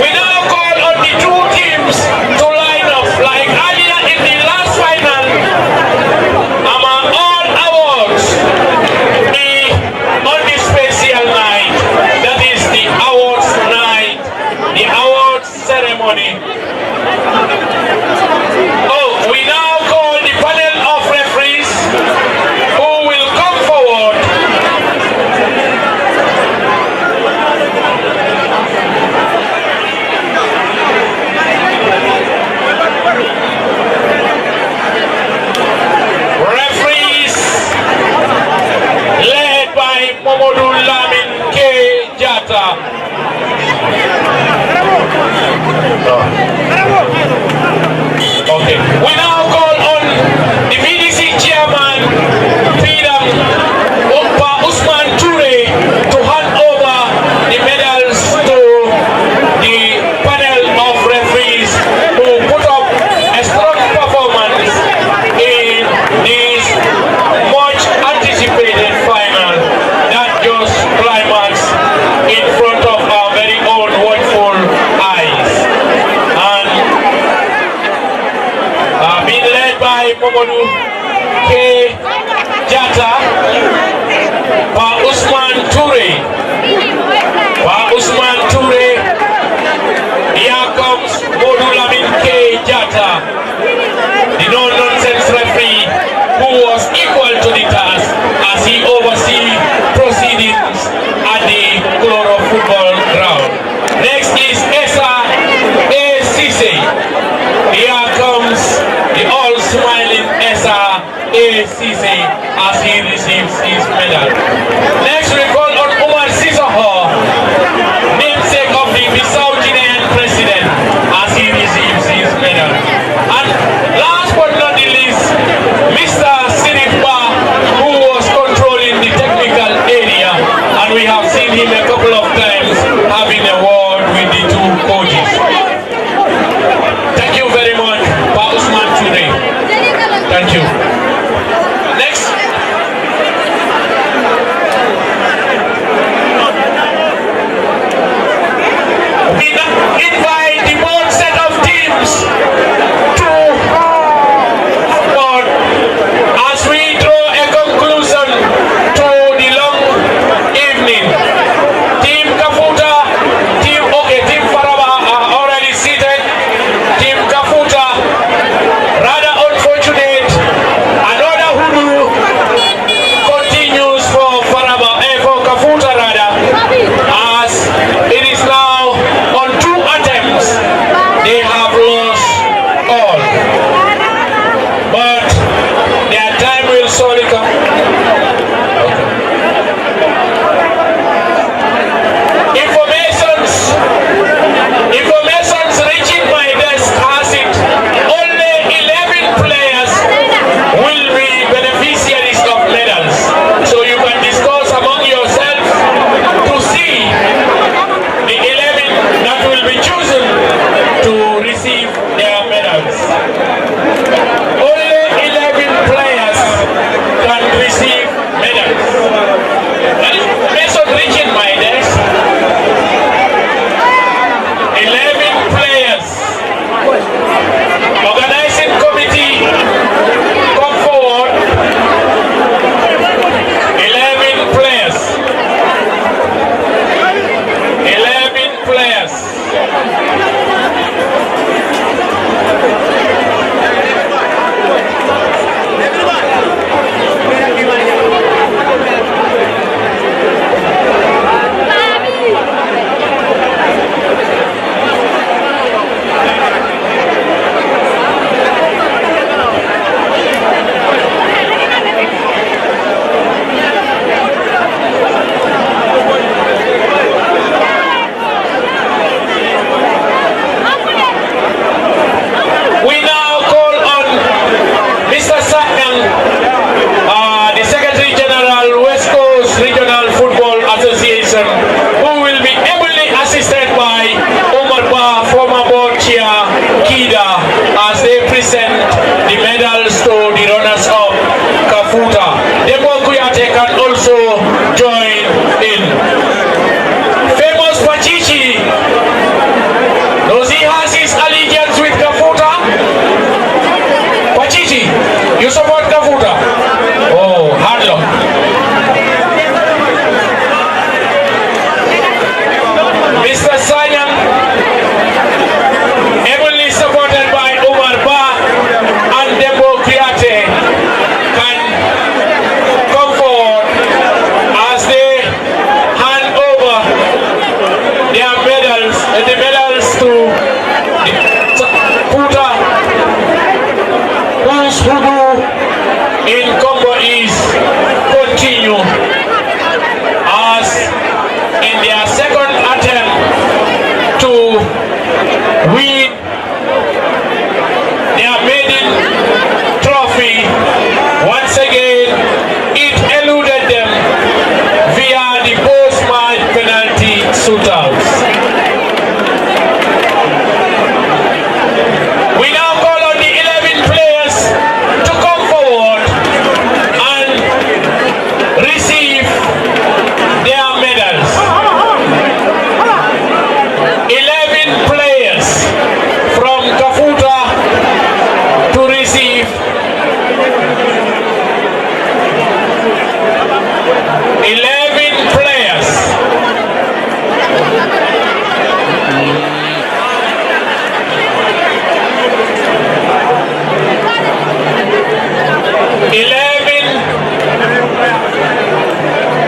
[SPEAKER 2] We now call on the two teams to line up like earlier in the last final. Among all awards, on this special night, that is the awards night, the awards ceremony. Oh, we now call the panel of referees who will come forward. Referees led by Momodu Lamin K. Jata. Okay, we now call on the VDC chairman, Freedom Usman Ture, to hand over the medals to the panel of referees who put up a strong performance in this much anticipated final that just climaxed in front of our very own watchful eyes. And being led by Momodu K. Jata, Pa Usman Ture. Pa Usman Ture, here comes Modu Lamin K. Jata, the no-nonsense referee who was equal to the task as he oversees proceedings at the Coloro football ground. Next is Esa A. Sise. Here comes the all-smiling Esa A. Sise as he receives his medal. Next we call on Umar Sisoho, namesake of the Bissau Guinean president, as he receives his medal.
[SPEAKER 4] Chair Kida as they present the medals to the runners-up Kafuta. Debo Kuyate can also join in. Famous Pachichi, does he has his allegiance with Kafuta? Pachichi, you support Kafuta? Oh, hard luck. Mr. Sanyang, heavily supported by Umar Ba and Debo Kuyate, can come forward as they hand over their medals, the medals to Kafuta, whose hoodoo in Kombo is continue as in their second attempt to win their maiden trophy. Once again, it eluded them via the post-match penalty shootouts. We now call on the 11 players to come forward and receive their medals. 11 players from Kafuta to receive 11 players.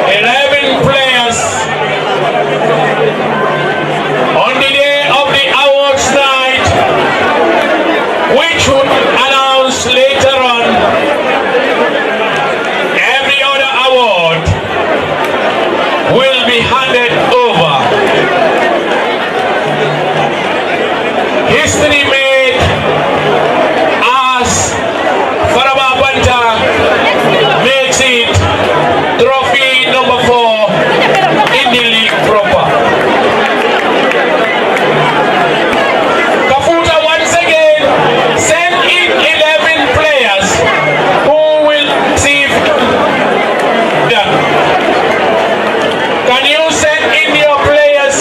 [SPEAKER 4] 11 players on the day of the awards night, which would announce later on every other award will be handed over. History made as Faraba Banta makes it trophy number 4 in the league proper. Kafuta once again send in 11 players who will receive them. Can you send in your players?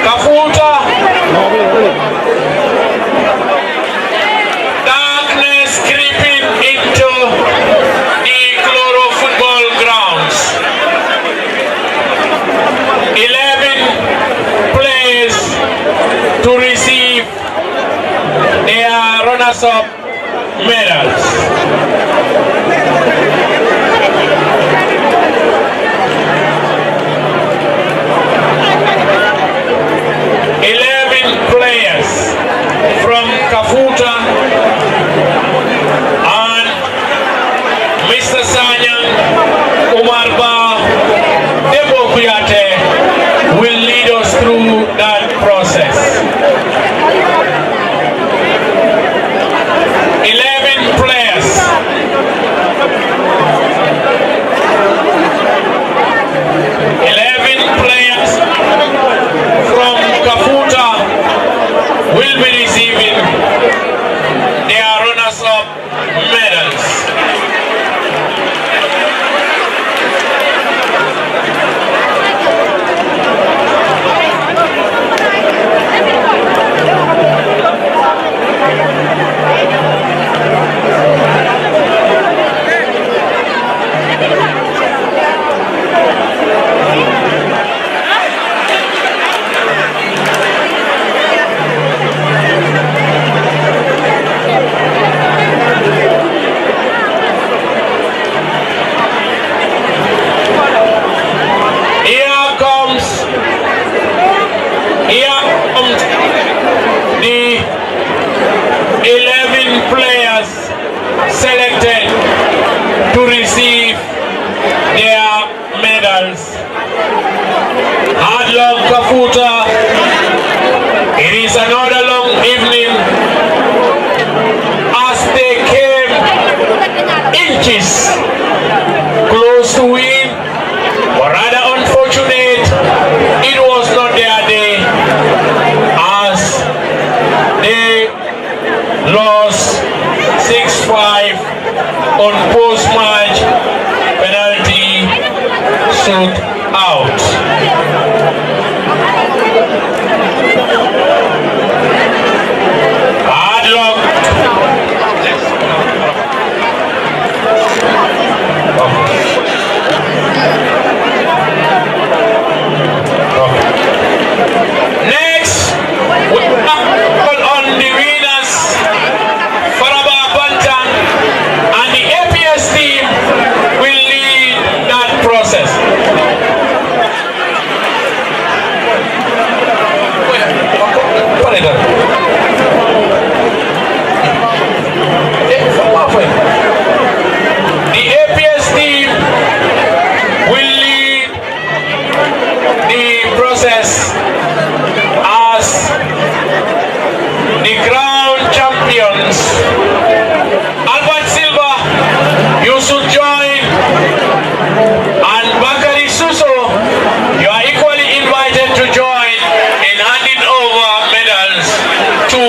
[SPEAKER 4] Kafuta, darkness creeping into the Chloro football grounds. 11 players to receive their runners-up medals. From Kafuta and Mr. Sanyang, Umar Ba, Debo Kuyate will lead us through that process. 11 players. 11 players from Kafuta will be receiving their runners-up medals. Kafuta. It is another long evening
[SPEAKER 2] suit out. Hard luck. Next, we call on the winners, Faraba, Banta, and the APS team will lead that process. The APS team will lead the process as the crown champions. Albert Silva, you should join, and Bakari Suso, you are equally invited to join in handing over medals to